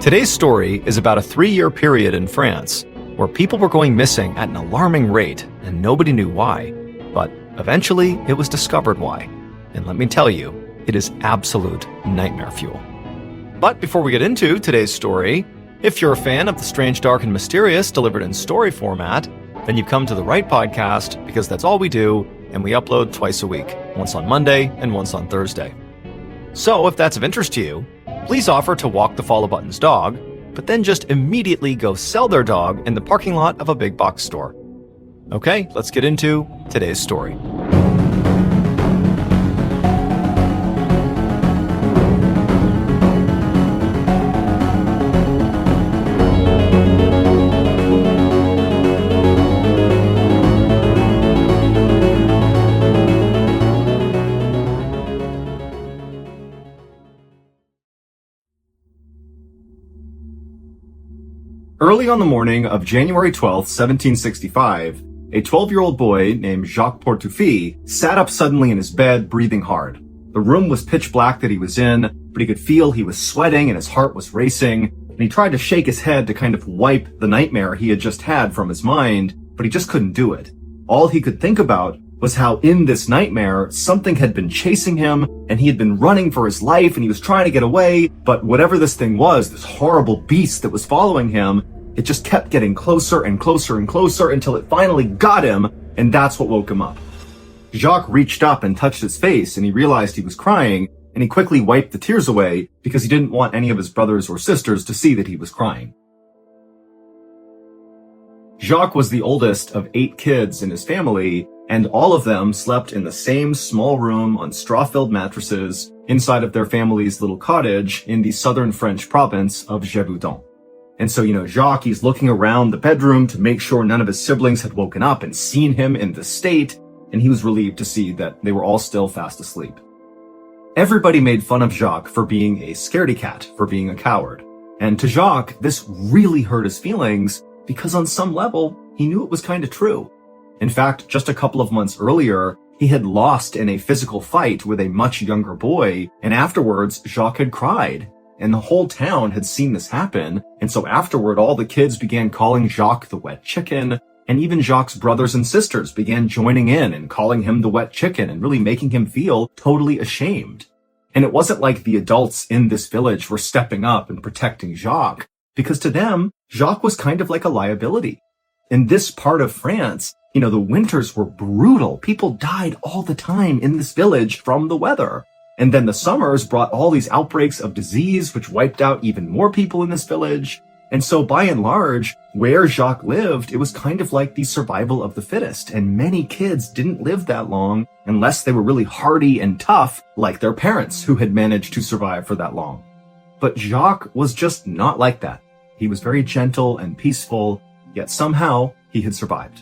Today's story is about a 3-year period in France where people were going missing at an alarming rate and nobody knew why. But eventually it was discovered why. And let me tell you, it is absolute nightmare fuel. But before we get into today's story, if you're a fan of the strange, dark, and mysterious delivered in story format, then you've come to the right podcast because that's all we do, and we upload twice a week, once on Monday and once on Thursday. So if that's of interest to you, please offer to walk the Follow Button's dog, but then just immediately go sell their dog in the parking lot of a big box store. Okay, let's get into today's story. Early on the morning of January 12th, 1765, a 12-year-old boy named Jacques Portufis sat up suddenly in his bed, breathing hard. The room was pitch black that he was in, but he could feel he was sweating and his heart was racing, and he tried to shake his head to kind of wipe the nightmare he had just had from his mind, but he just couldn't do it. All he could think about was how in this nightmare, something had been chasing him, and he had been running for his life, and he was trying to get away, but whatever this thing was, this horrible beast that was following him, it just kept getting closer and closer and closer until it finally got him, and that's what woke him up. Jacques reached up and touched his face, and he realized he was crying, and he quickly wiped the tears away because he didn't want any of his brothers or sisters to see that he was crying. Jacques was the oldest of 8 kids in his family, and all of them slept in the same small room on straw-filled mattresses inside of their family's little cottage in the southern French province of Gévaudan. And so, Jacques, he's looking around the bedroom to make sure none of his siblings had woken up and seen him in this state, and he was relieved to see that they were all still fast asleep. Everybody made fun of Jacques for being a scaredy cat, for being a coward. And to Jacques, this really hurt his feelings because on some level, he knew it was kind of true. In fact, just a couple of months earlier, he had lost in a physical fight with a much younger boy, and afterwards, Jacques had cried. And the whole town had seen this happen, and so afterward all the kids began calling Jacques the wet chicken, and even Jacques' brothers and sisters began joining in and calling him the wet chicken and really making him feel totally ashamed. And it wasn't like the adults in this village were stepping up and protecting Jacques, because to them, Jacques was kind of like a liability. In this part of France, the winters were brutal. People died all the time in this village from the weather. And then the summers brought all these outbreaks of disease, which wiped out even more people in this village. And so by and large, where Jacques lived, it was kind of like the survival of the fittest. And many kids didn't live that long unless they were really hardy and tough, like their parents who had managed to survive for that long. But Jacques was just not like that. He was very gentle and peaceful, yet somehow he had survived.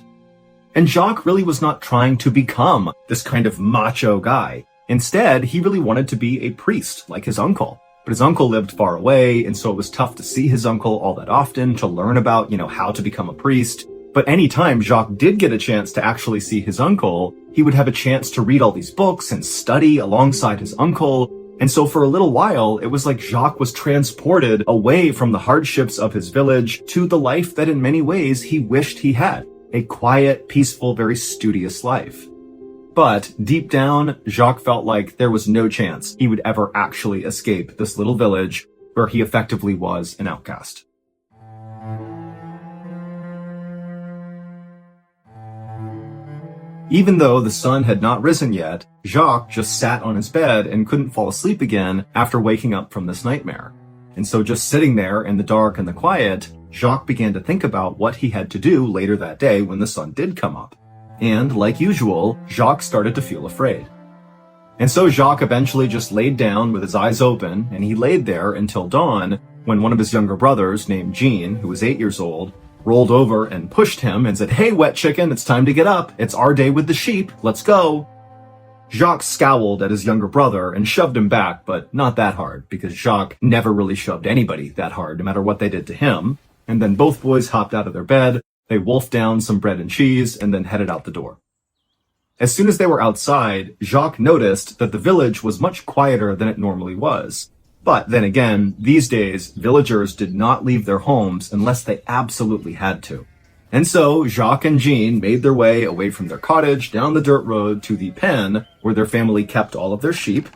And Jacques really was not trying to become this kind of macho guy. Instead, he really wanted to be a priest, like his uncle. But his uncle lived far away, and so it was tough to see his uncle all that often, to learn about, how to become a priest. But anytime Jacques did get a chance to actually see his uncle, he would have a chance to read all these books and study alongside his uncle. And so for a little while, it was like Jacques was transported away from the hardships of his village to the life that in many ways he wished he had. A quiet, peaceful, very studious life. But deep down, Jacques felt like there was no chance he would ever actually escape this little village where he effectively was an outcast. Even though the sun had not risen yet, Jacques just sat on his bed and couldn't fall asleep again after waking up from this nightmare. And so just sitting there in the dark and the quiet, Jacques began to think about what he had to do later that day when the sun did come up. And, like usual, Jacques started to feel afraid. And so Jacques eventually just laid down with his eyes open, and he laid there until dawn, when one of his younger brothers, named Jean, who was 8 years old, rolled over and pushed him and said, "Hey, wet chicken, it's time to get up. It's our day with the sheep. Let's go." Jacques scowled at his younger brother and shoved him back, but not that hard, because Jacques never really shoved anybody that hard, no matter what they did to him. And then both boys hopped out of their bed, they wolfed down some bread and cheese, and then headed out the door. As soon as they were outside, Jacques noticed that the village was much quieter than it normally was. But then again, these days, villagers did not leave their homes unless they absolutely had to. And so Jacques and Jean made their way away from their cottage down the dirt road to the pen where their family kept all of their sheep.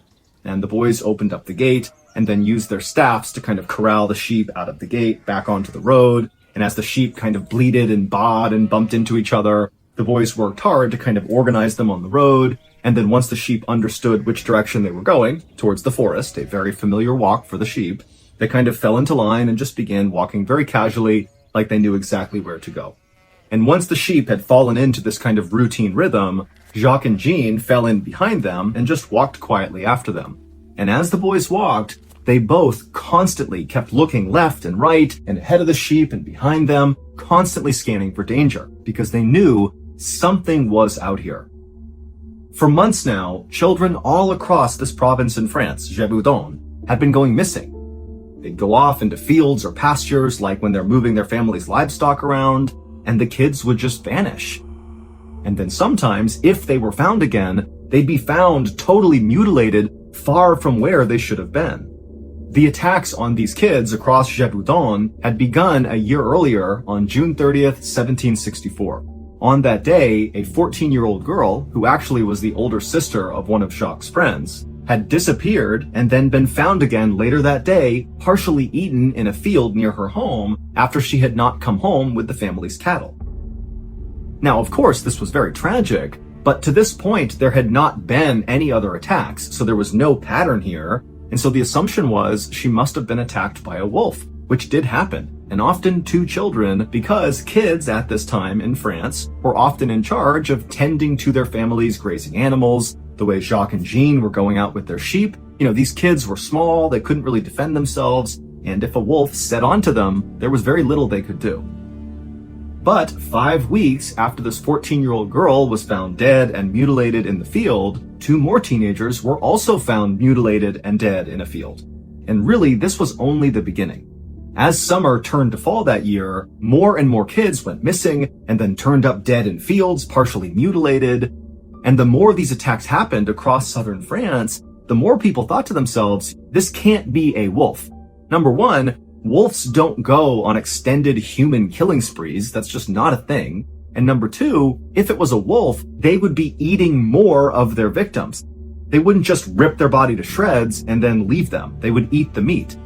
And the boys opened up the gate and then used their staffs to kind of corral the sheep out of the gate back onto the road. And as the sheep kind of bleated and baaed and bumped into each other, the boys worked hard to kind of organize them on the road. And then once the sheep understood which direction they were going, towards the forest, a very familiar walk for the sheep, they kind of fell into line and just began walking very casually, like they knew exactly where to go. And once the sheep had fallen into this kind of routine rhythm, Jacques and Jean fell in behind them and just walked quietly after them. And as the boys walked, they both constantly kept looking left and right and ahead of the sheep and behind them, constantly scanning for danger, because they knew something was out here. For months now, children all across this province in France, Gévaudan, had been going missing. They'd go off into fields or pastures, like when they're moving their family's livestock around, and the kids would just vanish. And then sometimes, if they were found again, they'd be found totally mutilated far from where they should have been. The attacks on these kids across Gévaudan had begun a year earlier on June 30th, 1764. On that day, a 14-year-old girl, who actually was the older sister of one of Jacques' friends, had disappeared and then been found again later that day, partially eaten in a field near her home after she had not come home with the family's cattle. Now, of course, this was very tragic, but to this point, there had not been any other attacks, so there was no pattern here, and so the assumption was she must have been attacked by a wolf, which did happen, and often two children, because kids at this time in France were often in charge of tending to their family's grazing animals. The way Jacques and Jean were going out with their sheep, these kids were small, they couldn't really defend themselves, and if a wolf set onto them, there was very little they could do. But 5 weeks after this 14-year-old girl was found dead and mutilated in the field, 2 more teenagers were also found mutilated and dead in a field. And really, this was only the beginning. As summer turned to fall that year, more and more kids went missing and then turned up dead in fields, partially mutilated. And the more these attacks happened across southern France, the more people thought to themselves, this can't be a wolf. Number one, wolves don't go on extended human killing sprees. That's just not a thing. And number two, if it was a wolf, they would be eating more of their victims. They wouldn't just rip their body to shreds and then leave them. They would eat the meat.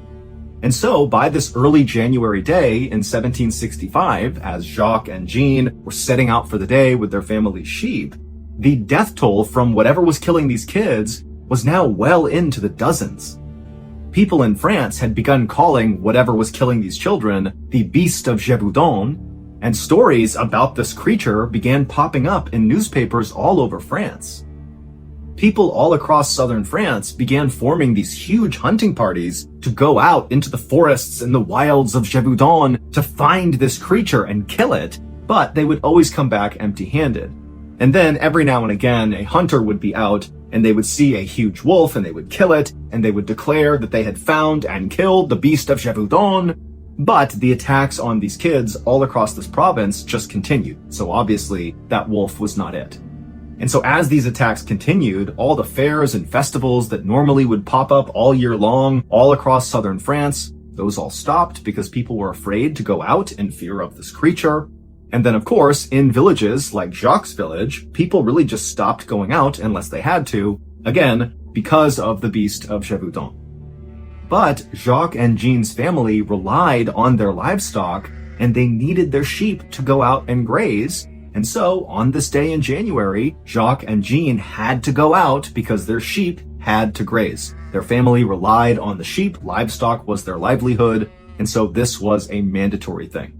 And so by this early January day in 1765, as Jacques and Jean were setting out for the day with their family's sheep, the death toll from whatever was killing these kids was now well into the dozens. People in France had begun calling whatever was killing these children the Beast of Gévaudan, and stories about this creature began popping up in newspapers all over France. People all across southern France began forming these huge hunting parties to go out into the forests and the wilds of Gévaudan to find this creature and kill it, but they would always come back empty-handed. And then every now and again, a hunter would be out and they would see a huge wolf and they would kill it and they would declare that they had found and killed the Beast of Gévaudan. But the attacks on these kids all across this province just continued. So obviously that wolf was not it. And so as these attacks continued, all the fairs and festivals that normally would pop up all year long, all across southern France, those all stopped because people were afraid to go out in fear of this creature. And then, of course, in villages like Jacques' village, people really just stopped going out unless they had to, again, because of the Beast of Gévaudan. But Jacques and Jean's family relied on their livestock, and they needed their sheep to go out and graze. And so, on this day in January, Jacques and Jean had to go out because their sheep had to graze. Their family relied on the sheep, livestock was their livelihood, and so this was a mandatory thing.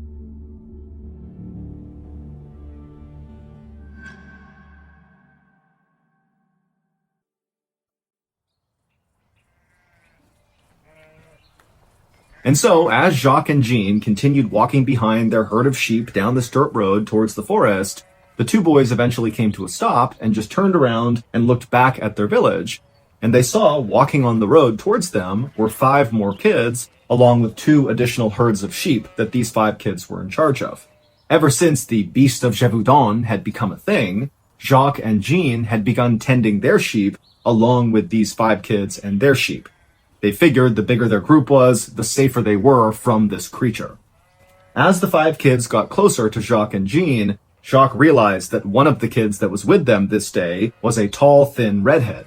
And so, as Jacques and Jean continued walking behind their herd of sheep down this dirt road towards the forest, the 2 boys eventually came to a stop and just turned around and looked back at their village, and they saw walking on the road towards them were 5 more kids, along with 2 additional herds of sheep that these 5 kids were in charge of. Ever since the Beast of Gévaudan had become a thing, Jacques and Jean had begun tending their sheep along with these 5 kids and their sheep. They figured the bigger their group was, the safer they were from this creature. As the 5 kids got closer to Jacques and Jean, Jacques realized that one of the kids that was with them this day was a tall, thin redhead.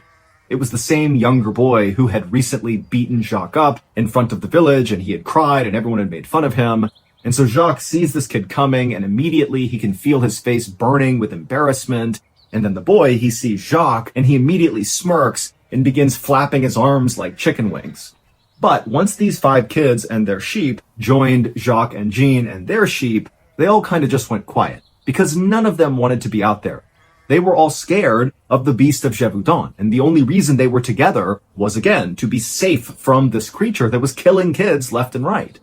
It was the same younger boy who had recently beaten Jacques up in front of the village, and he had cried and everyone had made fun of him. And so Jacques sees this kid coming, and immediately he can feel his face burning with embarrassment. And then the boy, he sees Jacques, and he immediately smirks and begins flapping his arms like chicken wings. But once these 5 kids and their sheep joined Jacques and Jean and their sheep, they all kind of just went quiet, because none of them wanted to be out there. They were all scared of the beast of Gévaudan, and the only reason they were together was, again, to be safe from this creature that was killing kids left and right.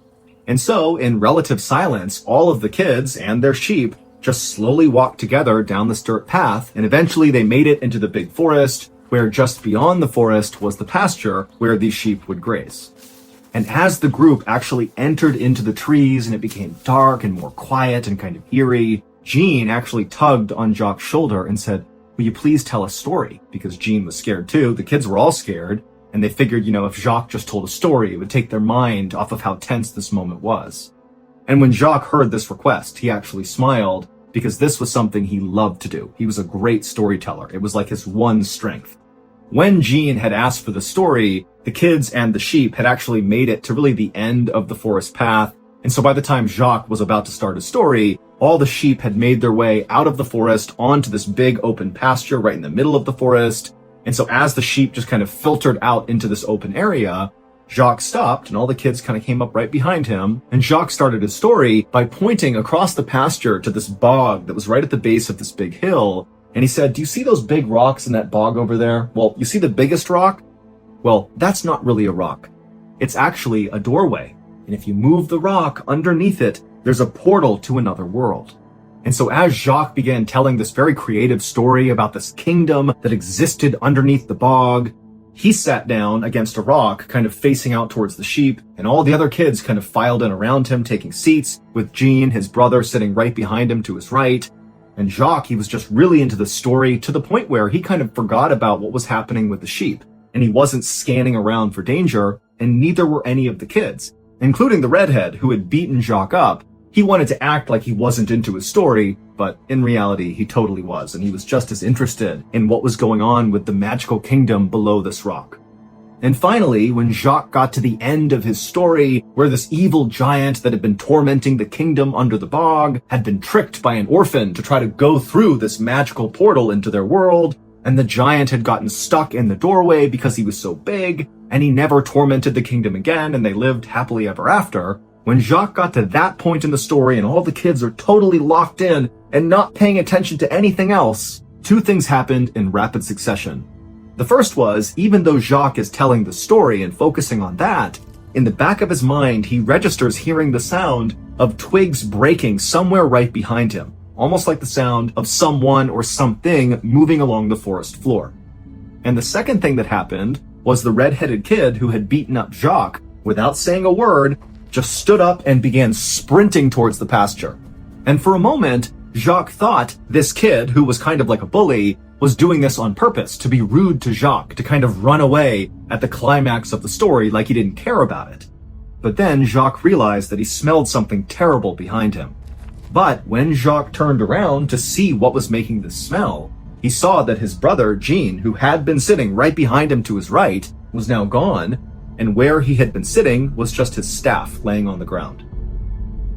And so, in relative silence, all of the kids and their sheep just slowly walked together down this dirt path, and eventually they made it into the big forest, where just beyond the forest was the pasture where these sheep would graze. And as the group actually entered into the trees and it became dark and more quiet and kind of eerie, Jean actually tugged on Jacques' shoulder and said, "Will you please tell a story?" Because Jean was scared too. The kids were all scared, and they figured, if Jacques just told a story, it would take their mind off of how tense this moment was. And when Jacques heard this request, he actually smiled, because this was something he loved to do. He was a great storyteller. It was like his one strength. When Jean had asked for the story, the kids and the sheep had actually made it to really the end of the forest path. And so by the time Jacques was about to start his story, all the sheep had made their way out of the forest onto this big open pasture right in the middle of the forest. And so as the sheep just kind of filtered out into this open area, Jacques stopped and all the kids kind of came up right behind him. And Jacques started his story by pointing across the pasture to this bog that was right at the base of this big hill. And he said, "Do you see those big rocks in that bog over there? Well, you see the biggest rock? Well, that's not really a rock. It's actually a doorway. And if you move the rock underneath it, there's a portal to another world." And so as Jacques began telling this very creative story about this kingdom that existed underneath the bog, he sat down against a rock, kind of facing out towards the sheep, and all the other kids kind of filed in around him, taking seats, with Jean, his brother, sitting right behind him to his right. And Jacques, he was just really into the story to the point where he kind of forgot about what was happening with the sheep. And he wasn't scanning around for danger, and neither were any of the kids, including the redhead who had beaten Jacques up. He wanted to act like he wasn't into his story, but in reality, he totally was, and he was just as interested in what was going on with the magical kingdom below this rock. And finally, when Jacques got to the end of his story, where this evil giant that had been tormenting the kingdom under the bog had been tricked by an orphan to try to go through this magical portal into their world, and the giant had gotten stuck in the doorway because he was so big, and he never tormented the kingdom again, and they lived happily ever after. When Jacques got to that point in the story and all the kids are totally locked in and not paying attention to anything else, 2 things happened in rapid succession. The first was, even though Jacques is telling the story and focusing on that, in the back of his mind, he registers hearing the sound of twigs breaking somewhere right behind him, almost like the sound of someone or something moving along the forest floor. And the second thing that happened was the red-headed kid who had beaten up Jacques, without saying a word, just stood up and began sprinting towards the pasture. And for a moment, Jacques thought this kid, who was kind of like a bully, was doing this on purpose to be rude to Jacques, to kind of run away at the climax of the story like he didn't care about it. But then Jacques realized that he smelled something terrible behind him. But when Jacques turned around to see what was making this smell, he saw that his brother, Jean, who had been sitting right behind him to his right, was now gone, and where he had been sitting was just his staff laying on the ground.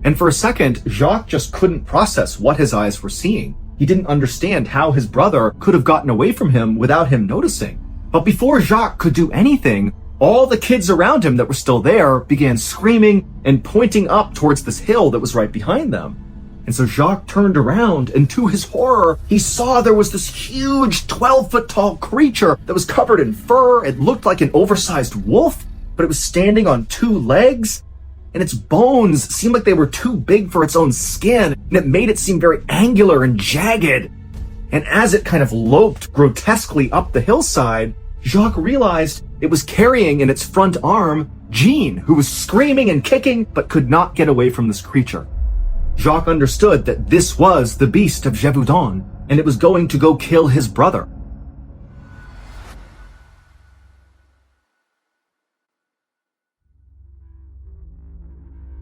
And for a second, Jacques just couldn't process what his eyes were seeing. He didn't understand how his brother could have gotten away from him without him noticing. But before Jacques could do anything, all the kids around him that were still there began screaming and pointing up towards this hill that was right behind them. And so Jacques turned around, and to his horror, he saw there was this huge 12-foot tall creature that was covered in fur. It looked like an oversized wolf, but it was standing on 2 legs, and its bones seemed like they were too big for its own skin, and it made it seem very angular and jagged. And as it kind of loped grotesquely up the hillside, Jacques realized it was carrying in its front arm Jean, who was screaming and kicking but could not get away from this creature. Jacques understood that this was the beast of Gévaudan, and it was going to go kill his brother.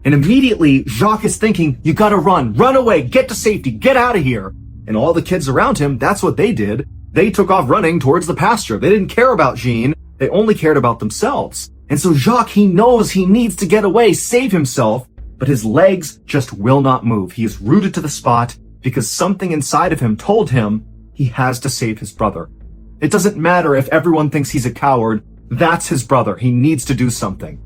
And immediately, Jacques is thinking, you gotta run away, get to safety, get out of here. And all the kids around him, that's what they did. They took off running towards the pasture. They didn't care about Jean. They only cared about themselves. And so Jacques, he knows he needs to get away, save himself, but his legs just will not move. He is rooted to the spot because something inside of him told him he has to save his brother. It doesn't matter if everyone thinks he's a coward. That's his brother. He needs to do something.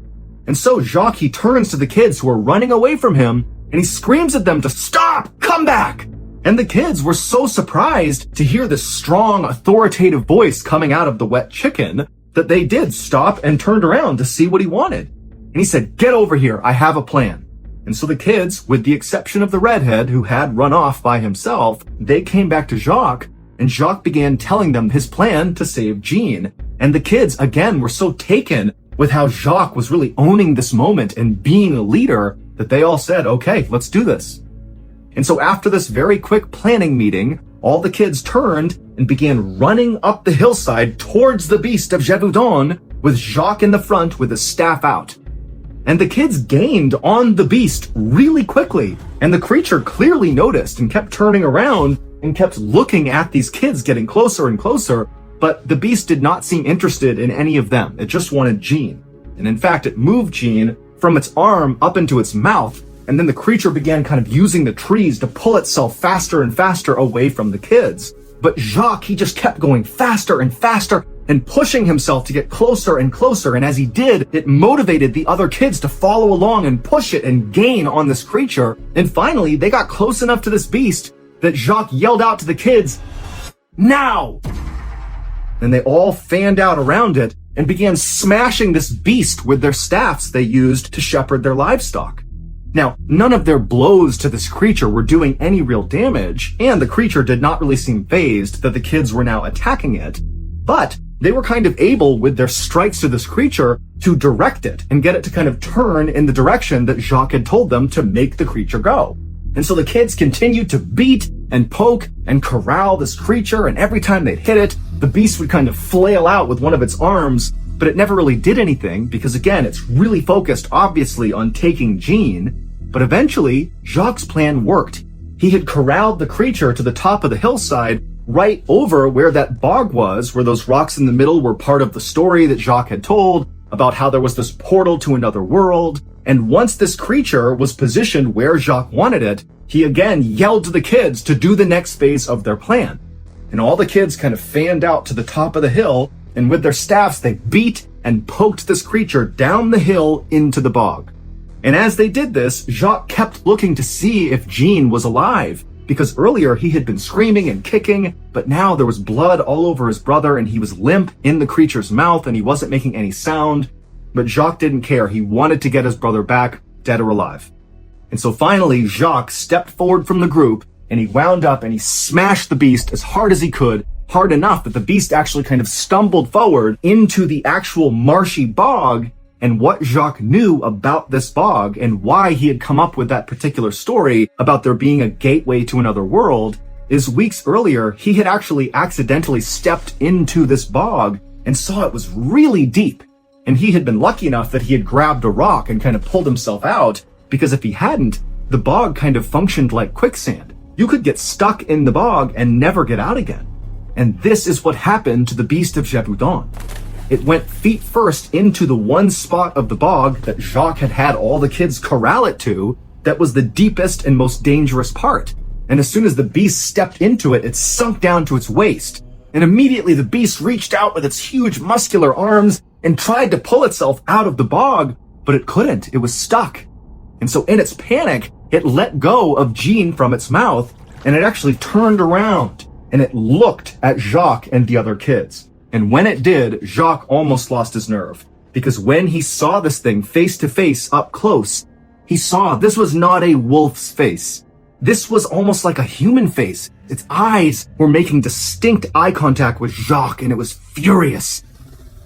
And so Jacques, he turns to the kids who are running away from him and he screams at them to stop, come back. And the kids were so surprised to hear this strong, authoritative voice coming out of the wet chicken that they did stop and turned around to see what he wanted. And he said, get over here. I have a plan. And so the kids, with the exception of the redhead who had run off by himself, they came back to Jacques and Jacques began telling them his plan to save Jean. And the kids, again, were so taken with how Jacques was really owning this moment and being a leader that they all said, okay, let's do this. And so after this very quick planning meeting, all the kids turned and began running up the hillside towards the beast of Gévaudan with Jacques in the front with his staff out. And the kids gained on the beast really quickly, and the creature clearly noticed and kept turning around and kept looking at these kids getting closer and closer. But the beast did not seem interested in any of them. It just wanted Jean. And in fact, it moved Jean from its arm up into its mouth. And then the creature began kind of using the trees to pull itself faster and faster away from the kids. But Jacques, he just kept going faster and faster and pushing himself to get closer and closer. And as he did, it motivated the other kids to follow along and push it and gain on this creature. And finally, they got close enough to this beast that Jacques yelled out to the kids, now! And they all fanned out around it and began smashing this beast with their staffs they used to shepherd their livestock. Now, none of their blows to this creature were doing any real damage, and the creature did not really seem fazed that the kids were now attacking it. But they were kind of able, with their strikes to this creature, to direct it and get it to kind of turn in the direction that Jacques had told them to make the creature go. And so the kids continued to beat and poke and corral this creature, and every time they'd hit it, the beast would kind of flail out with one of its arms, but it never really did anything because, again, it's really focused, obviously, on taking Jean. But eventually, Jacques' plan worked. He had corralled the creature to the top of the hillside, right over where that bog was, where those rocks in the middle were part of the story that Jacques had told about how there was this portal to another world. And once this creature was positioned where Jacques wanted it, he again yelled to the kids to do the next phase of their plan. And all the kids kind of fanned out to the top of the hill, and with their staffs, they beat and poked this creature down the hill into the bog. And as they did this, Jacques kept looking to see if Jean was alive, because earlier he had been screaming and kicking, but now there was blood all over his brother and he was limp in the creature's mouth and he wasn't making any sound. But Jacques didn't care. He wanted to get his brother back, dead or alive. And so finally, Jacques stepped forward from the group and he wound up and he smashed the beast as hard as he could, hard enough that the beast actually kind of stumbled forward into the actual marshy bog. And what Jacques knew about this bog and why he had come up with that particular story about there being a gateway to another world is weeks earlier, he had actually accidentally stepped into this bog and saw it was really deep. And he had been lucky enough that he had grabbed a rock and kind of pulled himself out, because if he hadn't, the bog kind of functioned like quicksand. You could get stuck in the bog and never get out again. And this is what happened to the beast of Gévaudan. It went feet first into the one spot of the bog that Jacques had had all the kids corral it to, that was the deepest and most dangerous part. And as soon as the beast stepped into it, it sunk down to its waist. And immediately the beast reached out with its huge muscular arms and tried to pull itself out of the bog, but it couldn't. It was stuck. And so in its panic, it let go of Jean from its mouth, and it actually turned around and it looked at Jacques and the other kids. And when it did, Jacques almost lost his nerve, because when he saw this thing face to face up close, he saw this was not a wolf's face. This was almost like a human face. Its eyes were making distinct eye contact with Jacques, and it was furious.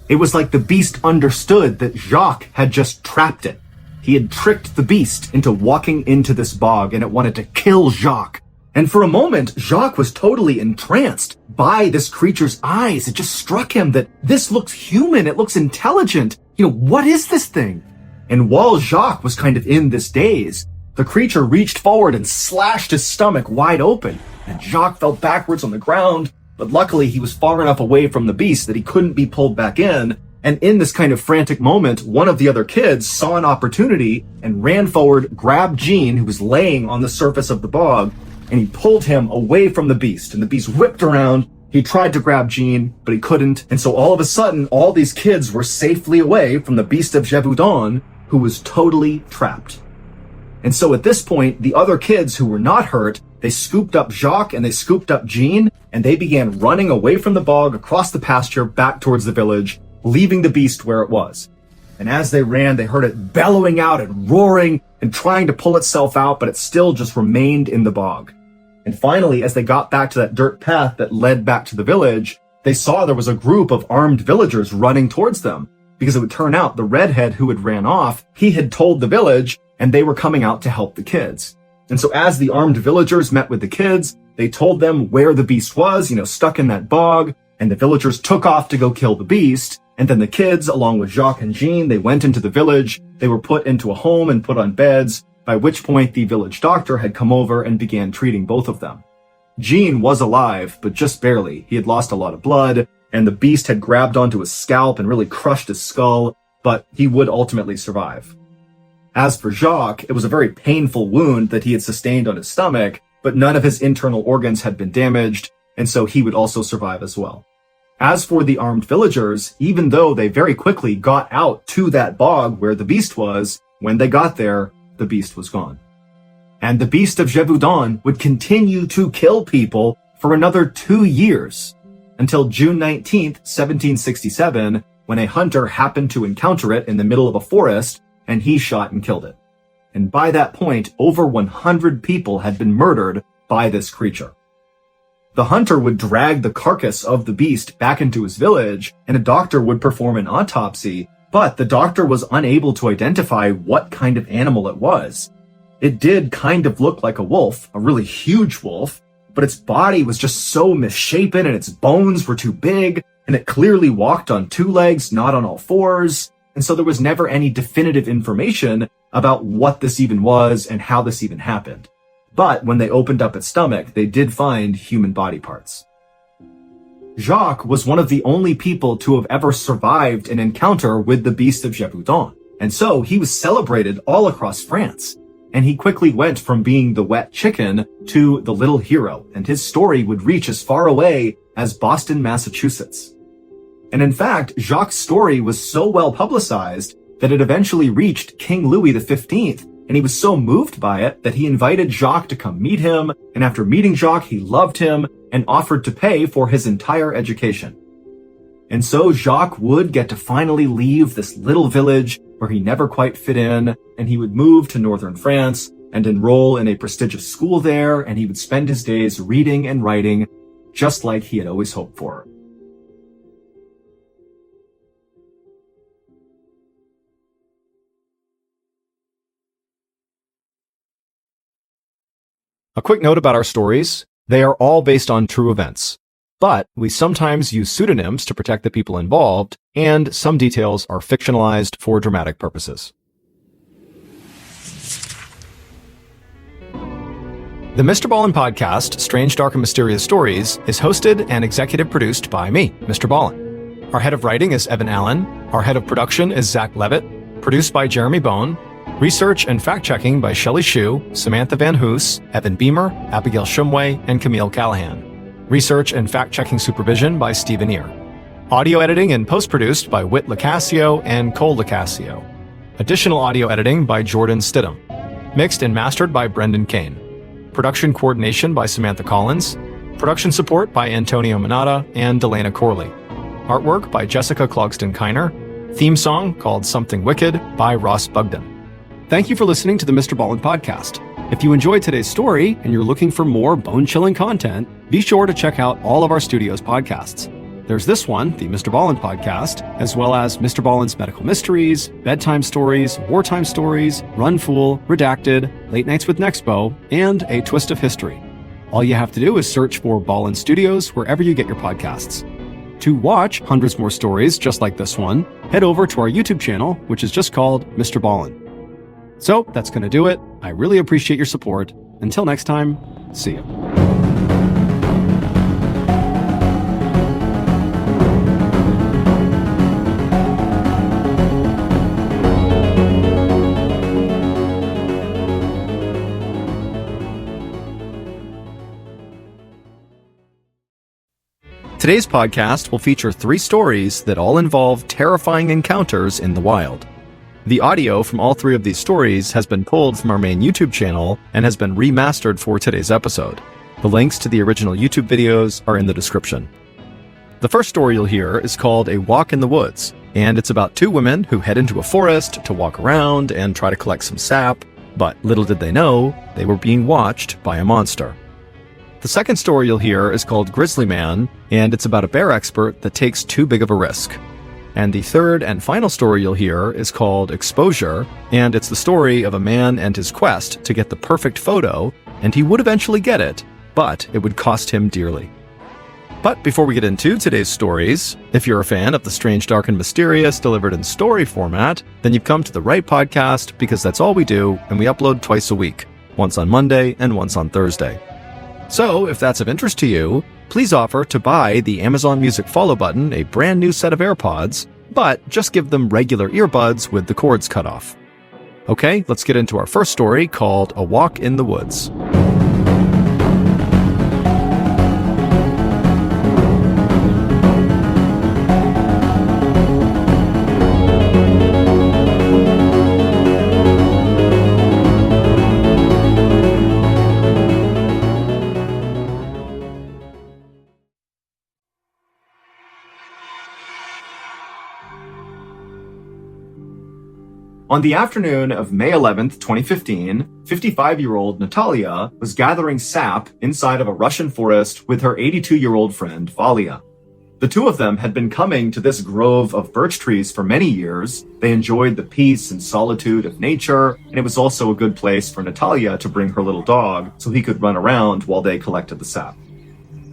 It was like the beast understood that Jacques had just trapped it. He had tricked the beast into walking into this bog, and it wanted to kill Jacques. And for a moment, Jacques was totally entranced by this creature's eyes. It just struck him that this looks human. It looks intelligent. What is this thing? And while Jacques was kind of in this daze, the creature reached forward and slashed his stomach wide open, and Jacques fell backwards on the ground, but luckily he was far enough away from the beast that he couldn't be pulled back in. And in this kind of frantic moment, one of the other kids saw an opportunity and ran forward, grabbed Jean, who was laying on the surface of the bog, and he pulled him away from the beast. And the beast whipped around. He tried to grab Jean, but he couldn't. And so all of a sudden, all these kids were safely away from the beast of Gévaudan, who was totally trapped. And so at this point, the other kids who were not hurt, they scooped up Jacques and they scooped up Jean, and they began running away from the bog across the pasture back towards the village, leaving the beast where it was. And as they ran, they heard it bellowing out and roaring and trying to pull itself out, but it still just remained in the bog. And finally, as they got back to that dirt path that led back to the village, they saw there was a group of armed villagers running towards them, because it would turn out the redhead who had ran off, he had told the village, and they were coming out to help the kids. And so as the armed villagers met with the kids, they told them where the beast was, stuck in that bog, and the villagers took off to go kill the beast. And then the kids, along with Jacques and Jean, they went into the village. They were put into a home and put on beds, by which point the village doctor had come over and began treating both of them. Jean was alive, but just barely. He had lost a lot of blood, and the beast had grabbed onto his scalp and really crushed his skull, but he would ultimately survive. As for Jacques, it was a very painful wound that he had sustained on his stomach, but none of his internal organs had been damaged, and so he would also survive as well. As for the armed villagers, even though they very quickly got out to that bog where the beast was, when they got there, the beast was gone. And the beast of Gévaudan would continue to kill people for another 2 years, until June 19th, 1767, when a hunter happened to encounter it in the middle of a forest, and he shot and killed it. And by that point, over 100 people had been murdered by this creature. The hunter would drag the carcass of the beast back into his village, and a doctor would perform an autopsy, but the doctor was unable to identify what kind of animal it was. It did kind of look like a wolf, a really huge wolf, but its body was just so misshapen and its bones were too big, and it clearly walked on 2 legs, not on all 4s, and so there was never any definitive information about what this even was and how this even happened. But when they opened up its stomach, they did find human body parts. Jacques was one of the only people to have ever survived an encounter with the beast of Gévaudan, and so he was celebrated all across France. And he quickly went from being the wet chicken to the little hero, and his story would reach as far away as Boston, Massachusetts. And in fact, Jacques' story was so well publicized that it eventually reached King Louis XV, and he was so moved by it that he invited Jacques to come meet him, and after meeting Jacques, he loved him and offered to pay for his entire education. And so Jacques would get to finally leave this little village where he never quite fit in, and he would move to northern France and enroll in a prestigious school there, and he would spend his days reading and writing just like he had always hoped for. A quick note about our stories. They are all based on true events, but we sometimes use pseudonyms to protect the people involved, and some details are fictionalized for dramatic purposes. The MrBallen Podcast, Strange, Dark, and Mysterious Stories, is hosted and executive produced by me, MrBallen. Our head of writing is Evan Allen. Our head of production is Zach Levitt. Produced by Jeremy Bone. Research and fact-checking by Shelley Shue, Samantha Van Hoos, Evan Beamer, Abigail Shumway, and Camille Callahan. Research and fact-checking supervision by Stephen Ear. Audio editing and post-produced by Whit Lacasio and Cole Lacasio. Additional audio editing by Jordan Stidham. Mixed and mastered by Brendan Kane. Production coordination by Samantha Collins. Production support by Antonio Minata and Delana Corley. Artwork by Jessica Clogston-Kiner. Theme song called Something Wicked by Ross Bugden. Thank you for listening to the MrBallen Podcast. If you enjoyed today's story and you're looking for more bone-chilling content, be sure to check out all of our studio's podcasts. There's this one, the MrBallen Podcast, as well as MrBallen's Medical Mysteries, Bedtime Stories, Wartime Stories, Run Fool, Redacted, Late Nights with Nexpo, and A Twist of History. All you have to do is search for Ballen Studios wherever you get your podcasts. To watch hundreds more stories just like this one, head over to our YouTube channel, which is just called MrBallen. So that's going to do it. I really appreciate your support. Until next time, see ya. Today's podcast will feature 3 stories that all involve terrifying encounters in the wild. The audio from all 3 of these stories has been pulled from our main YouTube channel and has been remastered for today's episode. The links to the original YouTube videos are in the description. The first story you'll hear is called A Walk in the Woods, and it's about 2 women who head into a forest to walk around and try to collect some sap, but little did they know, they were being watched by a monster. The second story you'll hear is called Grizzly Man, and it's about a bear expert that takes too big of a risk. And the third and final story you'll hear is called Exposure, and it's the story of a man and his quest to get the perfect photo, and he would eventually get it, but it would cost him dearly. But before we get into today's stories, if you're a fan of the strange, dark, and mysterious delivered in story format, then you've come to the right podcast because that's all we do, and we upload twice a week, once on Monday and once on Thursday. So, if that's of interest to you, please offer to buy the Amazon Music follow button a brand new set of AirPods, but just give them regular earbuds with the cords cut off. Okay, let's get into our first story called A Walk in the Woods. On the afternoon of May 11th, 2015, 55-year-old Natalia was gathering sap inside of a Russian forest with her 82-year-old friend Valia. The 2 of them had been coming to this grove of birch trees for many years. They enjoyed the peace and solitude of nature, and it was also a good place for Natalia to bring her little dog so he could run around while they collected the sap.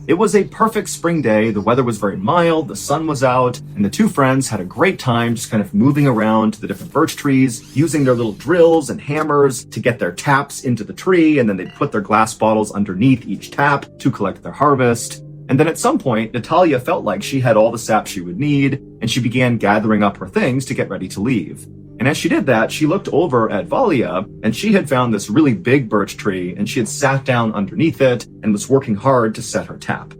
It was a perfect spring day, the weather was very mild, the sun was out, and the 2 friends had a great time just kind of moving around to the different birch trees, using their little drills and hammers to get their taps into the tree, and then they'd put their glass bottles underneath each tap to collect their harvest. And then at some point, Natalia felt like she had all the sap she would need, and she began gathering up her things to get ready to leave. And as she did that, she looked over at Valia, and she had found this really big birch tree, and she had sat down underneath it and was working hard to set her tap.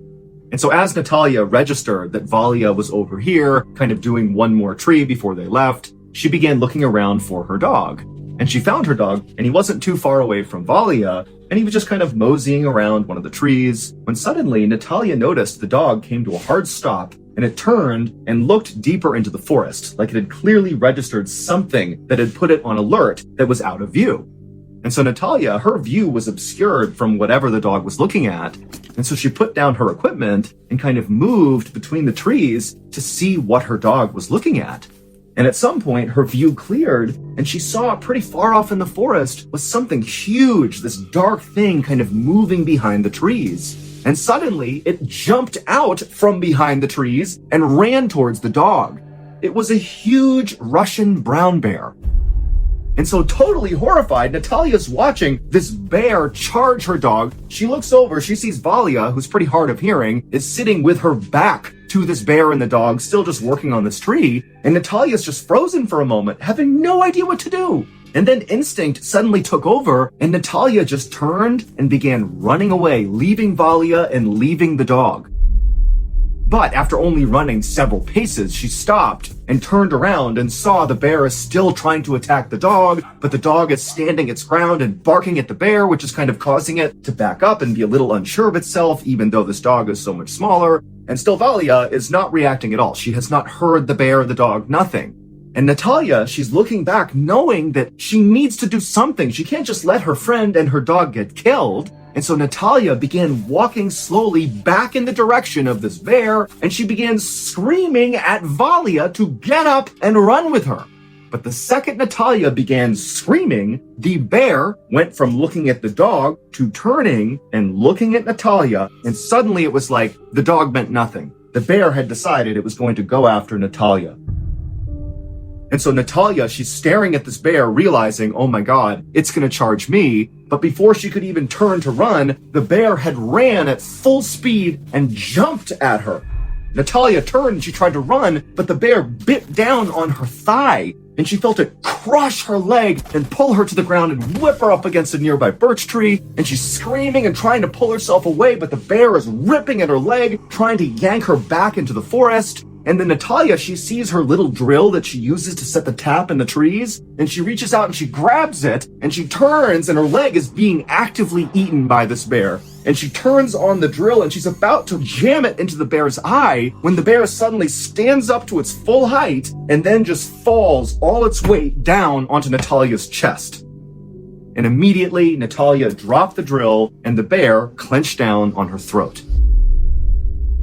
And so as Natalia registered that Valia was over here, kind of doing one more tree before they left, she began looking around for her dog. And she found her dog, and he wasn't too far away from Valia, and he was just kind of moseying around one of the trees, when suddenly Natalia noticed the dog came to a hard stop, and it turned and looked deeper into the forest, like it had clearly registered something that had put it on alert that was out of view. And so Natalia, her view was obscured from whatever the dog was looking at, and so she put down her equipment and kind of moved between the trees to see what her dog was looking at. And at some point, her view cleared, and she saw pretty far off in the forest was something huge, this dark thing kind of moving behind the trees. And suddenly, it jumped out from behind the trees and ran towards the dog. It was a huge Russian brown bear. And so totally horrified, Natalia's watching this bear charge her dog. She looks over, she sees Valia, who's pretty hard of hearing, is sitting with her back to this bear and the dog, still just working on this tree. And Natalia's just frozen for a moment, having no idea what to do. And then instinct suddenly took over, and Natalia just turned and began running away, leaving Valia and leaving the dog. But after only running several paces, she stopped and turned around and saw the bear is still trying to attack the dog, but the dog is standing its ground and barking at the bear, which is kind of causing it to back up and be a little unsure of itself, even though this dog is so much smaller. And still Valia is not reacting at all. She has not heard the bear or the dog, nothing. And Natalia, she's looking back knowing that she needs to do something. She can't just let her friend and her dog get killed. And so Natalia began walking slowly back in the direction of this bear, and she began screaming at Valia to get up and run with her. But the second Natalia began screaming, the bear went from looking at the dog to turning and looking at Natalia, and suddenly it was like the dog meant nothing. the bear had decided it was going to go after Natalia. And so Natalia, she's staring at this bear, realizing, oh my God, it's going to charge me. But before she could even turn to run, the bear had ran at full speed and jumped at her. Natalia turned and she tried to run, but the bear bit down on her thigh, and she felt it crush her leg and pull her to the ground and whip her up against a nearby birch tree. And she's screaming and trying to pull herself away, but the bear is ripping at her leg, trying to yank her back into the forest. And then Natalia, she sees her little drill that she uses to set the tap in the trees, and she reaches out and she grabs it, and she turns, and her leg is being actively eaten by this bear. And she turns on the drill, and she's about to jam it into the bear's eye when the bear suddenly stands up to its full height and then just falls all its weight down onto Natalia's chest. And immediately, Natalia dropped the drill, and the bear clenched down on her throat.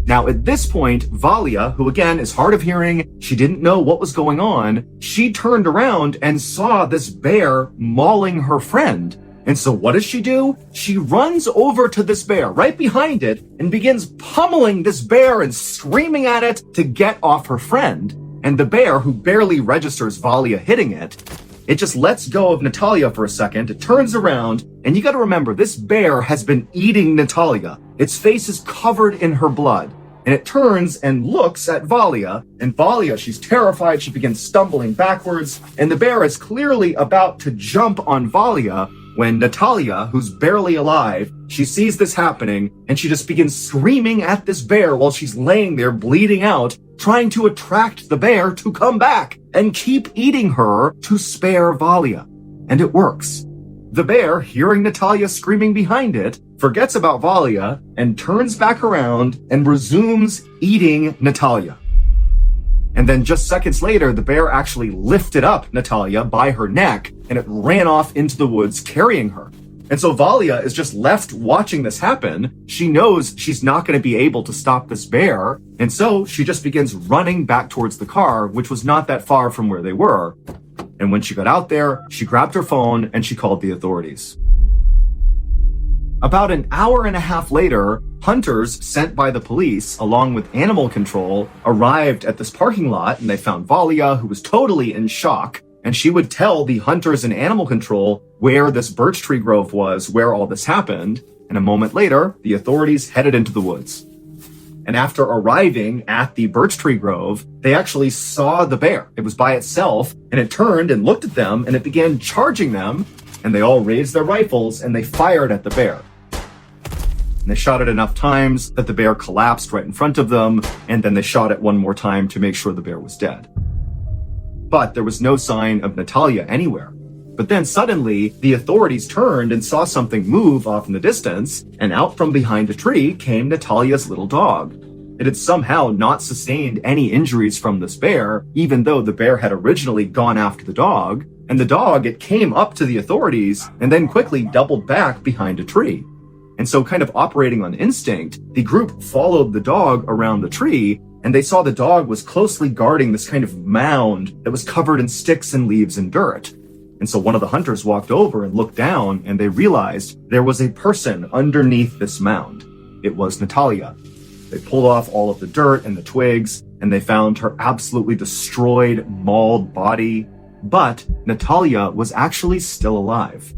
Now, at this point, Valia, who again is hard of hearing, she didn't know what was going on, she turned around and saw this bear mauling her friend. And so what does she do? She runs over to this bear right behind it and begins pummeling this bear and screaming at it to get off her friend. And the bear, who barely registers Valia hitting it, it just lets go of Natalia for a second. It turns around, and you got to remember, this bear has been eating Natalia. Its face is covered in her blood. And it turns and looks at Valia, and Valia, she's terrified. She begins stumbling backwards, and the bear is clearly about to jump on Valia when Natalia, who's barely alive, she sees this happening, and she just begins screaming at this bear while she's laying there bleeding out, trying to attract the bear to come back and keep eating her to spare Valia. And it works. The bear, hearing Natalia screaming behind it, forgets about Valia and turns back around and resumes eating Natalia. And then just seconds later, the bear actually lifted up Natalia by her neck, and it ran off into the woods carrying her. And so Valia is just left watching this happen. She knows she's not going to be able to stop this bear, and so she just begins running back towards the car, which was not that far from where they were. And when she got out there, she grabbed her phone and she called the authorities. About an hour and a half later, hunters sent by the police, along with animal control, arrived at this parking lot, and they found Valia, who was totally in shock, and she would tell the hunters and animal control where this birch tree grove was, where all this happened. And a moment later, the authorities headed into the woods. And after arriving at the birch tree grove, they actually saw the bear. It was by itself, and it turned and looked at them, and it began charging them, and they all raised their rifles, and they fired at the bear. And they shot it enough times that the bear collapsed right in front of them, and then they shot it one more time to make sure the bear was dead. But there was no sign of Natalia anywhere. But then suddenly, the authorities turned and saw something move off in the distance, and out from behind a tree came Natalia's little dog. It had somehow not sustained any injuries from this bear, even though the bear had originally gone after the dog, and the dog, it came up to the authorities and then quickly doubled back behind a tree. And so, kind of operating on instinct, the group followed the dog around the tree, and they saw the dog was closely guarding this kind of mound that was covered in sticks and leaves and dirt. And so one of the hunters walked over and looked down, and they realized there was a person underneath this mound. It was Natalia. They pulled off all of the dirt and the twigs, and they found her absolutely destroyed, mauled body. But Natalia was actually still alive.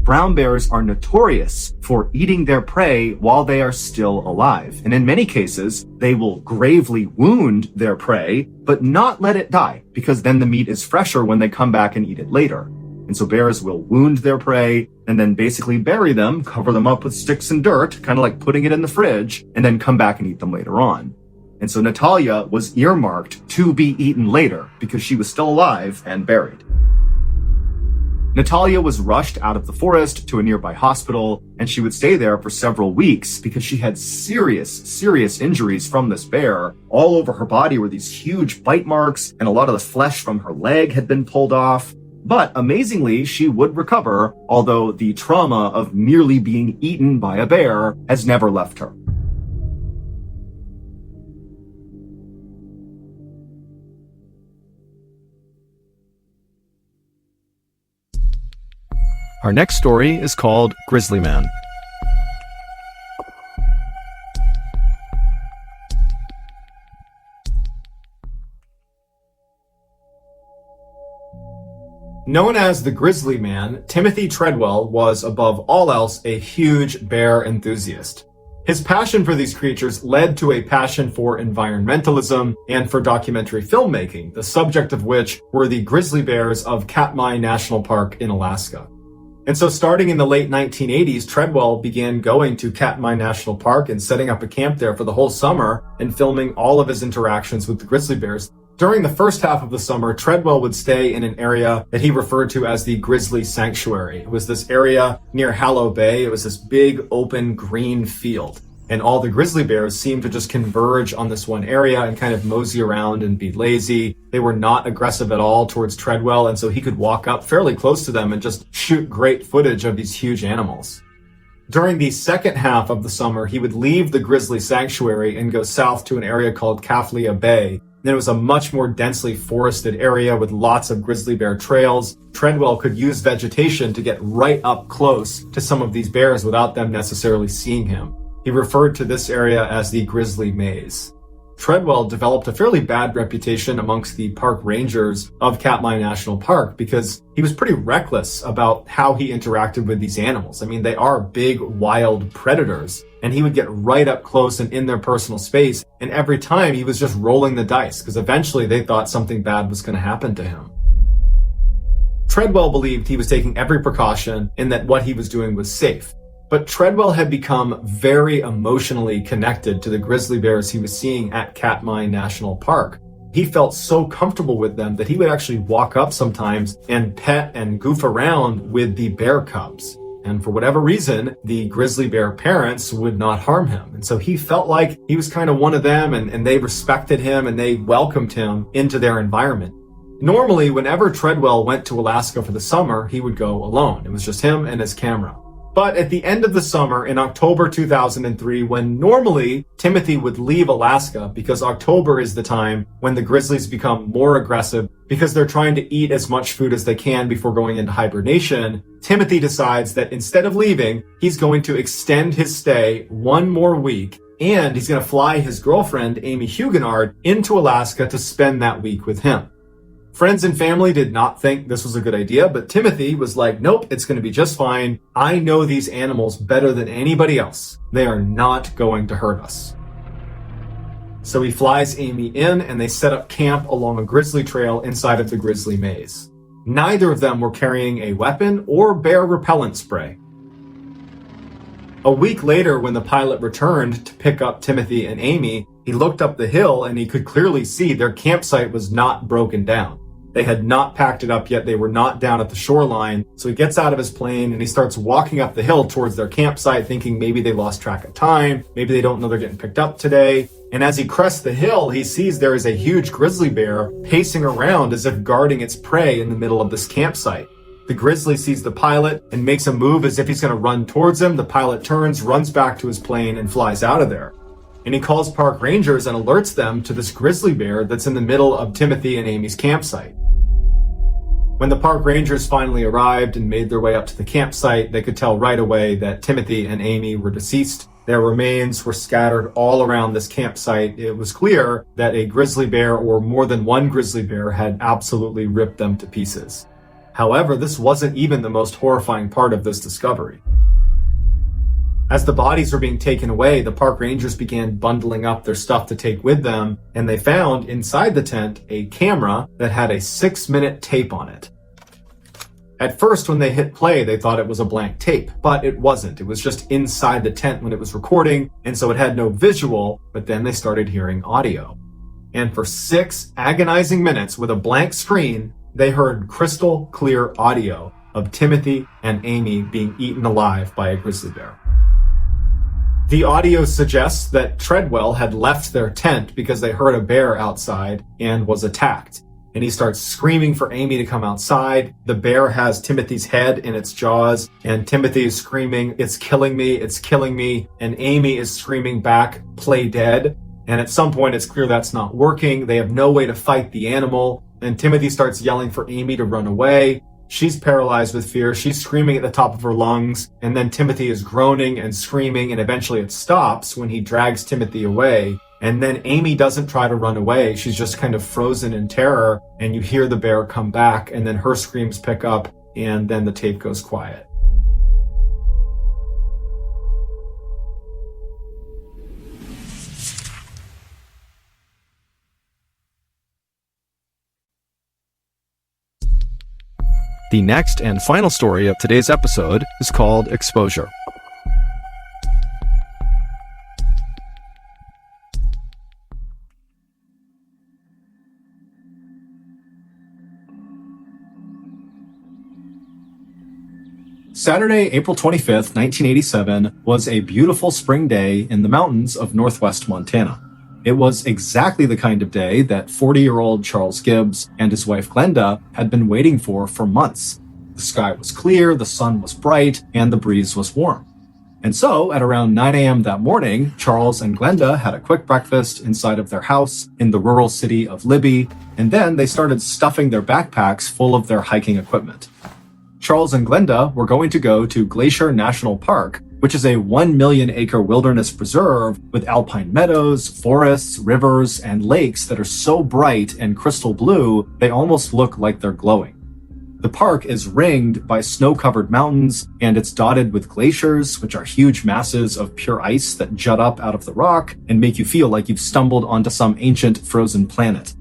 Brown bears are notorious for eating their prey while they are still alive. And in many cases, they will gravely wound their prey, but not let it die, because then the meat is fresher when they come back and eat it later. And so bears will wound their prey and then basically bury them, cover them up with sticks and dirt, kind of like putting it in the fridge, and then come back and eat them later on. And so Natalia was earmarked to be eaten later because she was still alive and buried. Natalia was rushed out of the forest to a nearby hospital, and she would stay there for several weeks because she had serious injuries from this bear. All over her body were these huge bite marks, and a lot of the flesh from her leg had been pulled off. But amazingly, she would recover, although the trauma of nearly being eaten by a bear has never left her. Our next story is called Grizzly Man. Known as the Grizzly Man, Timothy Treadwell was, above all else, a huge bear enthusiast. His passion for these creatures led to a passion for environmentalism and for documentary filmmaking, the subject of which were the grizzly bears of Katmai National Park in Alaska. And so starting in the late 1980s, Treadwell began going to Katmai National Park and setting up a camp there for the whole summer and filming all of his interactions with the grizzly bears. During the first half of the summer, Treadwell would stay in an area that he referred to as the Grizzly Sanctuary. It was this area near Hallow Bay. It was this big, open, green field. And all the grizzly bears seemed to just converge on this one area and kind of mosey around and be lazy. They were not aggressive at all towards Treadwell, and so he could walk up fairly close to them and just shoot great footage of these huge animals. During the second half of the summer, he would leave the Grizzly Sanctuary and go south to an area called Kaflia Bay. Then it was a much more densely forested area with lots of grizzly bear trails. Treadwell could use vegetation to get right up close to some of these bears without them necessarily seeing him. He referred to this area as the Grizzly Maze. Treadwell developed a fairly bad reputation amongst the park rangers of Katmai National Park because he was pretty reckless about how he interacted with these animals. I mean, they are big, wild predators, and he would get right up close and in their personal space, and every time he was just rolling the dice because eventually they thought something bad was going to happen to him. Treadwell believed he was taking every precaution and that what he was doing was safe. But Treadwell had become very emotionally connected to the grizzly bears he was seeing at Katmai National Park. He felt so comfortable with them that he would actually walk up sometimes and pet and goof around with the bear cubs. And for whatever reason, the grizzly bear parents would not harm him. And so he felt like he was kind of one of them, and they respected him and they welcomed him into their environment. Normally, whenever Treadwell went to Alaska for the summer, he would go alone. It was just him and his camera. But at the end of the summer, in October 2003, when normally Timothy would leave Alaska because October is the time when the grizzlies become more aggressive because they're trying to eat as much food as they can before going into hibernation, Timothy decides that instead of leaving, he's going to extend his stay one more week, and he's going to fly his girlfriend, Amy Huguenard, into Alaska to spend that week with him. Friends and family did not think this was a good idea, but Timothy was like, nope, it's going to be just fine. I know these animals better than anybody else. They are not going to hurt us. So he flies Amy in and they set up camp along a grizzly trail inside of the Grizzly Maze. Neither of them were carrying a weapon or bear repellent spray. A week later, when the pilot returned to pick up Timothy and Amy, he looked up the hill and he could clearly see their campsite was not broken down. They had not packed it up yet. They were not down at the shoreline. So he gets out of his plane and he starts walking up the hill towards their campsite, thinking maybe they lost track of time. Maybe they don't know they're getting picked up today. And as he crests the hill, he sees there is a huge grizzly bear pacing around as if guarding its prey in the middle of this campsite. The grizzly sees the pilot and makes a move as if he's going to run towards him. The pilot turns, runs back to his plane, and flies out of there. And he calls park rangers and alerts them to this grizzly bear that's in the middle of Timothy and Amy's campsite. When the park rangers finally arrived and made their way up to the campsite, they could tell right away that Timothy and Amy were deceased. Their remains were scattered all around this campsite. It was clear that a grizzly bear or more than one grizzly bear had absolutely ripped them to pieces. However, this wasn't even the most horrifying part of this discovery. As the bodies were being taken away, the park rangers began bundling up their stuff to take with them, and they found inside the tent a camera that had a 6-minute tape on it. At first, when they hit play, they thought it was a blank tape, but it wasn't. It was just inside the tent when it was recording, and so it had no visual, but then they started hearing audio. And for 6 agonizing minutes with a blank screen, they heard crystal clear audio of Timothy and Amy being eaten alive by a grizzly bear. The audio suggests that Treadwell had left their tent because they heard a bear outside and was attacked. And he starts screaming for Amy to come outside. The bear has Timothy's head in its jaws, and Timothy is screaming, "It's killing me, it's killing me." And Amy is screaming back, "Play dead." And at some point, it's clear that's not working. They have no way to fight the animal. And Timothy starts yelling for Amy to run away. She's paralyzed with fear. She's screaming at the top of her lungs. And then Timothy is groaning and screaming, and eventually it stops when he drags Timothy away. And then Amy doesn't try to run away. She's just kind of frozen in terror, and you hear the bear come back, and then her screams pick up, and then the tape goes quiet. The next and final story of today's episode is called Exposure. Saturday, April 25th, 1987 was a beautiful spring day in the mountains of northwest Montana. It was exactly the kind of day that 40-year-old Charles Gibbs and his wife Glenda had been waiting for months. The sky was clear, the sun was bright, and the breeze was warm. And so, at around 9 a.m. that morning, Charles and Glenda had a quick breakfast inside of their house in the rural city of Libby, and then they started stuffing their backpacks full of their hiking equipment. Charles and Glenda were going to go to Glacier National Park, which is a 1 million acre wilderness preserve with alpine meadows, forests, rivers, and lakes that are so bright and crystal blue they almost look like they're glowing. The park is ringed by snow-covered mountains, and it's dotted with glaciers, which are huge masses of pure ice that jut up out of the rock and make you feel like you've stumbled onto some ancient frozen planet.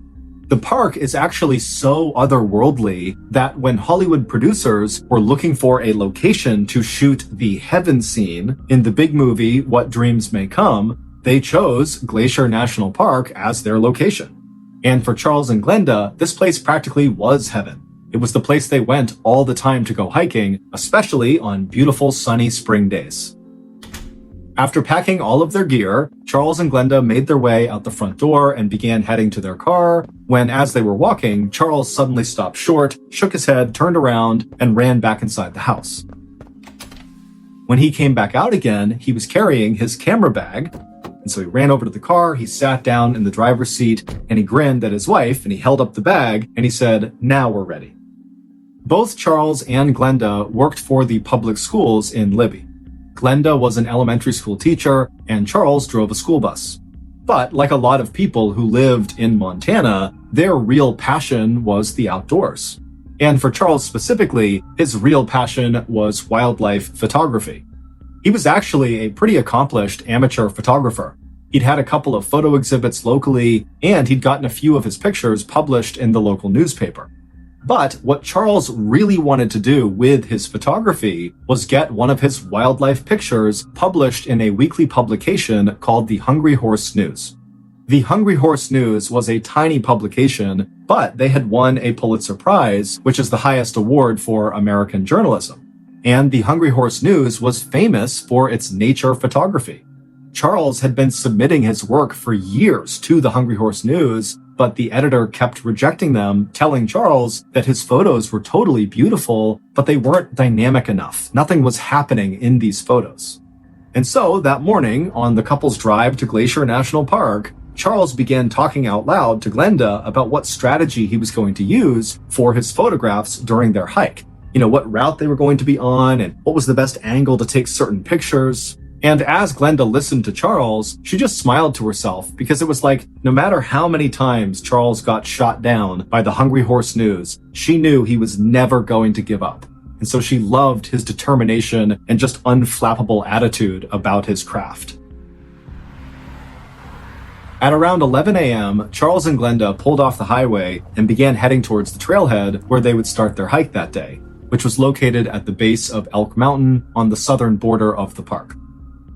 The park is actually so otherworldly that when Hollywood producers were looking for a location to shoot the heaven scene in the big movie What Dreams May Come, they chose Glacier National Park as their location. And for Charles and Glenda, this place practically was heaven. It was the place they went all the time to go hiking, especially on beautiful sunny spring days. After packing all of their gear, Charles and Glenda made their way out the front door and began heading to their car, when as they were walking, Charles suddenly stopped short, shook his head, turned around, and ran back inside the house. When he came back out again, he was carrying his camera bag, and so he ran over to the car, he sat down in the driver's seat, and he grinned at his wife, and he held up the bag, and he said, "Now we're ready." Both Charles and Glenda worked for the public schools in Libby. Glenda was an elementary school teacher, and Charles drove a school bus. But like a lot of people who lived in Montana, their real passion was the outdoors. And for Charles specifically, his real passion was wildlife photography. He was actually a pretty accomplished amateur photographer. He'd had a couple of photo exhibits locally, and he'd gotten a few of his pictures published in the local newspaper. But what Charles really wanted to do with his photography was get one of his wildlife pictures published in a weekly publication called the Hungry Horse News. The Hungry Horse News was a tiny publication, but they had won a Pulitzer Prize, which is the highest award for American journalism. And the Hungry Horse News was famous for its nature photography. Charles had been submitting his work for years to the Hungry Horse News, but the editor kept rejecting them, telling Charles that his photos were totally beautiful, but they weren't dynamic enough. Nothing was happening in these photos. And so that morning, on the couple's drive to Glacier National Park, Charles began talking out loud to Glenda about what strategy he was going to use for his photographs during their hike. You know, what route they were going to be on and what was the best angle to take certain pictures. And as Glenda listened to Charles, she just smiled to herself because it was like, no matter how many times Charles got shot down by the Hungry Horse News, she knew he was never going to give up. And so she loved his determination and just unflappable attitude about his craft. At around 11 a.m., Charles and Glenda pulled off the highway and began heading towards the trailhead where they would start their hike that day, which was located at the base of Elk Mountain on the southern border of the park.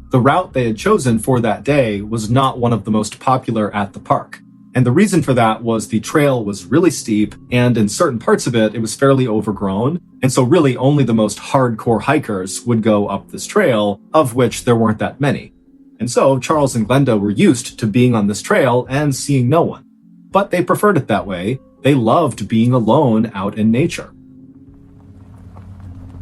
The route they had chosen for that day was not one of the most popular at the park. And the reason for that was the trail was really steep, and in certain parts of it, it was fairly overgrown. And so really only the most hardcore hikers would go up this trail, of which there weren't that many. And so Charles and Glenda were used to being on this trail and seeing no one. But they preferred it that way. They loved being alone out in nature.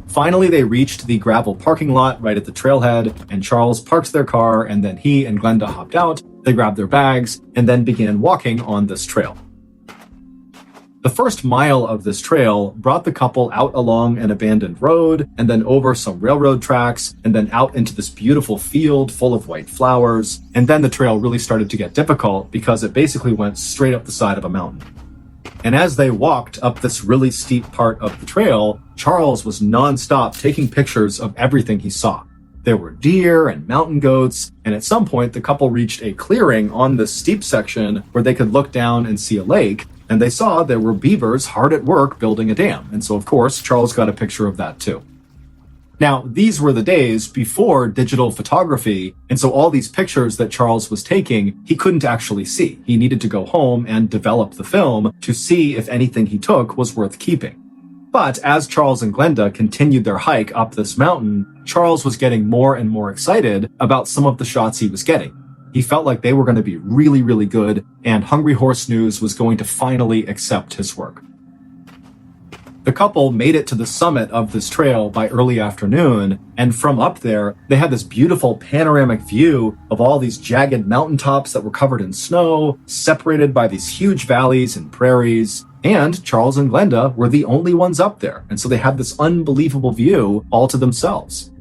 Finally, they reached the gravel parking lot right at the trailhead, and Charles parked their car, and then he and Glenda hopped out, they grabbed their bags, and then began walking on this trail. The first mile of this trail brought the couple out along an abandoned road, and then over some railroad tracks, and then out into this beautiful field full of white flowers. And then the trail really started to get difficult because it basically went straight up the side of a mountain. And as they walked up this really steep part of the trail, Charles was nonstop taking pictures of everything he saw. There were deer and mountain goats, and at some point the couple reached a clearing on this steep section where they could look down and see a lake, and they saw there were beavers hard at work building a dam. And so, of course, Charles got a picture of that too. Now, these were the days before digital photography, and so all these pictures that Charles was taking, he couldn't actually see. He needed to go home and develop the film to see if anything he took was worth keeping. But as Charles and Glenda continued their hike up this mountain, Charles was getting more and more excited about some of the shots he was getting. He felt like they were going to be really, really good, and Hungry Horse News was going to finally accept his work. The couple made it to the summit of this trail by early afternoon, and from up there, they had this beautiful panoramic view of all these jagged mountaintops that were covered in snow, separated by these huge valleys and prairies, and Charles and Glenda were the only ones up there, and so they had this unbelievable view all to themselves.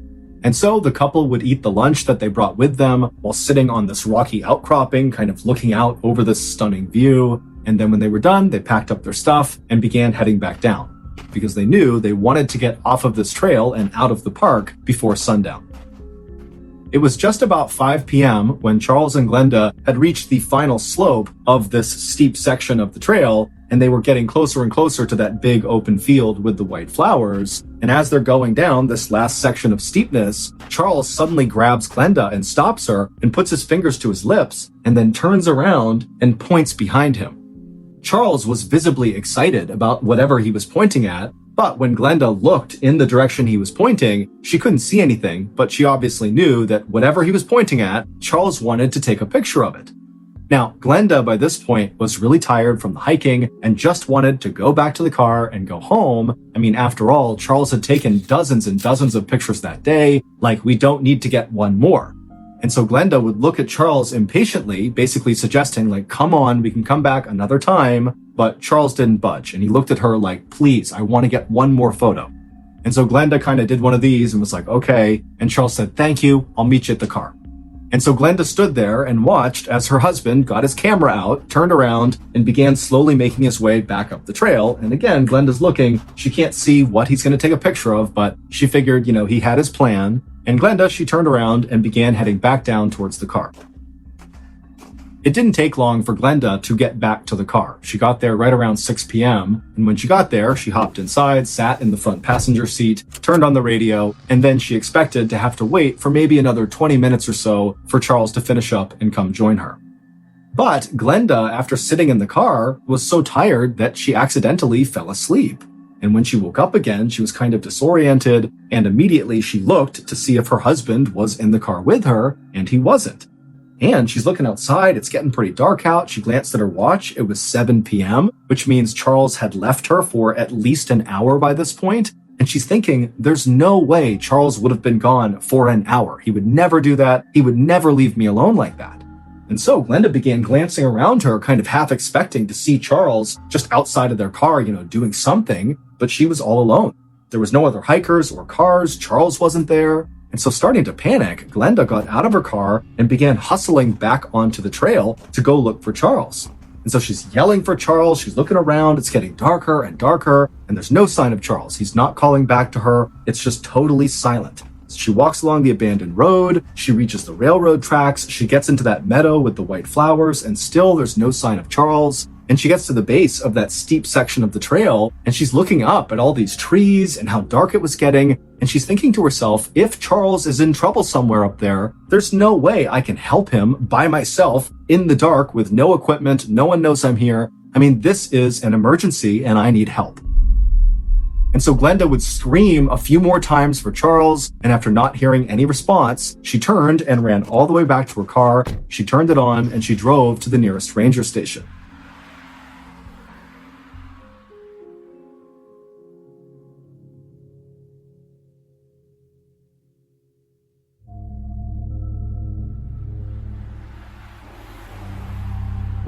And so the couple would eat the lunch that they brought with them while sitting on this rocky outcropping, kind of looking out over this stunning view. And then when they were done, they packed up their stuff and began heading back down because they knew they wanted to get off of this trail and out of the park before sundown. It was just about 5 p.m. when Charles and Glenda had reached the final slope of this steep section of the trail, and they were getting closer and closer to that big open field with the white flowers. And as they're going down this last section of steepness, Charles suddenly grabs Glenda and stops her and puts his fingers to his lips and then turns around and points behind him. Charles was visibly excited about whatever he was pointing at, but when Glenda looked in the direction he was pointing, she couldn't see anything, but she obviously knew that whatever he was pointing at, Charles wanted to take a picture of it. Now, Glenda, by this point, was really tired from the hiking and just wanted to go back to the car and go home. I mean, after all, Charles had taken dozens and dozens of pictures that day. Like, we don't need to get one more. And so Glenda would look at Charles impatiently, basically suggesting, like, come on, we can come back another time. But Charles didn't budge. And he looked at her like, please, I want to get one more photo. And so Glenda kind of did one of these and was like, okay. And Charles said, thank you. I'll meet you at the car. And so Glenda stood there and watched as her husband got his camera out, turned around, and began slowly making his way back up the trail. And again, Glenda's looking. She can't see what he's going to take a picture of, but she figured, he had his plan. And Glenda, she turned around and began heading back down towards the car. It didn't take long for Glenda to get back to the car. She got there right around 6 p.m. And when she got there, she hopped inside, sat in the front passenger seat, turned on the radio, and then she expected to have to wait for maybe another 20 minutes or so for Charles to finish up and come join her. But Glenda, after sitting in the car, was so tired that she accidentally fell asleep. And when she woke up again, she was kind of disoriented, and immediately she looked to see if her husband was in the car with her, and he wasn't. And she's looking outside. It's getting pretty dark out. She glanced at her watch. It was 7 p.m., which means Charles had left her for at least an hour by this point. And she's thinking, there's no way Charles would have been gone for an hour. He would never do that. He would never leave me alone like that. And so Glenda began glancing around her, kind of half expecting to see Charles just outside of their car, doing something, but she was all alone. There was no other hikers or cars. Charles wasn't there. And so starting to panic, Glenda got out of her car and began hustling back onto the trail to go look for Charles. And so she's yelling for Charles. She's looking around. It's getting darker and darker, and there's no sign of Charles. He's not calling back to her. It's just totally silent. She walks along the abandoned road. She reaches the railroad tracks. She gets into that meadow with the white flowers, and still there's no sign of Charles. And she gets to the base of that steep section of the trail, and she's looking up at all these trees and how dark it was getting. And she's thinking to herself, if Charles is in trouble somewhere up there, there's no way I can help him by myself in the dark with no equipment. No one knows I'm here. I mean, this is an emergency and I need help. And so Glenda would scream a few more times for Charles, and after not hearing any response, she turned and ran all the way back to her car. She turned it on and she drove to the nearest ranger station.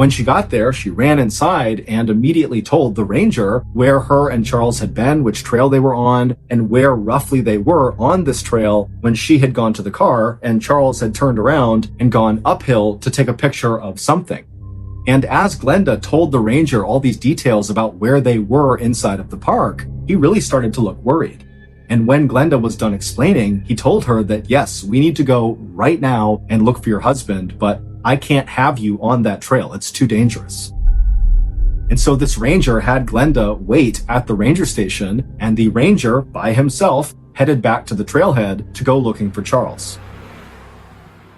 When she got there, she ran inside and immediately told the ranger where her and Charles had been, which trail they were on, and where roughly they were on this trail when she had gone to the car and Charles had turned around and gone uphill to take a picture of something. And as Glenda told the ranger all these details about where they were inside of the park, he really started to look worried. And when Glenda was done explaining, he told her that, yes, we need to go right now and look for your husband, but I can't have you on that trail. It's too dangerous. And so this ranger had Glenda wait at the ranger station, and the ranger, by himself, headed back to the trailhead to go looking for Charles.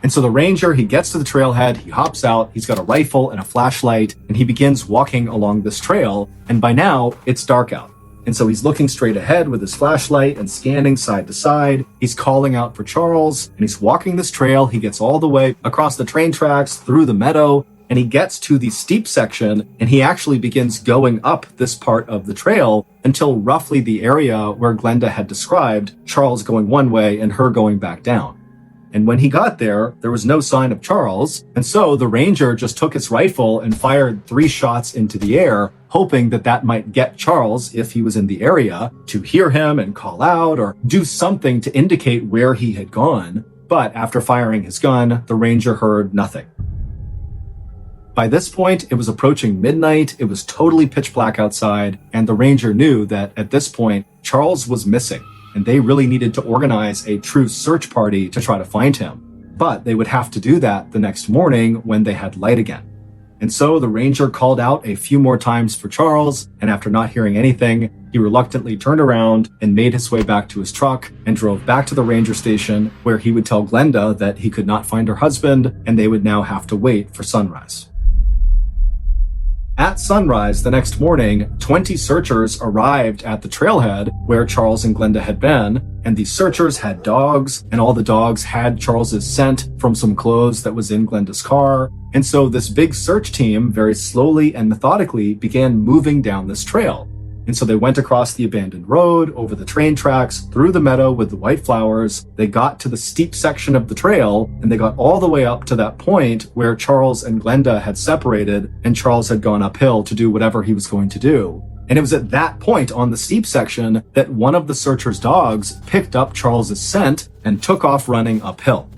And so the ranger, he gets to the trailhead, he hops out, he's got a rifle and a flashlight, and he begins walking along this trail, and by now, it's dark out. And so he's looking straight ahead with his flashlight and scanning side to side. He's calling out for Charles, and he's walking this trail. He gets all the way across the train tracks, through the meadow, and he gets to the steep section, and he actually begins going up this part of the trail until roughly the area where Glenda had described Charles going one way and her going back down. And when he got there, there was no sign of Charles, and so the ranger just took his rifle and fired 3 shots into the air, hoping that that might get Charles, if he was in the area, to hear him and call out or do something to indicate where he had gone. But after firing his gun, the ranger heard nothing. By this point, it was approaching midnight, it was totally pitch black outside, and the ranger knew that at this point, Charles was missing, and they really needed to organize a true search party to try to find him. But they would have to do that the next morning when they had light again. And so the ranger called out a few more times for Charles, and after not hearing anything, he reluctantly turned around and made his way back to his truck and drove back to the ranger station, where he would tell Glenda that he could not find her husband and they would now have to wait for sunrise. At sunrise the next morning, 20 searchers arrived at the trailhead where Charles and Glenda had been, and the searchers had dogs, and all the dogs had Charles's scent from some clothes that was in Glenda's car. And so this big search team very slowly and methodically began moving down this trail. And so they went across the abandoned road, over the train tracks, through the meadow with the white flowers. They got to the steep section of the trail, and they got all the way up to that point where Charles and Glenda had separated, and Charles had gone uphill to do whatever he was going to do. And it was at that point on the steep section that one of the searchers' dogs picked up Charles's scent and took off running uphill.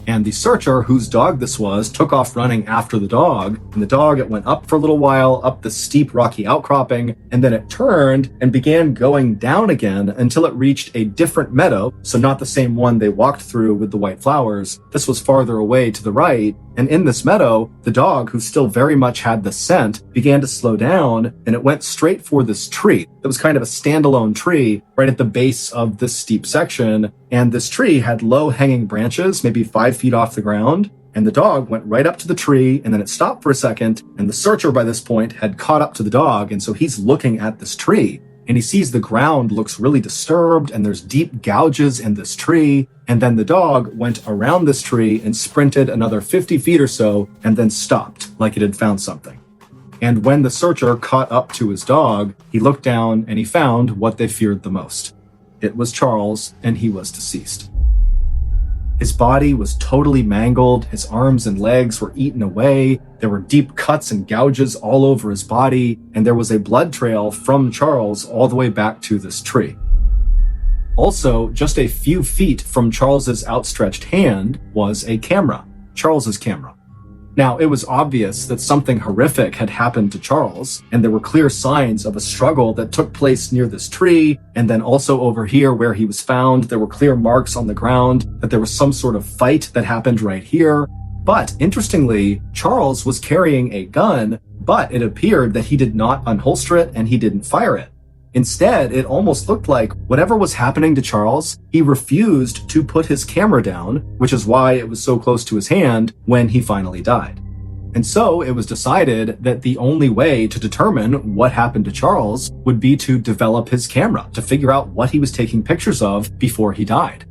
And the searcher, whose dog this was, took off running after the dog. And the dog, it went up for a little while, up the steep rocky outcropping, and then it turned and began going down again until it reached a different meadow. So not the same one they walked through with the white flowers. This was farther away to the right. And in this meadow, the dog, who still very much had the scent, began to slow down, and it went straight for this tree. It was kind of a standalone tree right at the base of this steep section, and this tree had low-hanging branches, maybe 5 feet off the ground, and the dog went right up to the tree, and then it stopped for a second, and the searcher by this point had caught up to the dog, and so he's looking at this tree. And he sees the ground looks really disturbed, and there's deep gouges in this tree. And then the dog went around this tree and sprinted another 50 feet or so, and then stopped, like it had found something. And when the searcher caught up to his dog, he looked down and he found what they feared the most. It was Charles, and he was deceased. His body was totally mangled, his arms and legs were eaten away, there were deep cuts and gouges all over his body, and there was a blood trail from Charles all the way back to this tree. Also, just a few feet from Charles's outstretched hand was a camera, Charles's camera. Now, it was obvious that something horrific had happened to Charles, and there were clear signs of a struggle that took place near this tree, and then also over here where he was found, there were clear marks on the ground that there was some sort of fight that happened right here. But interestingly, Charles was carrying a gun, but it appeared that he did not unholster it and he didn't fire it. Instead, it almost looked like whatever was happening to Charles, he refused to put his camera down, which is why it was so close to his hand when he finally died. And so it was decided that the only way to determine what happened to Charles would be to develop his camera, to figure out what he was taking pictures of before he died.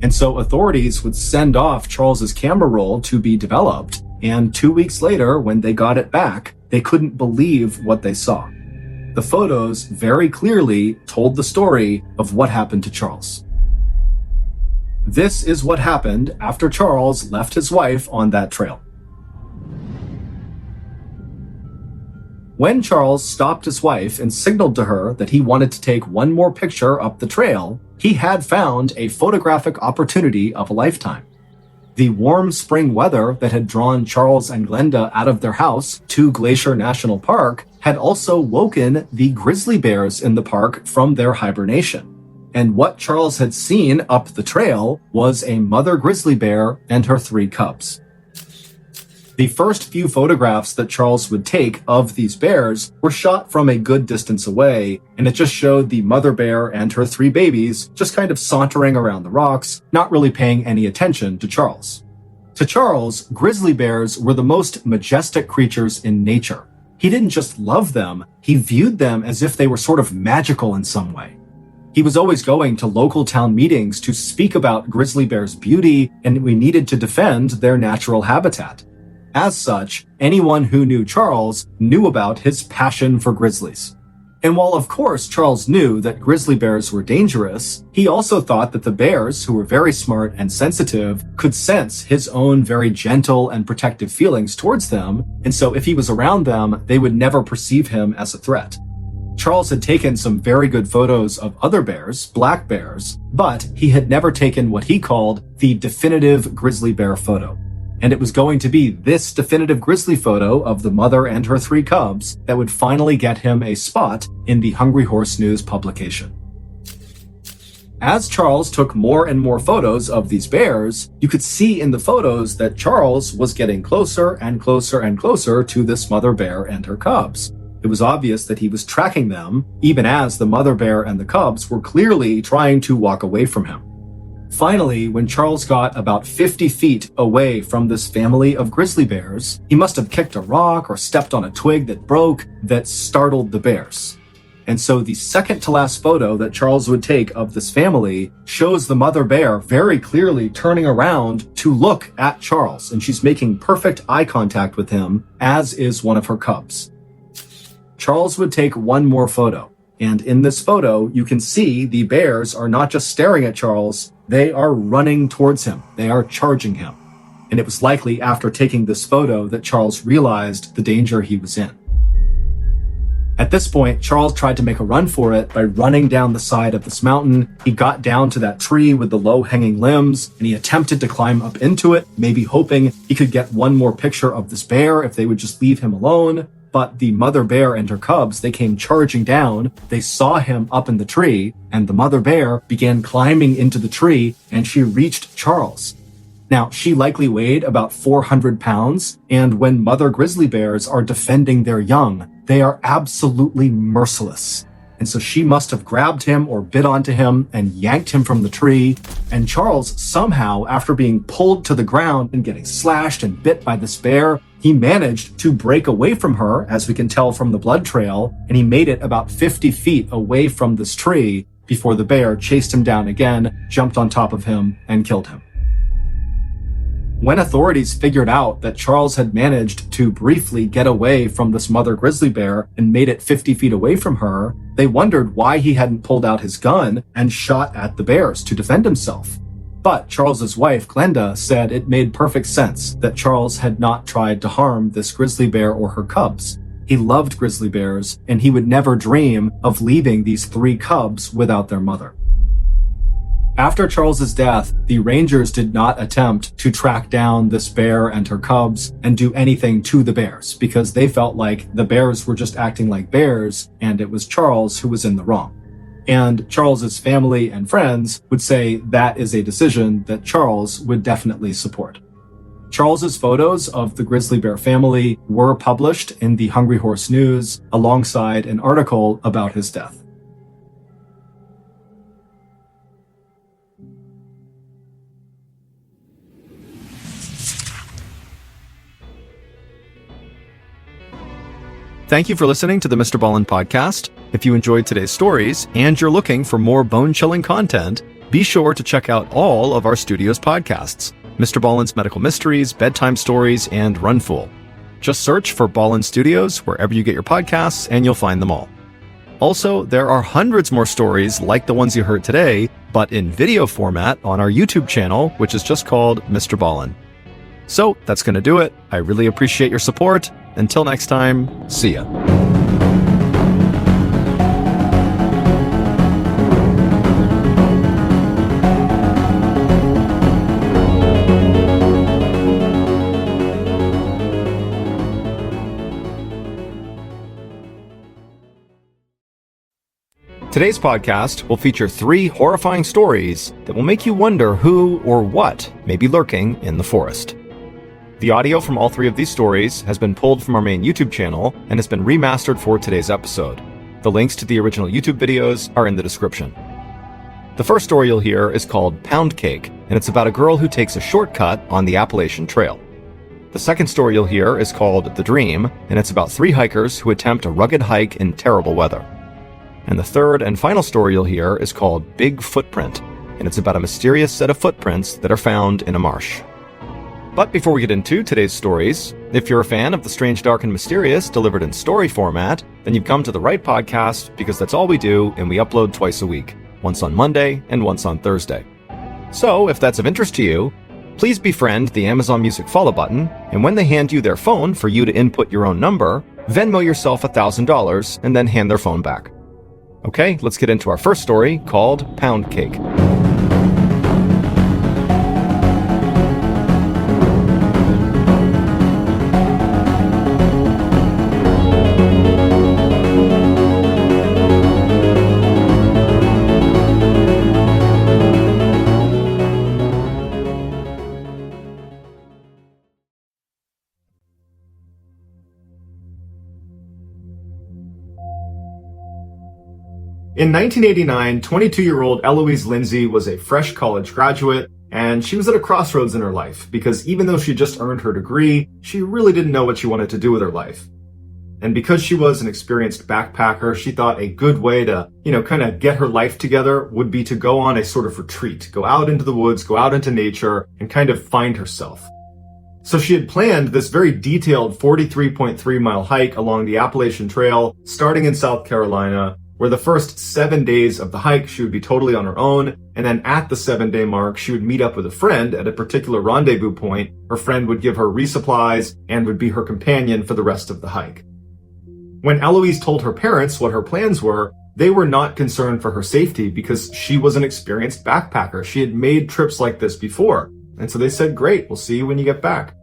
And so authorities would send off Charles's camera roll to be developed, and 2 weeks later, when they got it back, they couldn't believe what they saw. The photos very clearly told the story of what happened to Charles. This is what happened after Charles left his wife on that trail. When Charles stopped his wife and signaled to her that he wanted to take one more picture up the trail, he had found a photographic opportunity of a lifetime. The warm spring weather that had drawn Charles and Glenda out of their house to Glacier National Park had also woken the grizzly bears in the park from their hibernation. And what Charles had seen up the trail was a mother grizzly bear and her 3 cubs. The first few photographs that Charles would take of these bears were shot from a good distance away, and it just showed the mother bear and her 3 babies just kind of sauntering around the rocks, not really paying any attention to Charles. To Charles, grizzly bears were the most majestic creatures in nature. He didn't just love them, he viewed them as if they were sort of magical in some way. He was always going to local town meetings to speak about grizzly bears' beauty, and we needed to defend their natural habitat. As such, anyone who knew Charles knew about his passion for grizzlies. And while of course Charles knew that grizzly bears were dangerous, he also thought that the bears, who were very smart and sensitive, could sense his own very gentle and protective feelings towards them, and so if he was around them, they would never perceive him as a threat. Charles had taken some very good photos of other bears, black bears, but he had never taken what he called the definitive grizzly bear photo. And it was going to be this definitive grizzly photo of the mother and her 3 cubs that would finally get him a spot in the Hungry Horse News publication. As Charles took more and more photos of these bears, you could see in the photos that Charles was getting closer and closer and closer to this mother bear and her cubs. It was obvious that he was tracking them, even as the mother bear and the cubs were clearly trying to walk away from him. Finally, when Charles got about 50 feet away from this family of grizzly bears, he must have kicked a rock or stepped on a twig that broke that startled the bears. And so the second to last photo that Charles would take of this family shows the mother bear very clearly turning around to look at Charles, and she's making perfect eye contact with him, as is one of her cubs. Charles would take one more photo, and in this photo, you can see the bears are not just staring at Charles, they are running towards him. They are charging him. And it was likely after taking this photo that Charles realized the danger he was in. At this point, Charles tried to make a run for it by running down the side of this mountain. He got down to that tree with the low-hanging limbs, and he attempted to climb up into it, maybe hoping he could get one more picture of this bear if they would just leave him alone. But the mother bear and her cubs, they came charging down. They saw him up in the tree, and the mother bear began climbing into the tree, and she reached Charles. Now, she likely weighed about 400 pounds, and when mother grizzly bears are defending their young, they are absolutely merciless. And so she must have grabbed him or bit onto him and yanked him from the tree. And Charles somehow, after being pulled to the ground and getting slashed and bit by this bear, he managed to break away from her, as we can tell from the blood trail, and he made it about 50 feet away from this tree before the bear chased him down again, jumped on top of him, and killed him. When authorities figured out that Charles had managed to briefly get away from this mother grizzly bear and made it 50 feet away from her, they wondered why he hadn't pulled out his gun and shot at the bears to defend himself. But Charles's wife, Glenda, said it made perfect sense that Charles had not tried to harm this grizzly bear or her cubs. He loved grizzly bears, and he would never dream of leaving these 3 cubs without their mother. After Charles's death, the Rangers did not attempt to track down this bear and her cubs and do anything to the bears because they felt like the bears were just acting like bears and it was Charles who was in the wrong. And Charles's family and friends would say that is a decision that Charles would definitely support. Charles's photos of the grizzly bear family were published in the Hungry Horse News alongside an article about his death. Thank you for listening to the MrBallen Podcast. If you enjoyed today's stories and you're looking for more bone-chilling content, be sure to check out all of our studio's podcasts, MrBallen's Medical Mysteries, Bedtime Stories, and Runful. Just search for Ballen Studios wherever you get your podcasts and you'll find them all. Also, there are hundreds more stories like the ones you heard today, but in video format on our YouTube channel, which is just called MrBallen. So that's going to do it. I really appreciate your support. Until next time, see ya. Today's podcast will feature 3 horrifying stories that will make you wonder who or what may be lurking in the forest. The audio from all 3 of these stories has been pulled from our main YouTube channel and has been remastered for today's episode. The links to the original YouTube videos are in the description. The first story you'll hear is called Pound Cake, and it's about a girl who takes a shortcut on the Appalachian Trail. The second story you'll hear is called The Dream, and it's about 3 hikers who attempt a rugged hike in terrible weather. And the third and final story you'll hear is called Big Footprint, and it's about a mysterious set of footprints that are found in a marsh. But before we get into today's stories, if you're a fan of the strange, dark, and mysterious delivered in story format, then you've come to the right podcast because that's all we do, and we upload twice a week, once on Monday and once on Thursday. So if that's of interest to you, please befriend the Amazon Music follow button, and when they hand you their phone for you to input your own number, Venmo yourself $1,000 and then hand their phone back. Okay, let's get into our first story called Pound Cake. In 1989, 22-year-old Eloise Lindsay was a fresh college graduate, and she was at a crossroads in her life because even though she just earned her degree, she really didn't know what she wanted to do with her life. And because she was an experienced backpacker, she thought a good way to, kind of get her life together would be to go on a sort of retreat, go out into the woods, go out into nature, and kind of find herself. So she had planned this very detailed 43.3-mile hike along the Appalachian Trail, starting in South Carolina, where the first 7 days of the hike she would be totally on her own, and then at the 7-day mark she would meet up with a friend at a particular rendezvous point. Her friend would give her resupplies and would be her companion for the rest of the hike. When Eloise told her parents what her plans were, they were not concerned for her safety because she was an experienced backpacker. She had made trips like this before, and so they said, "Great, we'll see you when you get back."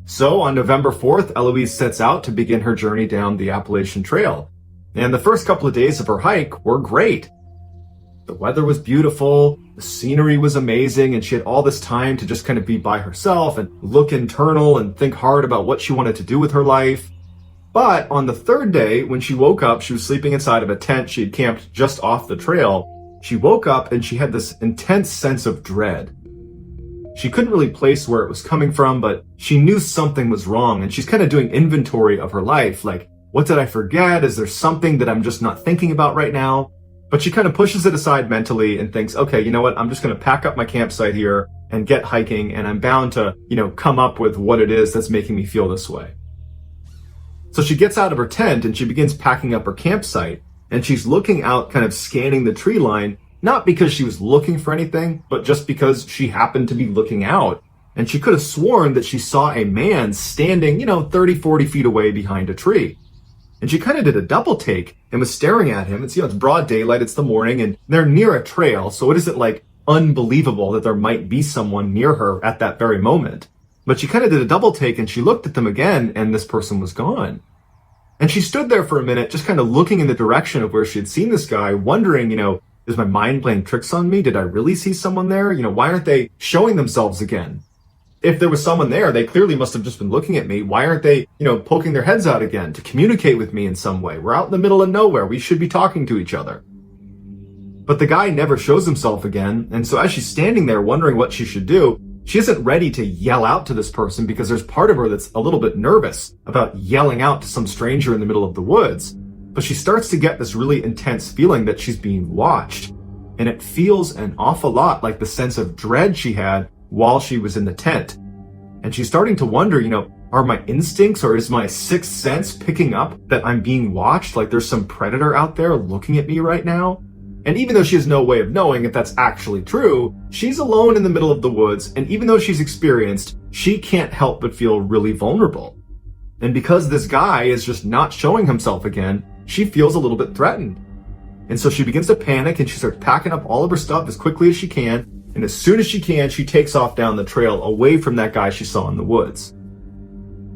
So on November 4th, Eloise sets out to begin her journey down the Appalachian Trail. And the first couple of days of her hike were great. The weather was beautiful, the scenery was amazing, and she had all this time to just kind of be by herself and look internal and think hard about what she wanted to do with her life. But on the 3rd day, when she woke up, she was sleeping inside of a tent she had camped just off the trail. She woke up and she had this intense sense of dread. She couldn't really place where it was coming from, but she knew something was wrong, and she's kind of doing inventory of her life, like, what did I forget? Is there something that I'm just not thinking about right now? But she kind of pushes it aside mentally and thinks, okay, you know what? I'm just going to pack up my campsite here and get hiking, and I'm bound to, come up with what it is that's making me feel this way. So she gets out of her tent and she begins packing up her campsite, and she's looking out, kind of scanning the tree line, not because she was looking for anything, but just because she happened to be looking out. And she could have sworn that she saw a man standing, 30, 40 feet away behind a tree. And she kind of did a double take and was staring at him. It's, it's broad daylight, it's the morning, and they're near a trail, so it isn't like unbelievable that there might be someone near her at that very moment. But she kind of did a double take and she looked at them again, and this person was gone. And she stood there for a minute, just kind of looking in the direction of where she had seen this guy, wondering, is my mind playing tricks on me? Did I really see someone there? Why aren't they showing themselves again? If there was someone there, they clearly must have just been looking at me. Why aren't they, poking their heads out again to communicate with me in some way? We're out in the middle of nowhere. We should be talking to each other. But the guy never shows himself again. And so as she's standing there wondering what she should do, she isn't ready to yell out to this person because there's part of her that's a little bit nervous about yelling out to some stranger in the middle of the woods. But she starts to get this really intense feeling that she's being watched. And it feels an awful lot like the sense of dread she had while she was in the tent. And she's starting to wonder, are my instincts or is my sixth sense picking up that I'm being watched? Like there's some predator out there looking at me right now? And even though she has no way of knowing if that's actually true, she's alone in the middle of the woods, and even though she's experienced, she can't help but feel really vulnerable. And because this guy is just not showing himself again, she feels a little bit threatened. And so she begins to panic and she starts packing up all of her stuff as quickly as she can. And as soon as she can, she takes off down the trail away from that guy she saw in the woods.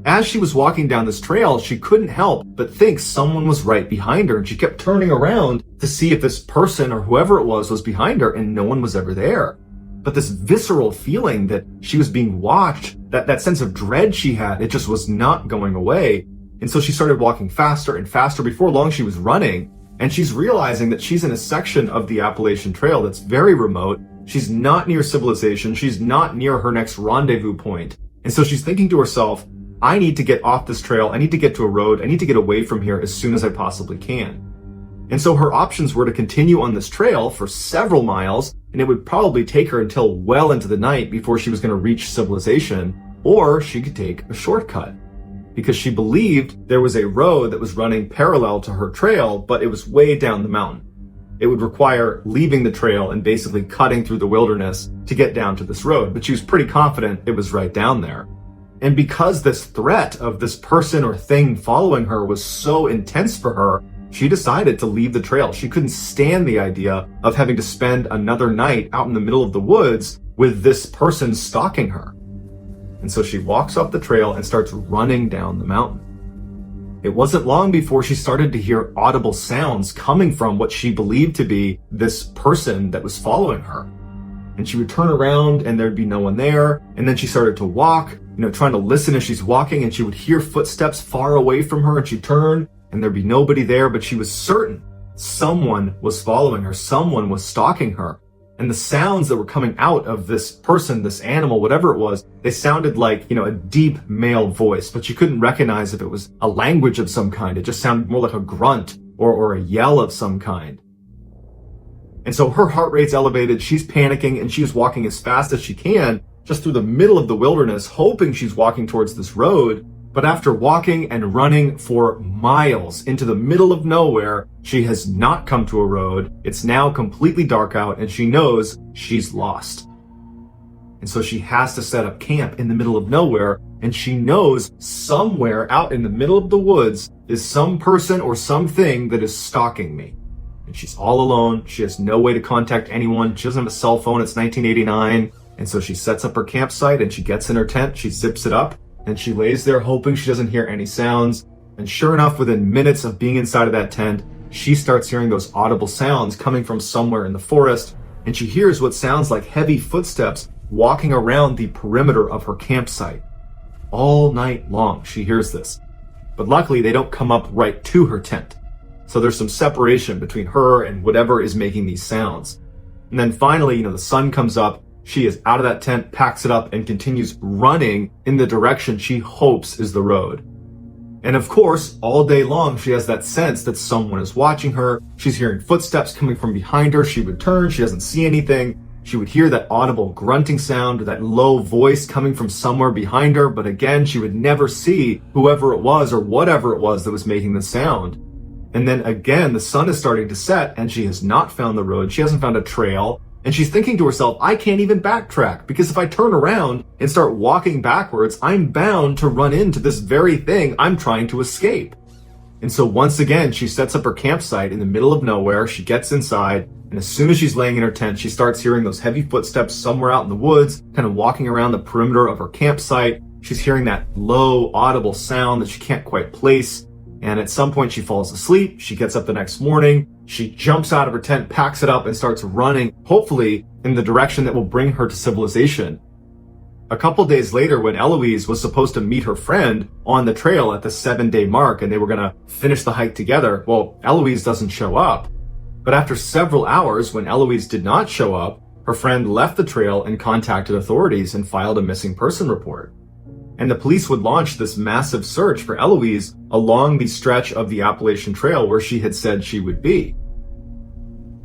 as she was walking down this trail, she couldn't help but think someone was right behind her, and she kept turning around to see if this person or whoever it was behind her, and no one was ever there. But this visceral feeling that she was being watched, that sense of dread she had, it just was not going away. And so she started walking faster and faster. Before long, she was running, and she's realizing that she's in a section of the Appalachian Trail that's very remote. She's not near civilization. She's not near her next rendezvous point. And so she's thinking to herself, I need to get off this trail. I need to get to a road. I need to get away from here as soon as I possibly can. And so her options were to continue on this trail for several miles, and it would probably take her until well into the night before she was going to reach civilization, or she could take a shortcut, because she believed there was a road that was running parallel to her trail, but it was way down the mountain. It would require leaving the trail and basically cutting through the wilderness to get down to this road, but she was pretty confident it was right down there. And because this threat of this person or thing following her was so intense for her, she decided to leave the trail. She couldn't stand the idea of having to spend another night out in the middle of the woods with this person stalking her. And so she walks up the trail and starts running down the mountain. It wasn't long before she started to hear audible sounds coming from what she believed to be this person that was following her. And she would turn around and there'd be no one there. And then she started to walk, trying to listen as she's walking, and she would hear footsteps far away from her, and she'd turn and there'd be nobody there, but she was certain someone was following her, someone was stalking her. And the sounds that were coming out of this person, this animal, whatever it was, they sounded like, a deep male voice, but she couldn't recognize if it was a language of some kind. It just sounded more like a grunt or a yell of some kind. And so her heart rate's elevated, she's panicking, and she's walking as fast as she can just through the middle of the wilderness, hoping she's walking towards this road. But after walking and running for miles into the middle of nowhere, she has not come to a road. It's now completely dark out, and she knows she's lost. And so she has to set up camp in the middle of nowhere, and she knows somewhere out in the middle of the woods is some person or something that is stalking me. And she's all alone. She has no way to contact anyone. She doesn't have a cell phone. It's 1989. And so she sets up her campsite, and she gets in her tent. She zips it up, and she lays there hoping she doesn't hear any sounds. And sure enough, within minutes of being inside of that tent, she starts hearing those audible sounds coming from somewhere in the forest. And she hears what sounds like heavy footsteps walking around the perimeter of her campsite. All night long, she hears this. But luckily, they don't come up right to her tent. So there's some separation between her and whatever is making these sounds. And then finally, the sun comes up. She is out of that tent, packs it up, and continues running in the direction she hopes is the road. And of course, all day long, she has that sense that someone is watching her. She's hearing footsteps coming from behind her. She would turn, she doesn't see anything. She would hear that audible grunting sound or that low voice coming from somewhere behind her. But again, she would never see whoever it was or whatever it was that was making the sound. And then again, the sun is starting to set, and she has not found the road. She hasn't found a trail. And she's thinking to herself, I can't even backtrack, because if I turn around and start walking backwards, I'm bound to run into this very thing I'm trying to escape. And so once again, she sets up her campsite in the middle of nowhere. She gets inside, and as soon as she's laying in her tent, she starts hearing those heavy footsteps somewhere out in the woods, kind of walking around the perimeter of her campsite. She's hearing that low, audible sound that she can't quite place. And at some point she falls asleep. She gets up the next morning. She jumps out of her tent, packs it up, and starts running, hopefully in the direction that will bring her to civilization. A couple days later, when Eloise was supposed to meet her friend on the trail at the 7-day mark, and they were going to finish the hike together, well, Eloise doesn't show up. But after several hours, when Eloise did not show up, her friend left the trail and contacted authorities and filed a missing person report. And the police would launch this massive search for Eloise along the stretch of the Appalachian Trail where she had said she would be.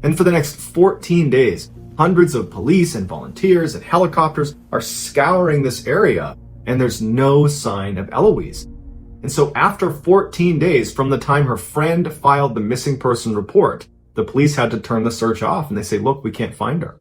And for the next 14 days, hundreds of police and volunteers and helicopters are scouring this area, and there's no sign of Eloise. And so after 14 days from the time her friend filed the missing person report, the police had to turn the search off, and they say, look, we can't find her.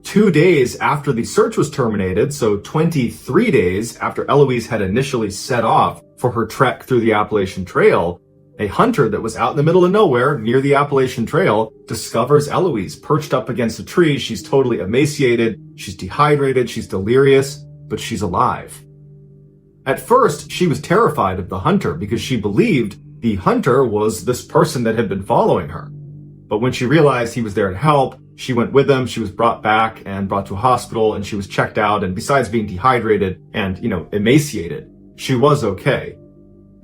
Two days after the search was terminated, so 23 days after Eloise had initially set off for her trek through the Appalachian Trail, A hunter that was out in the middle of nowhere near the Appalachian Trail discovers Eloise perched up against a tree. She's totally emaciated, she's dehydrated, she's delirious, but she's alive. At first, she was terrified of the hunter because she believed the hunter was this person that had been following her. But when she realized he was there to help, she went with him, she was brought back and brought to a hospital, and she was checked out, and besides being dehydrated and, emaciated, she was okay.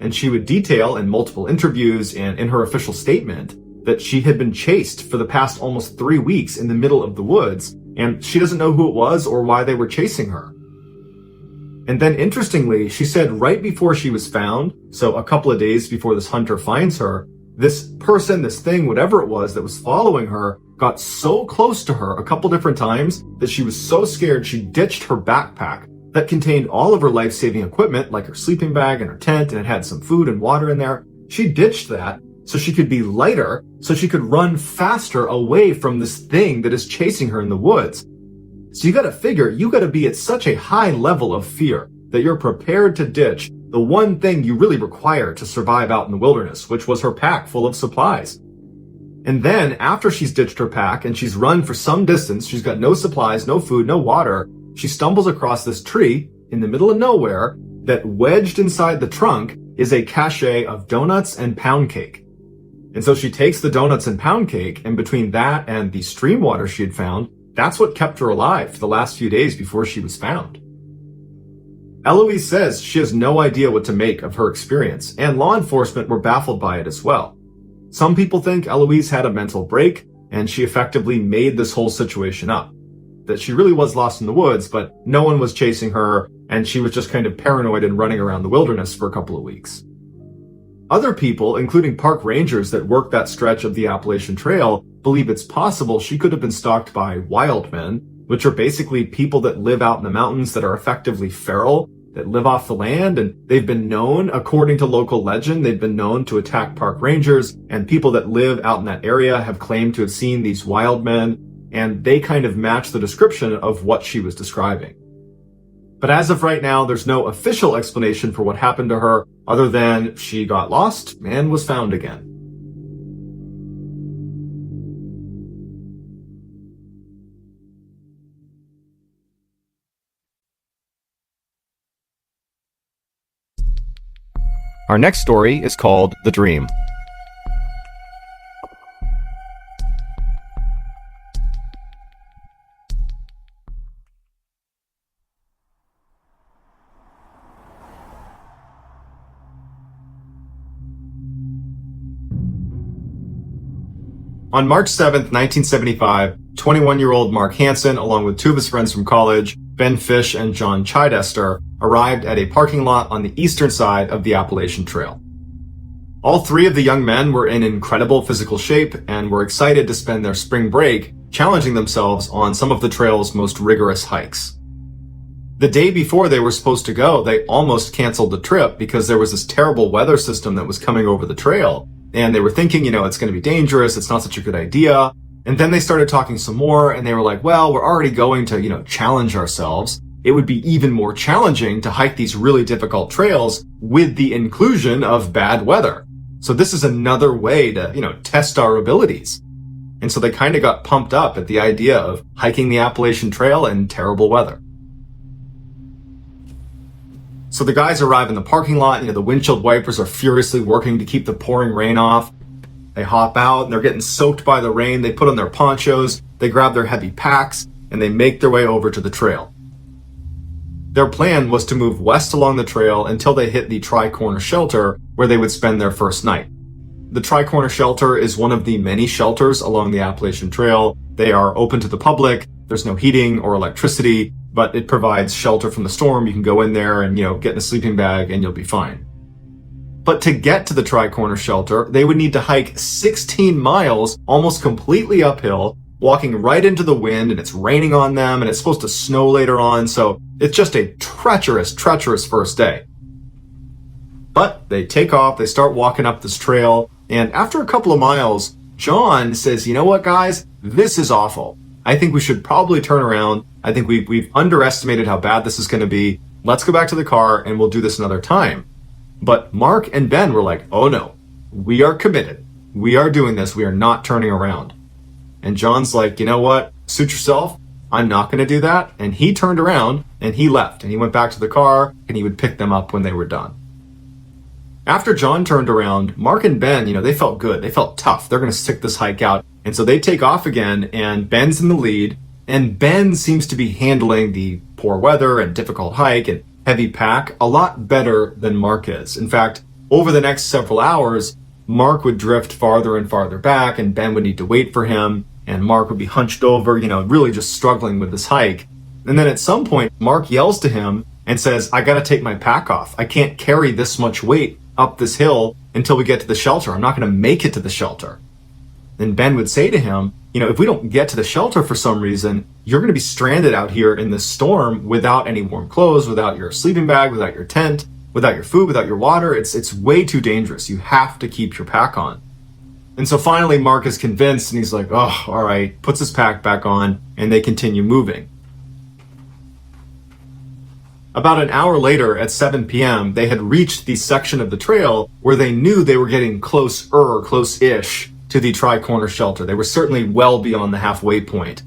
And she would detail in multiple interviews and in her official statement that she had been chased for the past almost 3 weeks in the middle of the woods, and she doesn't know who it was or why they were chasing her. And then interestingly, she said right before she was found, so a couple of days before this hunter finds her, this person, this thing, whatever it was that was following her, got so close to her a couple different times that she was so scared she ditched her backpack that contained all of her life-saving equipment, like her sleeping bag and her tent, and it had some food and water in there. She ditched that so she could be lighter, so she could run faster away from this thing that is chasing her in the woods. So you gotta figure, you gotta be at such a high level of fear that you're prepared to ditch the one thing you really require to survive out in the wilderness, which was her pack full of supplies. And then, after she's ditched her pack and she's run for some distance, she's got no supplies, no food, no water, she stumbles across this tree in the middle of nowhere that wedged inside the trunk is a cache of donuts and pound cake. And so she takes the donuts and pound cake, and between that and the stream water she had found, that's what kept her alive for the last few days before she was found. Eloise says she has no idea what to make of her experience, and law enforcement were baffled by it as well. Some people think Eloise had a mental break, and she effectively made this whole situation up. That she really was lost in the woods, but no one was chasing her, and she was just kind of paranoid and running around the wilderness for a couple of weeks. Other people, including park rangers that work that stretch of the Appalachian Trail, believe it's possible she could have been stalked by wild men, which are basically people that live out in the mountains that are effectively feral, that live off the land, and they've been known, according to local legend, they've been known to attack park rangers, and people that live out in that area have claimed to have seen these wild men, and they kind of match the description of what she was describing. But as of right now, there's no official explanation for what happened to her other than she got lost and was found again. Our next story is called The Dream. On March 7th, 1975, 21-year-old Mark Hansen, along with two of his friends from college, Ben Fish and John Chidester, arrived at a parking lot on the eastern side of the Appalachian Trail. All three of the young men were in incredible physical shape and were excited to spend their spring break challenging themselves on some of the trail's most rigorous hikes. The day before they were supposed to go, they almost canceled the trip because there was this terrible weather system that was coming over the trail. And they were thinking, it's going to be dangerous. It's not such a good idea. And then they started talking some more and they were like, well, we're already going to, challenge ourselves. It would be even more challenging to hike these really difficult trails with the inclusion of bad weather. So this is another way to, test our abilities. And so they kind of got pumped up at the idea of hiking the Appalachian Trail in terrible weather. So the guys arrive in the parking lot, the windshield wipers are furiously working to keep the pouring rain off. They hop out and they're getting soaked by the rain. They put on their ponchos, they grab their heavy packs, and they make their way over to the trail. Their plan was to move west along the trail until they hit the Tri-Corner Shelter, where they would spend their first night. The Tri-Corner Shelter is one of the many shelters along the Appalachian Trail. They are open to the public. There's no heating or electricity, but it provides shelter from the storm. You can go in there and, get in a sleeping bag and you'll be fine. But to get to the Tri-Corner Shelter, they would need to hike 16 miles, almost completely uphill, walking right into the wind, and it's raining on them, and it's supposed to snow later on, so it's just a treacherous first day. But they take off, they start walking up this trail, and after a couple of miles, John says, you know what, guys? This is awful. I think we should probably turn around. I think we've underestimated how bad this is going to be. Let's go back to the car and we'll do this another time. But Mark and Ben were like, oh no, we are committed. We are doing this. We are not turning around. And John's like, you know what? Suit yourself. I'm not going to do that. And he turned around and he left and he went back to the car and he would pick them up when they were done. After John turned around, Mark and Ben, they felt good. They felt tough. They're going to stick this hike out. And so they take off again, and Ben's in the lead. And Ben seems to be handling the poor weather and difficult hike and heavy pack a lot better than Mark is. In fact, over the next several hours, Mark would drift farther and farther back, and Ben would need to wait for him. And Mark would be hunched over, really just struggling with this hike. And then at some point, Mark yells to him and says, I got to take my pack off. I can't carry this much weight up this hill until we get to the shelter. I'm not going to make it to the shelter. Then Ben would say to him, if we don't get to the shelter for some reason, you're going to be stranded out here in this storm without any warm clothes, without your sleeping bag, without your tent, without your food, without your water. It's way too dangerous. You have to keep your pack on. And so finally Mark is convinced and he's like, oh, all right, puts his pack back on, and they continue moving. About an hour later at 7 p.m., they had reached the section of the trail where they knew they were getting close-ish to the Tri-Corner shelter. They were certainly well beyond the halfway point.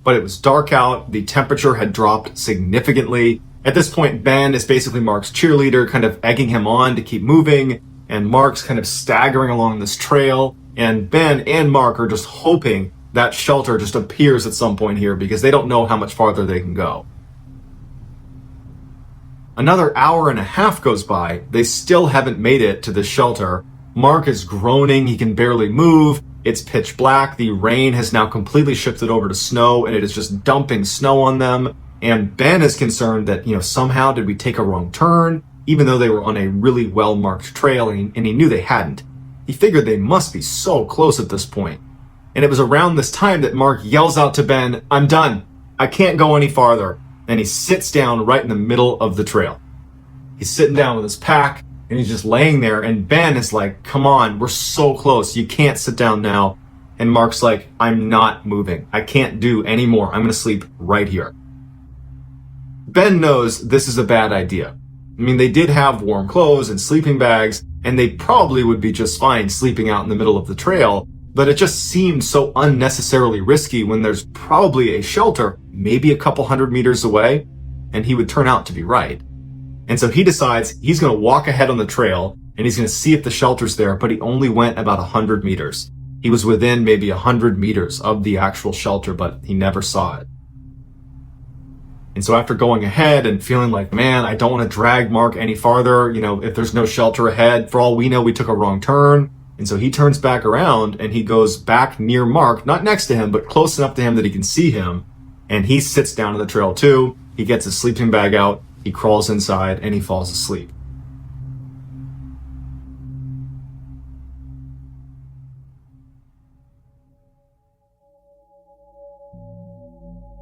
But it was dark out, the temperature had dropped significantly. At this point, Ben is basically Mark's cheerleader, kind of egging him on to keep moving, and Mark's kind of staggering along this trail, and Ben and Mark are just hoping that shelter just appears at some point here because they don't know how much farther they can go. Another hour and a half goes by. They still haven't made it to the shelter. Mark is groaning. He can barely move. It's pitch black. The rain has now completely shifted over to snow, and it is just dumping snow on them. And Ben is concerned that, somehow did we take a wrong turn, even though they were on a really well-marked trail, and he knew they hadn't. He figured they must be so close at this point. And it was around this time that Mark yells out to Ben, I'm done. I can't go any farther. And he sits down right in the middle of the trail. He's sitting down with his pack, and he's just laying there, and Ben is like, come on, we're so close, you can't sit down now. And Mark's like, I'm not moving. I can't do any more. I'm going to sleep right here. Ben knows this is a bad idea. They did have warm clothes and sleeping bags, and they probably would be just fine sleeping out in the middle of the trail, but it just seemed so unnecessarily risky when there's probably a shelter maybe a couple 100 meters away, and he would turn out to be right. And so he decides he's going to walk ahead on the trail, and he's going to see if the shelter's there, but he only went about 100 meters. He was within maybe 100 meters of the actual shelter, but he never saw it. And so after going ahead and feeling like, man, I don't want to drag Mark any farther, if there's no shelter ahead, for all we know, we took a wrong turn. And so he turns back around and he goes back near Mark, not next to him, but close enough to him that he can see him. And he sits down on the trail too. He gets his sleeping bag out, he crawls inside, and he falls asleep.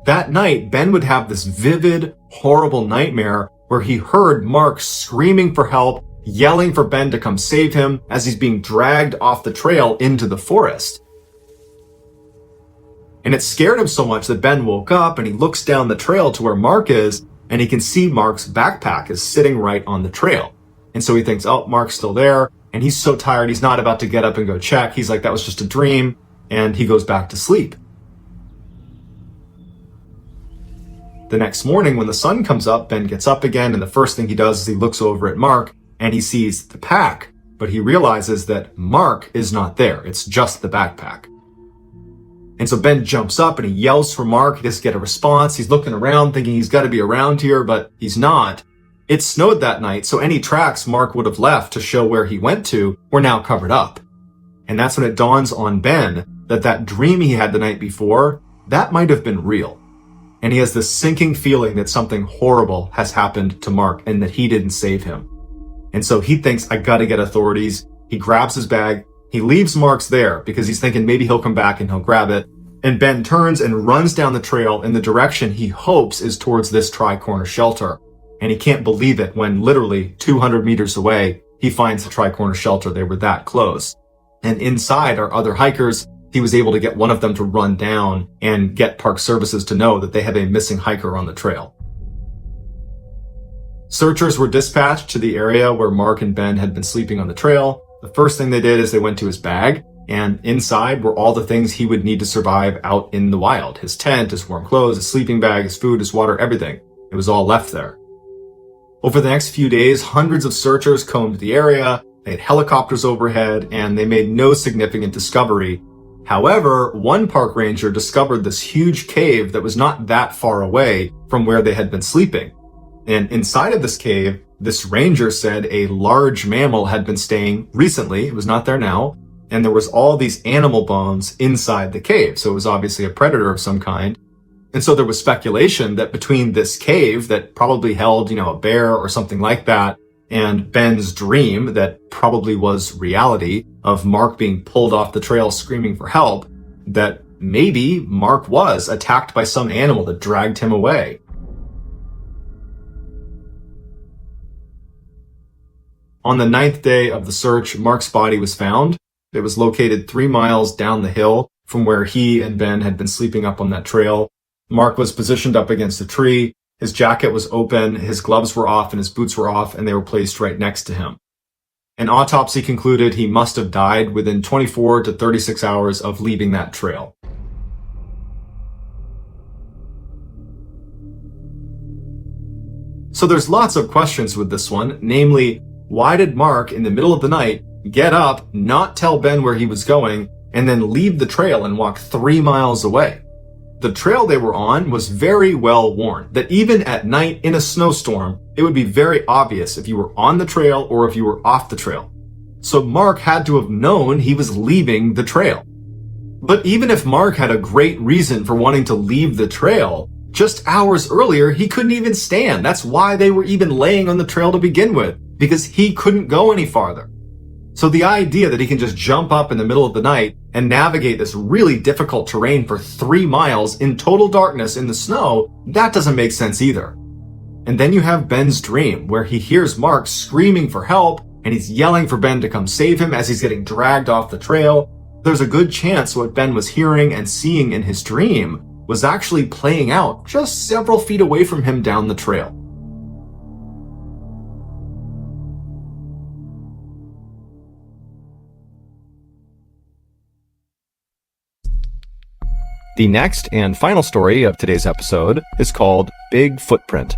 That night, Ben would have this vivid, horrible nightmare where he heard Mark screaming for help, yelling for Ben to come save him as he's being dragged off the trail into the forest. And it scared him so much that Ben woke up and he looks down the trail to where Mark is, and he can see Mark's backpack is sitting right on the trail. And so he thinks, oh, Mark's still there. And he's so tired, he's not about to get up and go check. He's like, that was just a dream. And he goes back to sleep. The next morning, when the sun comes up, Ben gets up again, and the first thing he does is he looks over at Mark, and he sees the pack, but he realizes that Mark is not there. It's just the backpack. And so Ben jumps up and he yells for Mark. He doesn't get a response. He's looking around thinking he's got to be around here, but he's not. It snowed that night, so any tracks Mark would have left to show where he went to were now covered up. And that's when it dawns on Ben that that dream he had the night before, that might have been real. And he has this sinking feeling that something horrible has happened to Mark and that he didn't save him. And so he thinks, I gotta get authorities. He grabs his bag. He leaves Mark's there because he's thinking maybe he'll come back and he'll grab it. And Ben turns and runs down the trail in the direction he hopes is towards this Tri-Corner shelter. And he can't believe it when literally 200 meters away, he finds the Tri-Corner shelter. They were that close. And inside are other hikers. He was able to get one of them to run down and get Park Services to know that they have a missing hiker on the trail. Searchers were dispatched to the area where Mark and Ben had been sleeping on the trail. The first thing they did is they went to his bag, and inside were all the things he would need to survive out in the wild. His tent, his warm clothes, his sleeping bag, his food, his water, everything. It was all left there. Over the next few days, hundreds of searchers combed the area, they had helicopters overhead, and they made no significant discovery. However, one park ranger discovered this huge cave that was not that far away from where they had been sleeping. And inside of this cave, this ranger said a large mammal had been staying recently. It was not there now. And there was all these animal bones inside the cave. So it was obviously a predator of some kind. And so there was speculation that between this cave that probably held, a bear or something like that, and Ben's dream that probably was reality of Mark being pulled off the trail screaming for help, that maybe Mark was attacked by some animal that dragged him away. On the 9th day of the search, Mark's body was found. It was located 3 miles down the hill from where he and Ben had been sleeping up on that trail. Mark was positioned up against a tree. His jacket was open, his gloves were off, and his boots were off, and they were placed right next to him. An autopsy concluded he must have died within 24 to 36 hours of leaving that trail. So there's lots of questions with this one, namely, why did Mark, in the middle of the night, get up, not tell Ben where he was going, and then leave the trail and walk 3 miles away? The trail they were on was very well worn, that even at night in a snowstorm, it would be very obvious if you were on the trail or if you were off the trail. So Mark had to have known he was leaving the trail. But even if Mark had a great reason for wanting to leave the trail, just hours earlier, he couldn't even stand. That's why they were even laying on the trail to begin with, because he couldn't go any farther. So the idea that he can just jump up in the middle of the night and navigate this really difficult terrain for 3 miles in total darkness in the snow, that doesn't make sense either. And then you have Ben's dream, where he hears Mark screaming for help, and he's yelling for Ben to come save him as he's getting dragged off the trail. There's a good chance what Ben was hearing and seeing in his dream was actually playing out just several feet away from him down the trail. The next and final story of today's episode is called Big Footprint.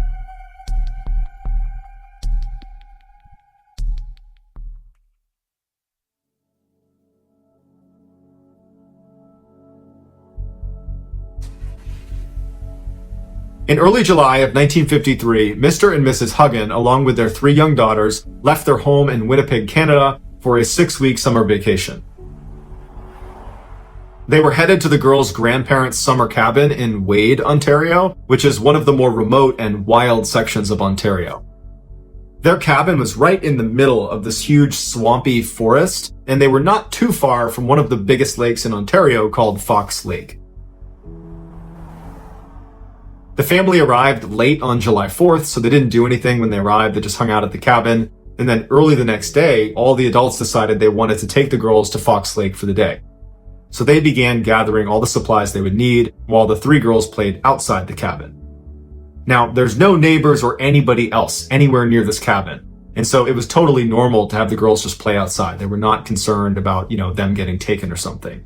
In early July of 1953, Mr. and Mrs. Huggin, along with their 3 young daughters, left their home in Winnipeg, Canada, for a 6-week summer vacation. They were headed to the girls' grandparents' summer cabin in Wade, Ontario, which is one of the more remote and wild sections of Ontario. Their cabin was right in the middle of this huge swampy forest, and they were not too far from one of the biggest lakes in Ontario called Fox Lake. The family arrived late on July 4th, so they didn't do anything when they arrived. They just hung out at the cabin. And then early the next day, all the adults decided they wanted to take the girls to Fox Lake for the day. So they began gathering all the supplies they would need while the 3 girls played outside the cabin. Now, there's no neighbors or anybody else anywhere near this cabin. And so it was totally normal to have the girls just play outside. They were not concerned about, them getting taken or something.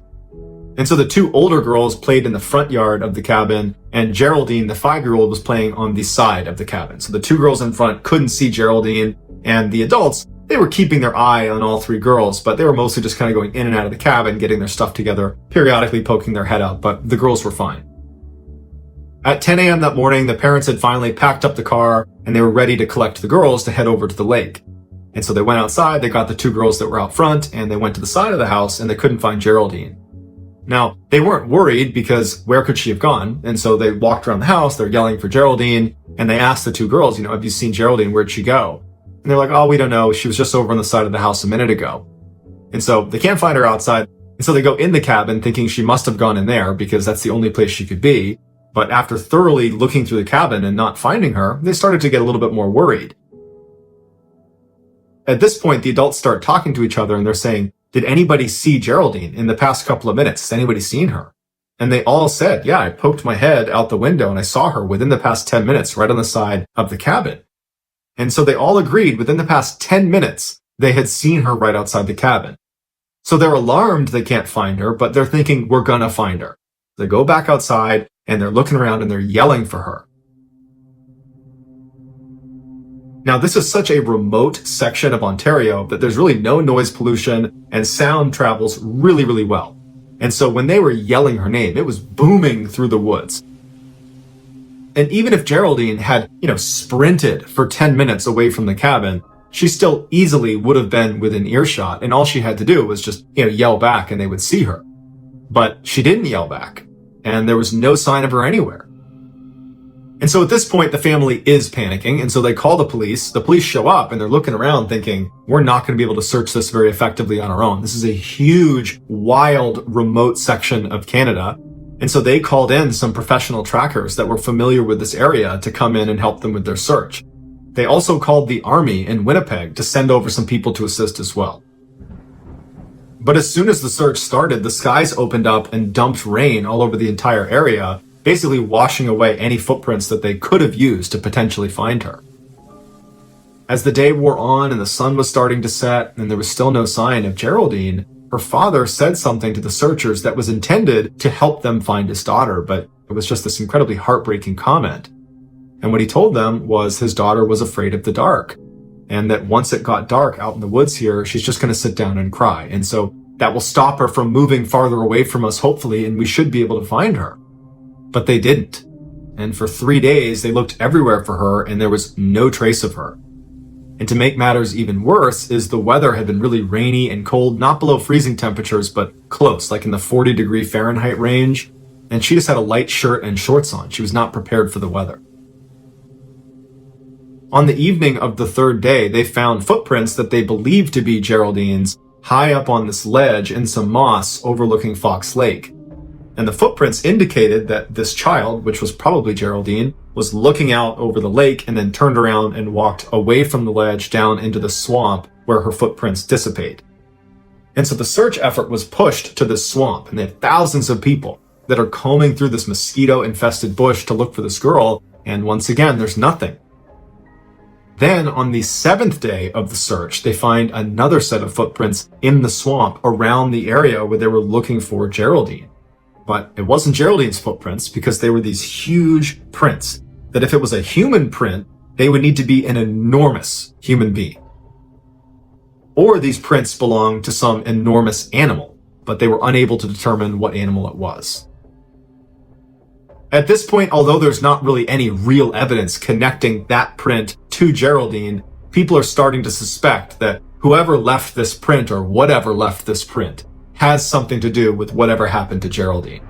And so the 2 older girls played in the front yard of the cabin, and Geraldine, the 5-year-old, was playing on the side of the cabin. So the 2 girls in front couldn't see Geraldine, and the adults, they were keeping their eye on all 3 girls, but they were mostly just kind of going in and out of the cabin, getting their stuff together, periodically poking their head out, but the girls were fine. At 10 a.m. that morning, the parents had finally packed up the car, and they were ready to collect the girls to head over to the lake. And so they went outside, they got the 2 girls that were out front, and they went to the side of the house, and they couldn't find Geraldine. Now, they weren't worried because where could she have gone? And so they walked around the house, they're yelling for Geraldine, and they asked the 2 girls, have you seen Geraldine? Where'd she go? And they're like, oh, we don't know. She was just over on the side of the house a minute ago. And so they can't find her outside. And so they go in the cabin thinking she must have gone in there because that's the only place she could be. But after thoroughly looking through the cabin and not finding her, they started to get a little bit more worried. At this point, the adults start talking to each other and they're saying, did anybody see Geraldine in the past couple of minutes? Has anybody seen her? And they all said, yeah, I poked my head out the window and I saw her within the past 10 minutes right on the side of the cabin. And so they all agreed within the past 10 minutes, They had seen her right outside the cabin. So they're alarmed they can't find her, but they're thinking, we're gonna find her. They go back outside and they're looking around and they're yelling for her. Now, this is such a remote section of Ontario that there's really no noise pollution and sound travels really, really well. And so when they were yelling her name, it was booming through the woods. And even if Geraldine had, sprinted for 10 minutes away from the cabin, she still easily would have been within earshot, and all she had to do was just, yell back and they would see her. But she didn't yell back, and there was no sign of her anywhere. And so at this point, the family is panicking, and so they call the police. The police show up, and they're looking around thinking, we're not going to be able to search this very effectively on our own. This is a huge, wild, remote section of Canada. And so they called in some professional trackers that were familiar with this area to come in and help them with their search. They also called the army in Winnipeg to send over some people to assist as well. But as soon as the search started, the skies opened up and dumped rain all over the entire area, basically washing away any footprints that they could have used to potentially find her. As the day wore on and the sun was starting to set and there was still no sign of Geraldine, her father said something to the searchers that was intended to help them find his daughter, but it was just this incredibly heartbreaking comment. And what he told them was his daughter was afraid of the dark, and that once it got dark out in the woods here, she's just going to sit down and cry. And so that will stop her from moving farther away from us, hopefully, and we should be able to find her. But they didn't. And for 3 days, they looked everywhere for her, and there was no trace of her. And to make matters even worse is the weather had been really rainy and cold, not below freezing temperatures, but close, like in the 40-degree Fahrenheit range. And she just had a light shirt and shorts on. She was not prepared for the weather. On the evening of the third day, they found footprints that they believed to be Geraldine's high up on this ledge in some moss overlooking Fox Lake. And the footprints indicated that this child, which was probably Geraldine, was looking out over the lake and then turned around and walked away from the ledge down into the swamp where her footprints dissipate. And so the search effort was pushed to this swamp, and they had thousands of people that are combing through this mosquito-infested bush to look for this girl, and once again, there's nothing. Then, on the 7th day of the search, they find another set of footprints in the swamp around the area where they were looking for Geraldine. But it wasn't Geraldine's footprints because they were these huge prints that if it was a human print, they would need to be an enormous human being. Or these prints belonged to some enormous animal, but they were unable to determine what animal it was. At this point, although there's not really any real evidence connecting that print to Geraldine, people are starting to suspect that whoever left this print or whatever left this print has something to do with whatever happened to Geraldine.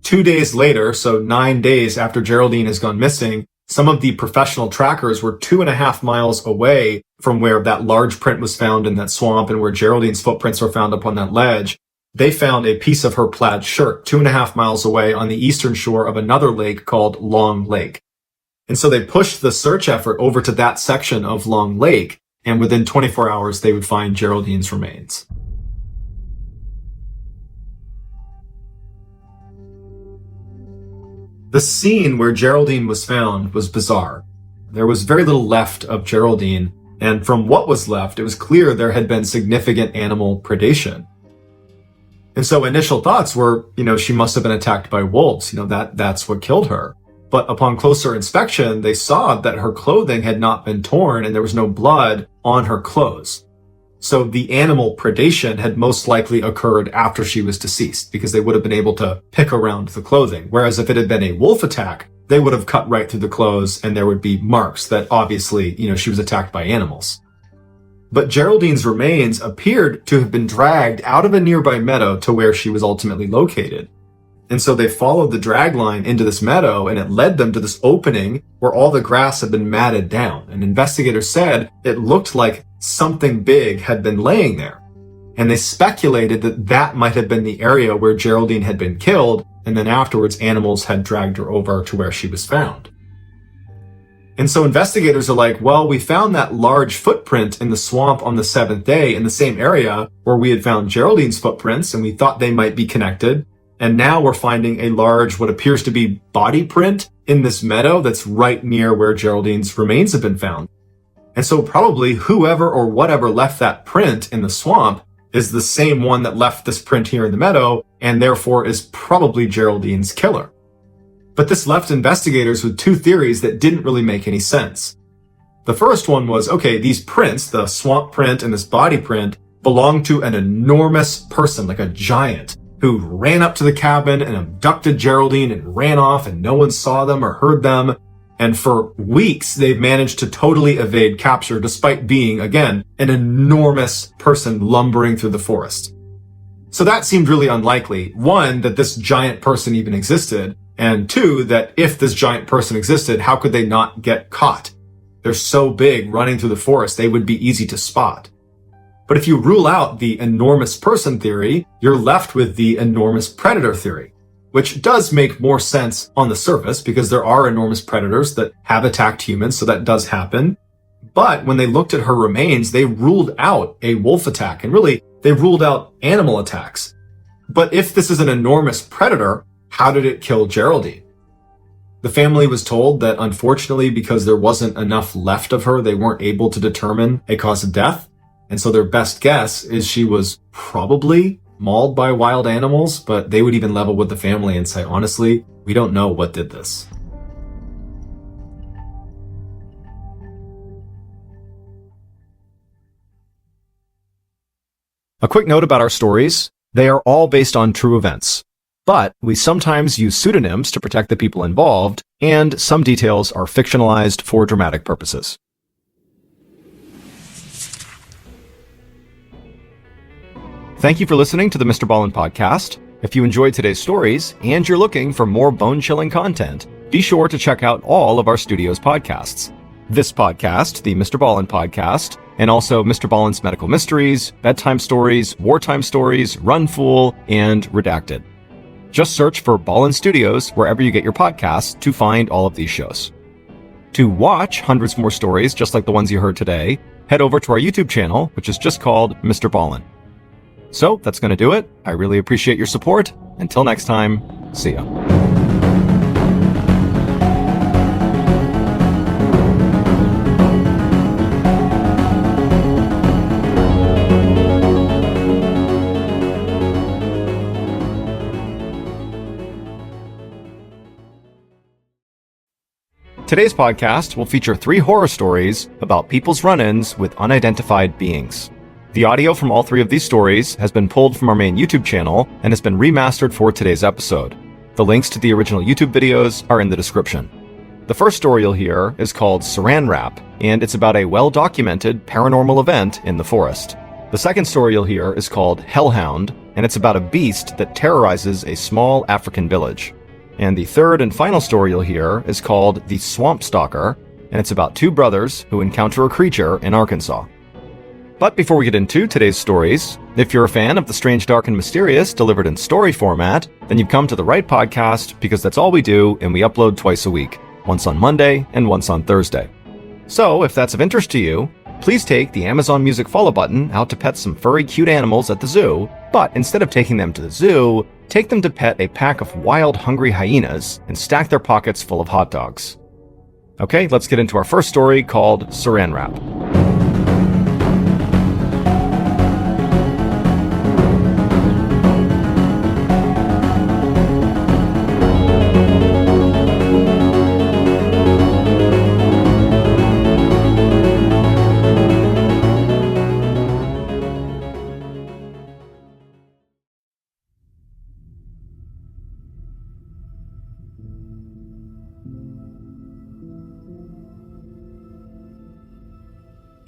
2 days later, so 9 days after Geraldine has gone missing, some of the professional trackers were 2.5 miles away from where that large print was found in that swamp and where Geraldine's footprints were found up on that ledge. They found a piece of her plaid shirt 2.5 miles away on the eastern shore of another lake called Long Lake. And so they pushed the search effort over to that section of Long Lake, and within 24 hours, they would find Geraldine's remains. The scene where Geraldine was found was bizarre. There was very little left of Geraldine, and from what was left, it was clear there had been significant animal predation. And so initial thoughts were, she must have been attacked by wolves, that's what killed her. But upon closer inspection, they saw that her clothing had not been torn and there was no blood on her clothes. So the animal predation had most likely occurred after she was deceased because they would have been able to pick around the clothing. Whereas if it had been a wolf attack, they would have cut right through the clothes and there would be marks that obviously, she was attacked by animals. But Geraldine's remains appeared to have been dragged out of a nearby meadow to where she was ultimately located. And so they followed the drag line into this meadow and it led them to this opening where all the grass had been matted down. And investigators said it looked like something big had been laying there. And they speculated that that might have been the area where Geraldine had been killed, and then afterwards animals had dragged her over to where she was found. And so investigators are like, well, we found that large footprint in the swamp on the 7th day in the same area where we had found Geraldine's footprints, and we thought they might be connected. And now we're finding a large, what appears to be body print in this meadow that's right near where Geraldine's remains have been found. And so probably whoever or whatever left that print in the swamp is the same one that left this print here in the meadow, and therefore is probably Geraldine's killer. But this left investigators with two theories that didn't really make any sense. The first one was, okay, these prints, the swamp print and this body print, belong to an enormous person, like a giant, who ran up to the cabin and abducted Geraldine and ran off and no one saw them or heard them. And for weeks, they've managed to totally evade capture despite being, again, an enormous person lumbering through the forest. So that seemed really unlikely. One, that this giant person even existed. And two, that if this giant person existed, how could they not get caught? They're so big running through the forest, they would be easy to spot. But if you rule out the enormous person theory, you're left with the enormous predator theory, which does make more sense on the surface because there are enormous predators that have attacked humans, so that does happen. But when they looked at her remains, they ruled out a wolf attack, and really, they ruled out animal attacks. But if this is an enormous predator, how did it kill Geraldine? The family was told that unfortunately, because there wasn't enough left of her, they weren't able to determine a cause of death. And so their best guess is she was probably mauled by wild animals, but they would even level with the family and say, honestly, we don't know what did this. A quick note about our stories. They are all based on true events, but we sometimes use pseudonyms to protect the people involved, and some details are fictionalized for dramatic purposes. Thank you for listening to the MrBallen Podcast. If you enjoyed today's stories and you're looking for more bone-chilling content, be sure to check out all of our studio's podcasts. This podcast, the MrBallen Podcast, and also MrBallen's Medical Mysteries, Bedtime Stories, Wartime Stories, Run Fool, and Redacted. Just search for Ballen Studios wherever you get your podcasts to find all of these shows. To watch hundreds more stories just like the ones you heard today, head over to our YouTube channel, which is just called MrBallen. So that's going to do it. I really appreciate your support. Until next time, see ya. Today's podcast will feature 3 horror stories about people's run-ins with unidentified beings. The audio from all 3 of these stories has been pulled from our main YouTube channel and has been remastered for today's episode. The links to the original YouTube videos are in the description. The first story you'll hear is called Saran Wrap, and it's about a well-documented paranormal event in the forest. The second story you'll hear is called Hellhound, and it's about a beast that terrorizes a small African village. And the third and final story you'll hear is called The Swamp Stalker, and it's about 2 brothers who encounter a creature in Arkansas. But before we get into today's stories, if you're a fan of the strange, dark, and mysterious delivered in story format, then you've come to the right podcast because that's all we do, and we upload twice a week, once on Monday and once on Thursday. So if that's of interest to you, please take the Amazon Music follow button out to pet some furry, cute animals at the zoo, but instead of taking them to the zoo, take them to pet a pack of wild, hungry hyenas and stack their pockets full of hot dogs. Okay, let's get into our first story called Saran Wrap.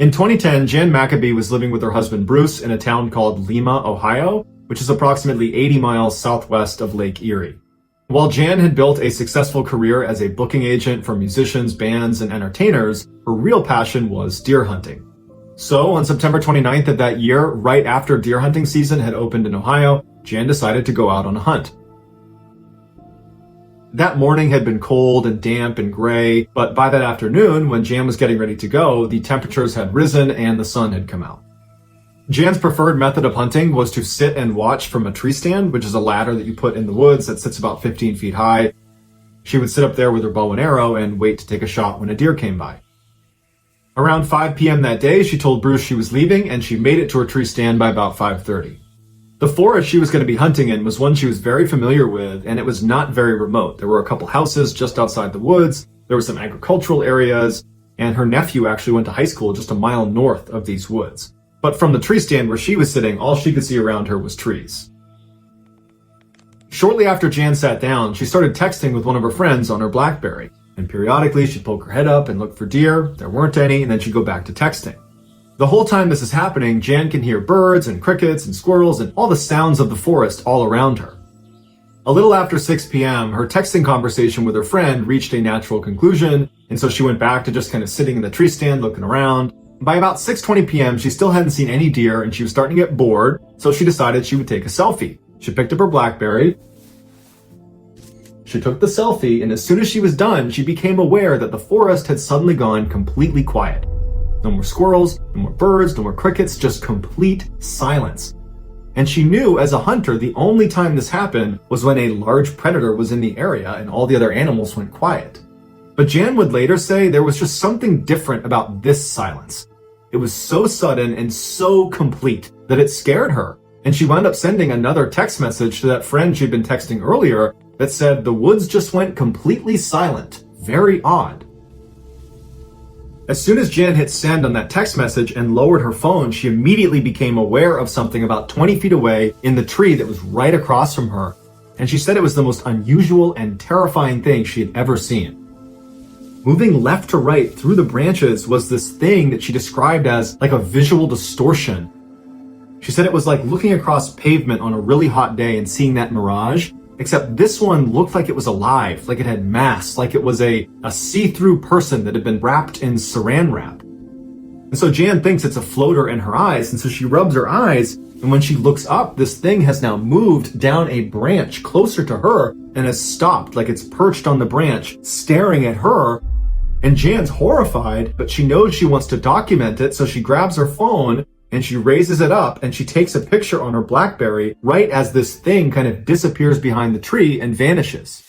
In 2010, Jan Maccabee was living with her husband Bruce in a town called Lima, Ohio, which is approximately 80 miles southwest of Lake Erie. While Jan had built a successful career as a booking agent for musicians, bands, and entertainers, her real passion was deer hunting. So on September 29th of that year, right after deer hunting season had opened in Ohio, Jan decided to go out on a hunt. That morning had been cold and damp and gray, but by that afternoon, when Jan was getting ready to go, the temperatures had risen and the sun had come out. Jan's preferred method of hunting was to sit and watch from a tree stand, which is a ladder that you put in the woods that sits about 15 feet high. She would sit up there with her bow and arrow and wait to take a shot when a deer came by. Around 5 p.m. that day, she told Bruce she was leaving, and she made it to her tree stand by about 5:30. The forest she was going to be hunting in was one she was very familiar with, and it was not very remote. There were a couple houses just outside the woods, there were some agricultural areas, and her nephew actually went to high school just a mile north of these woods. But from the tree stand where she was sitting, all she could see around her was trees. Shortly after Jan sat down, she started texting with one of her friends on her BlackBerry. And periodically, she'd poke her head up and look for deer. There weren't any, and then she'd go back to texting. The whole time this is happening, Jan can hear birds and crickets and squirrels and all the sounds of the forest all around her. A little after 6 p.m., her texting conversation with her friend reached a natural conclusion, and so she went back to just kind of sitting in the tree stand looking around. By about 6:20 p.m., she still hadn't seen any deer, and she was starting to get bored, so she decided she would take a selfie. She picked up her BlackBerry. She took the selfie, and as soon as she was done, she became aware that the forest had suddenly gone completely quiet. No more squirrels, no more birds, no more crickets, just complete silence. And she knew as a hunter, the only time this happened was when a large predator was in the area and all the other animals went quiet. But Jan would later say there was just something different about this silence. It was so sudden and so complete that it scared her. And she wound up sending another text message to that friend she'd been texting earlier that said the woods just went completely silent. Very odd. As soon as Jan hit send on that text message and lowered her phone, she immediately became aware of something about 20 feet away in the tree that was right across from her. And she said it was the most unusual and terrifying thing she had ever seen. Moving left to right through the branches was this thing that she described as like a visual distortion. She said it was like looking across pavement on a really hot day and seeing that mirage, except this one looked like it was alive, like it had mass, like it was a see-through person that had been wrapped in saran wrap. And so Jan thinks it's a floater in her eyes, and so she rubs her eyes, and when she looks up, this thing has now moved down a branch closer to her and has stopped, like it's perched on the branch, staring at her. And Jan's horrified, but she knows she wants to document it, so she grabs her phone and she raises it up and she takes a picture on her BlackBerry right as this thing kind of disappears behind the tree and vanishes.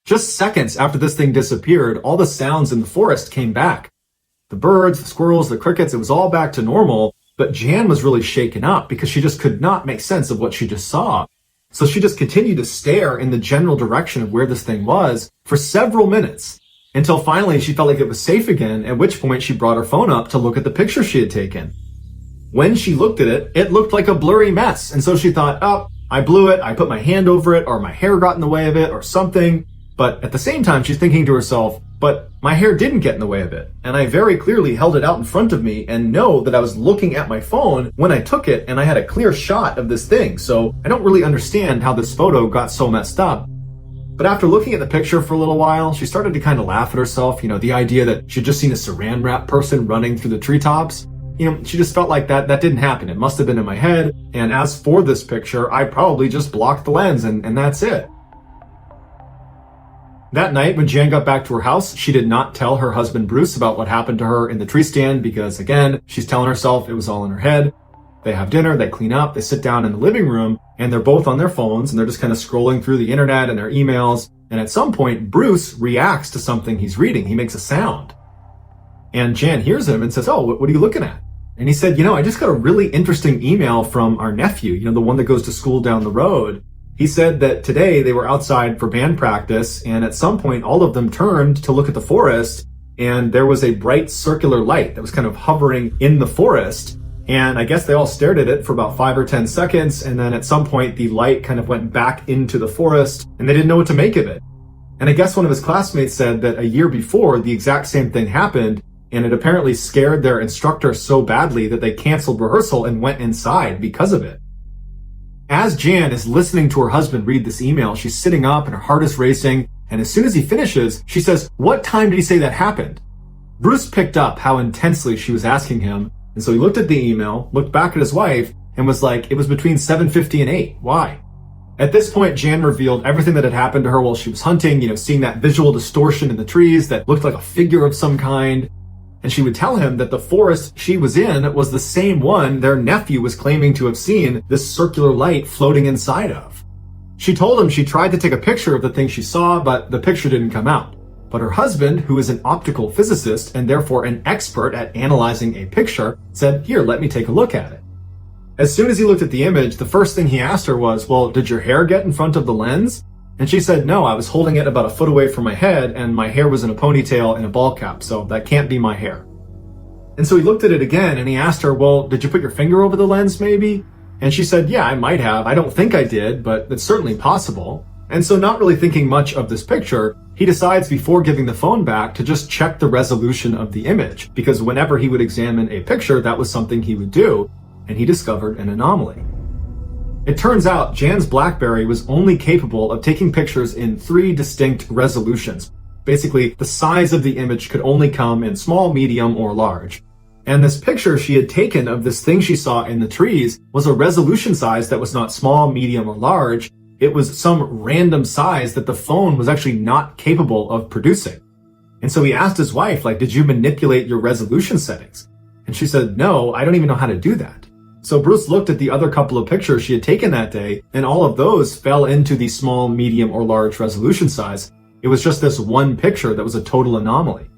Just seconds after this thing disappeared, all the sounds in the forest came back. The birds, the squirrels, the crickets, it was all back to normal, but Jan was really shaken up because she just could not make sense of what she just saw. So she just continued to stare in the general direction of where this thing was for several minutes, until finally she felt like it was safe again, at which point she brought her phone up to look at the picture she had taken. When she looked at it, it looked like a blurry mess, and so she thought, oh, I blew it, I put my hand over it, or my hair got in the way of it, or something. But at the same time, she's thinking to herself, but my hair didn't get in the way of it, and I very clearly held it out in front of me and know that I was looking at my phone when I took it, and I had a clear shot of this thing, so I don't really understand how this photo got so messed up. But after looking at the picture for a little while, she started to kind of laugh at herself, the idea that she'd just seen a saran wrap person running through the treetops. She just felt like that didn't happen. It must have been in my head, and as for this picture, I probably just blocked the lens, and that's it. That night, when Jan got back to her house, she did not tell her husband Bruce about what happened to her in the tree stand because, again, she's telling herself it was all in her head. They have dinner, they clean up, they sit down in the living room, and they're both on their phones, and they're just kind of scrolling through the internet and their emails. And at some point, Bruce reacts to something he's reading. He makes a sound. And Jan hears him and says, oh, what are you looking at? And he said, I just got a really interesting email from our nephew, the one that goes to school down the road. He said that today they were outside for band practice, and at some point, all of them turned to look at the forest, and there was a bright circular light that was kind of hovering in the forest. And I guess they all stared at it for about 5 or 10 seconds, and then at some point the light kind of went back into the forest, and they didn't know what to make of it. And I guess one of his classmates said that a year before, the exact same thing happened, and it apparently scared their instructor so badly that they canceled rehearsal and went inside because of it. As Jan is listening to her husband read this email, she's sitting up and her heart is racing, and as soon as he finishes, she says, what time did he say that happened? Bruce picked up how intensely she was asking him, and so he looked at the email, looked back at his wife, and was like, it was between 7:50 and 8. Why? At this point, Jan revealed everything that had happened to her while she was hunting, seeing that visual distortion in the trees that looked like a figure of some kind. And she would tell him that the forest she was in was the same one their nephew was claiming to have seen this circular light floating inside of. She told him she tried to take a picture of the thing she saw, but the picture didn't come out. But her husband, who is an optical physicist and therefore an expert at analyzing a picture, said, "Here, let me take a look at it." As soon as he looked at the image, the first thing he asked her was, "Well, did your hair get in front of the lens?" And she said, "No, I was holding it about a foot away from my head and my hair was in a ponytail and a ball cap, so that can't be my hair." And so he looked at it again and he asked her, "Well, did you put your finger over the lens maybe?" And she said, "Yeah, I might have. I don't think I did, but it's certainly possible." And so not really thinking much of this picture, he decides before giving the phone back to just check the resolution of the image, because whenever he would examine a picture, that was something he would do, and he discovered an anomaly. It turns out Jan's BlackBerry was only capable of taking pictures in 3 distinct resolutions. Basically, the size of the image could only come in small, medium, or large. And this picture she had taken of this thing she saw in the trees was a resolution size that was not small, medium, or large. It was some random size that the phone was actually not capable of producing. And so he asked his wife, did you manipulate your resolution settings? And she said, "No, I don't even know how to do that." So Bruce looked at the other couple of pictures she had taken that day, and all of those fell into the small, medium, or large resolution size. It was just this one picture that was a total anomaly.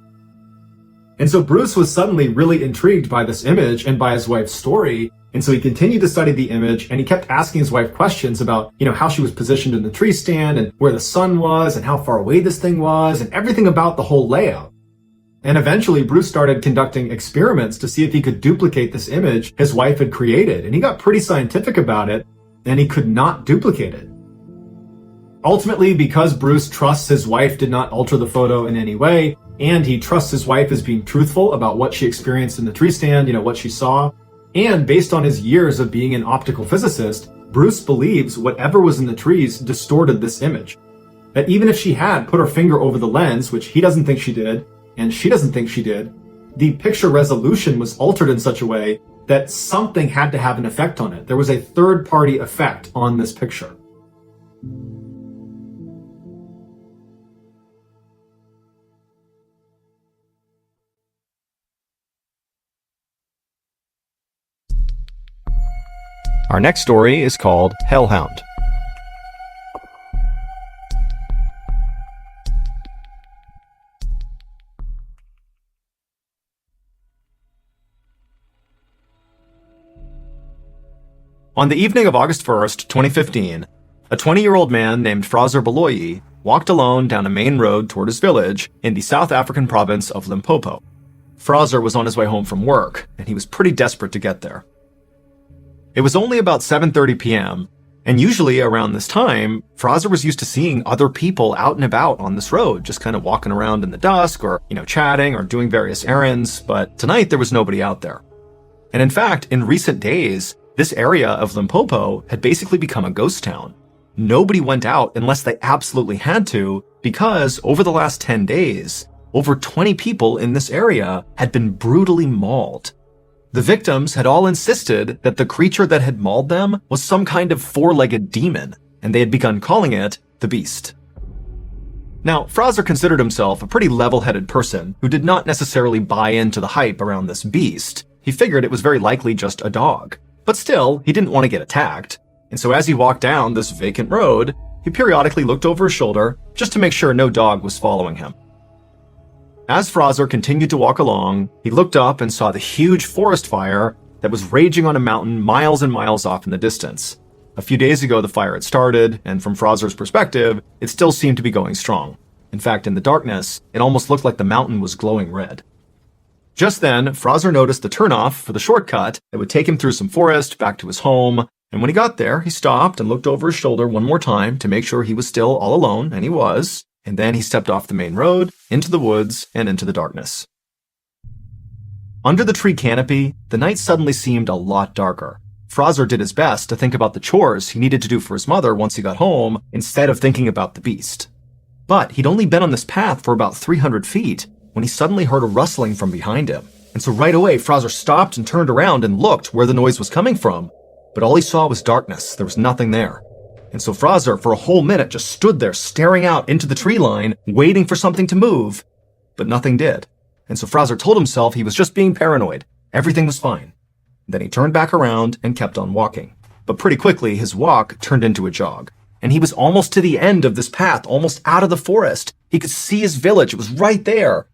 And so Bruce was suddenly really intrigued by this image and by his wife's story. And so he continued to study the image, and he kept asking his wife questions about, how she was positioned in the tree stand and where the sun was and how far away this thing was and everything about the whole layout. And eventually Bruce started conducting experiments to see if he could duplicate this image his wife had created. And he got pretty scientific about it, and he could not duplicate it. Ultimately, because Bruce trusts his wife did not alter the photo in any way, and he trusts his wife as being truthful about what she experienced in the tree stand, what she saw, and based on his years of being an optical physicist, Bruce believes whatever was in the trees distorted this image. That even if she had put her finger over the lens, which he doesn't think she did, and she doesn't think she did, the picture resolution was altered in such a way that something had to have an effect on it. There was a third-party effect on this picture. Our next story is called Hellhound. On the evening of August 1st, 2015, a 20-year-old man named Fraser Baloyi walked alone down a main road toward his village in the South African province of Limpopo. Fraser was on his way home from work, and he was pretty desperate to get there. It was only about 7:30 p.m., and usually around this time, Fraser was used to seeing other people out and about on this road, just kind of walking around in the dusk or, chatting or doing various errands, but tonight there was nobody out there. And in fact, in recent days, this area of Limpopo had basically become a ghost town. Nobody went out unless they absolutely had to, because over the last 10 days, over 20 people in this area had been brutally mauled. The victims had all insisted that the creature that had mauled them was some kind of 4-legged demon, and they had begun calling it the Beast. Now, Fraser considered himself a pretty level-headed person who did not necessarily buy into the hype around this beast. He figured it was very likely just a dog. But still, he didn't want to get attacked, and so as he walked down this vacant road, he periodically looked over his shoulder just to make sure no dog was following him. As Fraser continued to walk along, he looked up and saw the huge forest fire that was raging on a mountain miles and miles off in the distance. A few days ago, the fire had started, and from Fraser's perspective, it still seemed to be going strong. In fact, in the darkness, it almost looked like the mountain was glowing red. Just then, Fraser noticed the turnoff for the shortcut that would take him through some forest back to his home, and when he got there, he stopped and looked over his shoulder one more time to make sure he was still all alone, and he was. And then he stepped off the main road, into the woods, and into the darkness. Under the tree canopy, the night suddenly seemed a lot darker. Fraser did his best to think about the chores he needed to do for his mother once he got home, instead of thinking about the beast. But he'd only been on this path for about 300 feet when he suddenly heard a rustling from behind him. And so right away, Fraser stopped and turned around and looked where the noise was coming from. But all he saw was darkness. There was nothing there. And so Fraser, for a whole minute, just stood there staring out into the tree line, waiting for something to move, but nothing did. And so Fraser told himself he was just being paranoid. Everything was fine. Then he turned back around and kept on walking. But pretty quickly, his walk turned into a jog. and he was almost to the end of this path, almost out of the forest. He could see his village. It was right there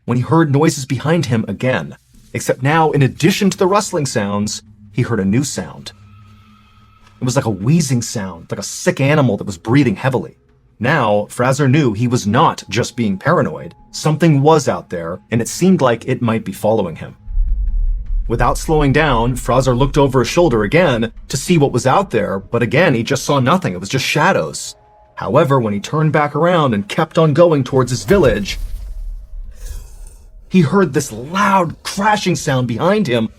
when he heard noises behind him again. Except now, in addition to the rustling sounds, he heard a new sound. It was like a wheezing sound, like a sick animal that was breathing heavily. Now, Fraser knew he was not just being paranoid. Something was out there, and it seemed like it might be following him. Without slowing down, Fraser looked over his shoulder again to see what was out there, but again, he just saw nothing. It was just shadows. However, when he turned back around and kept on going towards his village, he heard this loud crashing sound behind him,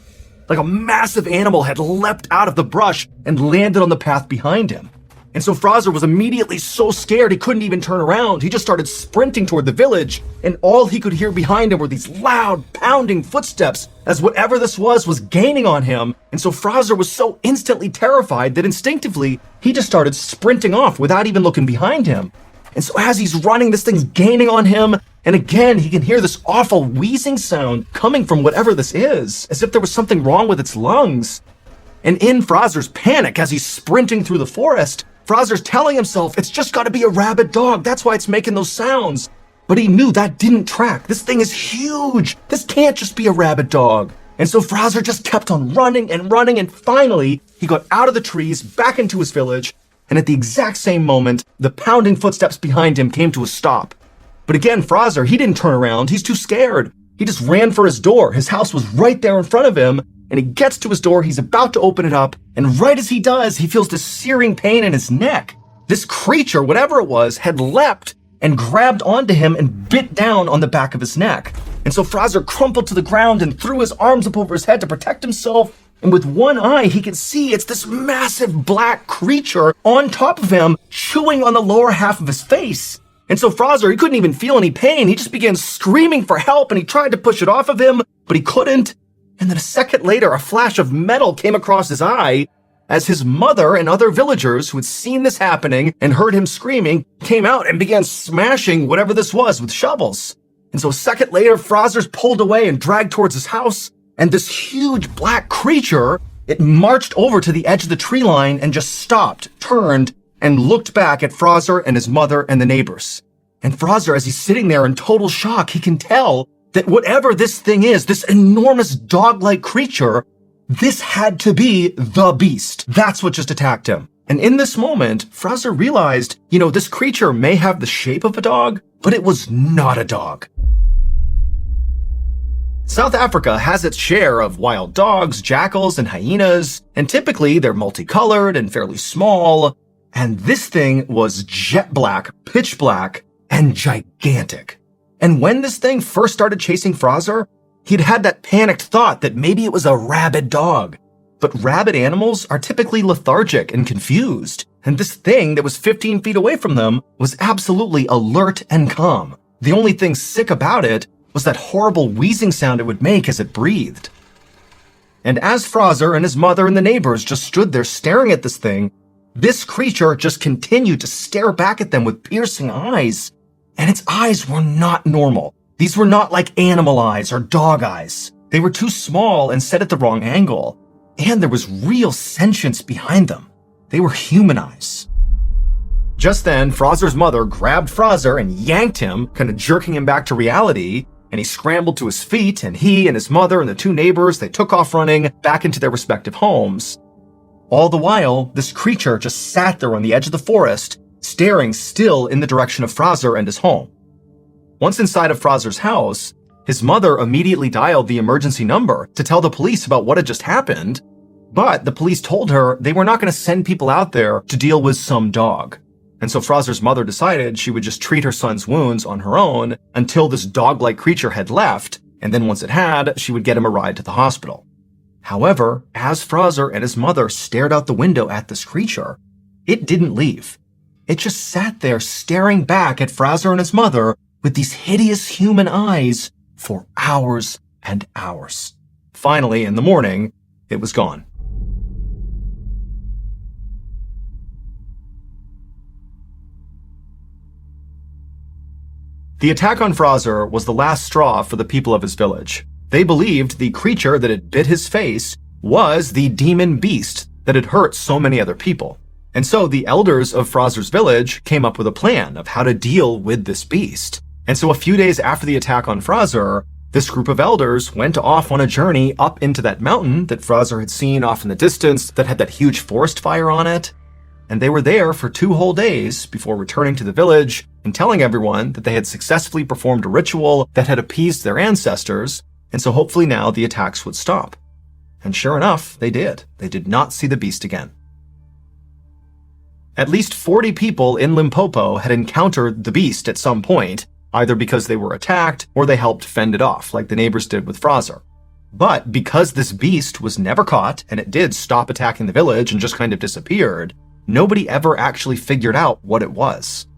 like a massive animal had leapt out of the brush and landed on the path behind him. And so Fraser was immediately so scared he couldn't even turn around. He just started sprinting toward the village, and all he could hear behind him were these loud, pounding footsteps as whatever this was gaining on him. And so Fraser was so instantly terrified that instinctively he just started sprinting off without even looking behind him. And so as he's running, this thing's gaining on him, and again he can hear this awful wheezing sound coming from whatever this is, as if there was something wrong with its lungs. And in Fraser's panic, as he's sprinting through the forest, Fraser's telling himself it's just got to be a rabid dog. That's why it's making those sounds. But he knew that didn't track. This thing is huge. This can't just be a rabid dog. And so Fraser just kept on running, and finally he got out of the trees, back into his village, and at the exact same moment, the pounding footsteps behind him came to a stop. But again, Fraser, he didn't turn around. He's too scared. He just ran for his door. His house was right there in front of him, and he gets to his door. He's about to open it up, and right as he does, he feels this searing pain in his neck. This creature, whatever it was, had leapt and grabbed onto him and bit down on the back of his neck. And so Fraser crumpled to the ground and threw his arms up over his head to protect himself. And with one eye, he can see it's this massive black creature on top of him, chewing on the lower half of his face. And so Fraser, he couldn't even feel any pain. He just began screaming for help, and he tried to push it off of him, but he couldn't. And then a second later, a flash of metal came across his eye as his mother and other villagers who had seen this happening and heard him screaming came out and began smashing whatever this was with shovels. And so a second later, Fraser's pulled away and dragged towards his house, and this huge black creature, it marched over to the edge of the tree line and just stopped, turned, and looked back at Fraser and his mother and the neighbors. And Fraser, as he's sitting there in total shock, he can tell that whatever this thing is, this enormous dog-like creature, this had to be the beast. That's what just attacked him. And in this moment, Fraser realized, this creature may have the shape of a dog, but it was not a dog. South Africa has its share of wild dogs, jackals, and hyenas, and typically they're multicolored and fairly small. And this thing was jet black, pitch black, and gigantic. And when this thing first started chasing Fraser, he'd had that panicked thought that maybe it was a rabid dog. But rabid animals are typically lethargic and confused. And this thing that was 15 feet away from them was absolutely alert and calm. The only thing sick about it was that horrible wheezing sound it would make as it breathed. And as Fraser and his mother and the neighbors just stood there staring at this thing, this creature just continued to stare back at them with piercing eyes. And its eyes were not normal. These were not like animal eyes or dog eyes. They were too small and set at the wrong angle. And there was real sentience behind them. They were human eyes. Just then, Fraser's mother grabbed Fraser and yanked him, kind of jerking him back to reality, and he scrambled to his feet, and he and his mother and the two neighbors, they took off running back into their respective homes. All the while, this creature just sat there on the edge of the forest, staring still in the direction of Fraser and his home. Once inside of Fraser's house, his mother immediately dialed the emergency number to tell the police about what had just happened, but the police told her they were not going to send people out there to deal with some dog. And so Fraser's mother decided she would just treat her son's wounds on her own until this dog-like creature had left, and then once it had, she would get him a ride to the hospital. However, as Fraser and his mother stared out the window at this creature, it didn't leave. It just sat there staring back at Fraser and his mother with these hideous human eyes for hours and hours. Finally, in the morning, it was gone. The attack on Fraser was the last straw for the people of his village. They believed the creature that had bit his face was the demon beast that had hurt so many other people. And so the elders of Fraser's village came up with a plan of how to deal with this beast. And so a few days after the attack on Fraser, this group of elders went off on a journey up into that mountain that Fraser had seen off in the distance that had that huge forest fire on it. And they were there for 2 whole days before returning to the village and telling everyone that they had successfully performed a ritual that had appeased their ancestors, and so hopefully now the attacks would stop. And sure enough, they did. They did not see the beast again. At least 40 people in Limpopo had encountered the beast at some point, either because they were attacked or they helped fend it off, like the neighbors did with Fraser. But because this beast was never caught, and it did stop attacking the village and just kind of disappeared, nobody ever actually figured out what it was.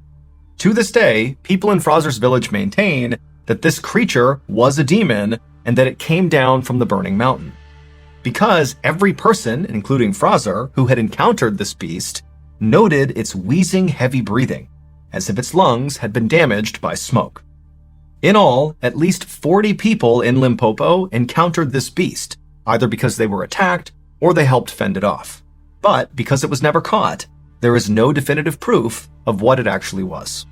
To this day, people in Fraser's village maintain that this creature was a demon and that it came down from the burning mountain. Because every person, including Fraser, who had encountered this beast, noted its wheezing heavy breathing, as if its lungs had been damaged by smoke. In all, at least 40 people in Limpopo encountered this beast, either because they were attacked or they helped fend it off. But because it was never caught, there is no definitive proof of what it actually was.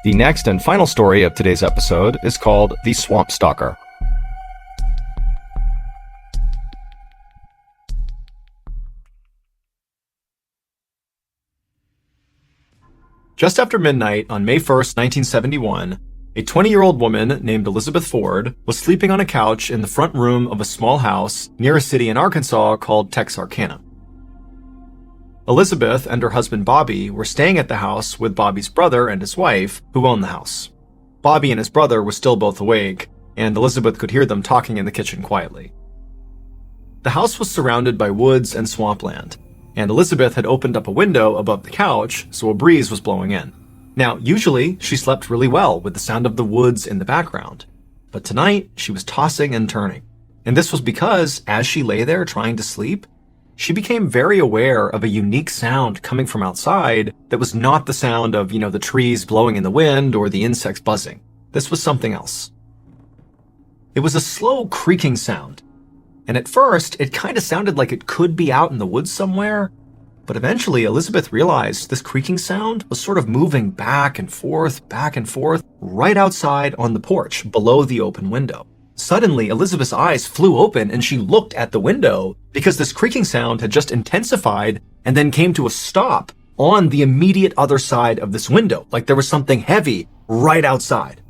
The next and final story of today's episode is called The Swamp Stalker. Just after midnight on May 1st, 1971, a 20-year-old woman named Elizabeth Ford was sleeping on a couch in the front room of a small house near a city in Arkansas called Texarkana. Elizabeth and her husband Bobby were staying at the house with Bobby's brother and his wife, who owned the house. Bobby and his brother were still both awake, and Elizabeth could hear them talking in the kitchen quietly. The house was surrounded by woods and swampland, and Elizabeth had opened up a window above the couch so a breeze was blowing in. Now, usually she slept really well with the sound of the woods in the background, but tonight she was tossing and turning. And this was because, as she lay there trying to sleep, she became very aware of a unique sound coming from outside that was not the sound of, the trees blowing in the wind or the insects buzzing. This was something else. It was a slow creaking sound. And at first, it kind of sounded like it could be out in the woods somewhere, but eventually Elizabeth realized this creaking sound was sort of moving back and forth, right outside on the porch below the open window. Suddenly, Elizabeth's eyes flew open and she looked at the window because this creaking sound had just intensified and then came to a stop on the immediate other side of this window, like there was something heavy right outside.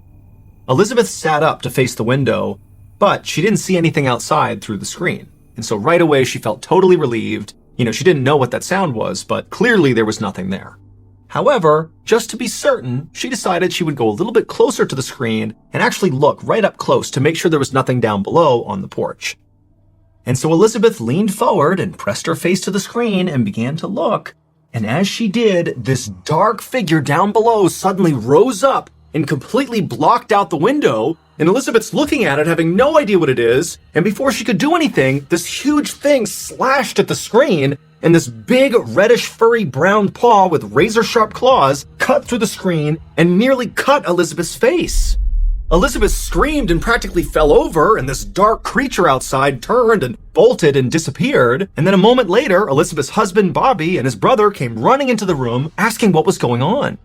Elizabeth sat up to face the window, but she didn't see anything outside through the screen. And so right away, she felt totally relieved. She didn't know what that sound was, but clearly there was nothing there. However, just to be certain, she decided she would go a little bit closer to the screen and actually look right up close to make sure there was nothing down below on the porch. And so Elizabeth leaned forward and pressed her face to the screen and began to look. And as she did, this dark figure down below suddenly rose up and completely blocked out the window. And Elizabeth's looking at it, having no idea what it is. And before she could do anything, this huge thing slashed at the screen, and this big reddish furry brown paw with razor-sharp claws cut through the screen and nearly cut Elizabeth's face. Elizabeth screamed and practically fell over, and this dark creature outside turned and bolted and disappeared. And then a moment later, Elizabeth's husband Bobby and his brother came running into the room asking what was going on.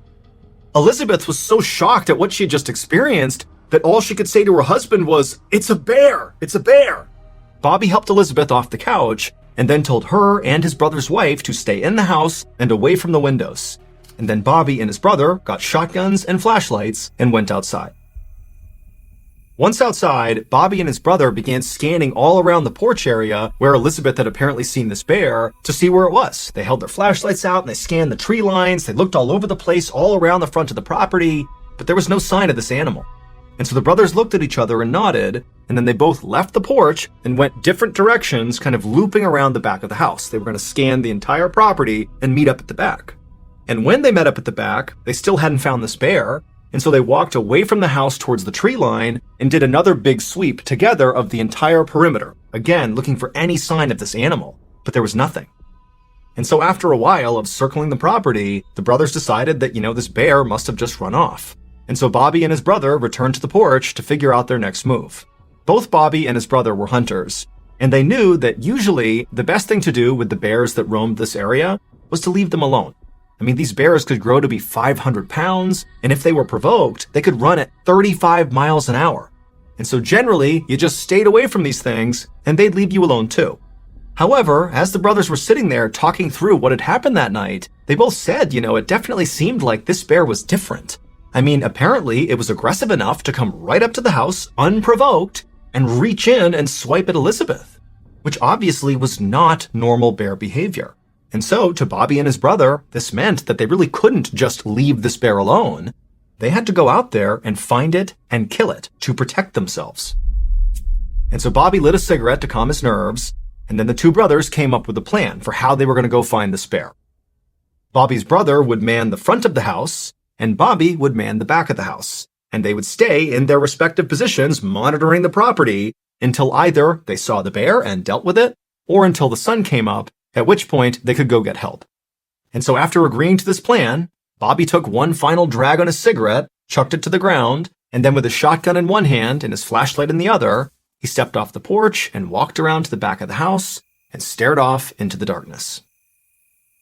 Elizabeth was so shocked at what she had just experienced that all she could say to her husband was, "It's a bear! It's a bear!" Bobby helped Elizabeth off the couch and then told her and his brother's wife to stay in the house and away from the windows. And then Bobby and his brother got shotguns and flashlights and went outside. Once outside, Bobby and his brother began scanning all around the porch area where Elizabeth had apparently seen this bear to see where it was. They held their flashlights out and they scanned the tree lines. They looked all over the place, all around the front of the property, but there was no sign of this animal. And so the brothers looked at each other and nodded, and then they both left the porch and went different directions, kind of looping around the back of the house. They were going to scan the entire property and meet up at the back. And when they met up at the back, they still hadn't found this bear, and so they walked away from the house towards the tree line and did another big sweep together of the entire perimeter, again looking for any sign of this animal, but there was nothing. And so after a while of circling the property, the brothers decided that, this bear must have just run off. And so Bobby and his brother returned to the porch to figure out their next move. Both Bobby and his brother were hunters, and they knew that usually the best thing to do with the bears that roamed this area was to leave them alone. I mean, these bears could grow to be 500 pounds, and if they were provoked, they could run at 35 miles an hour. And so generally, you just stayed away from these things, and they'd leave you alone too. However, as the brothers were sitting there talking through what had happened that night, they both said, it definitely seemed like this bear was different. I mean, apparently it was aggressive enough to come right up to the house, unprovoked, and reach in and swipe at Elizabeth, which obviously was not normal bear behavior. And so, to Bobby and his brother, this meant that they really couldn't just leave this bear alone. They had to go out there and find it and kill it to protect themselves. And so Bobby lit a cigarette to calm his nerves, and then the two brothers came up with a plan for how they were going to go find this bear. Bobby's brother would man the front of the house, and Bobby would man the back of the house, and they would stay in their respective positions monitoring the property until either they saw the bear and dealt with it, or until the sun came up, at which point they could go get help. And so after agreeing to this plan, Bobby took one final drag on his cigarette, chucked it to the ground, and then with his shotgun in one hand and his flashlight in the other, he stepped off the porch and walked around to the back of the house and stared off into the darkness.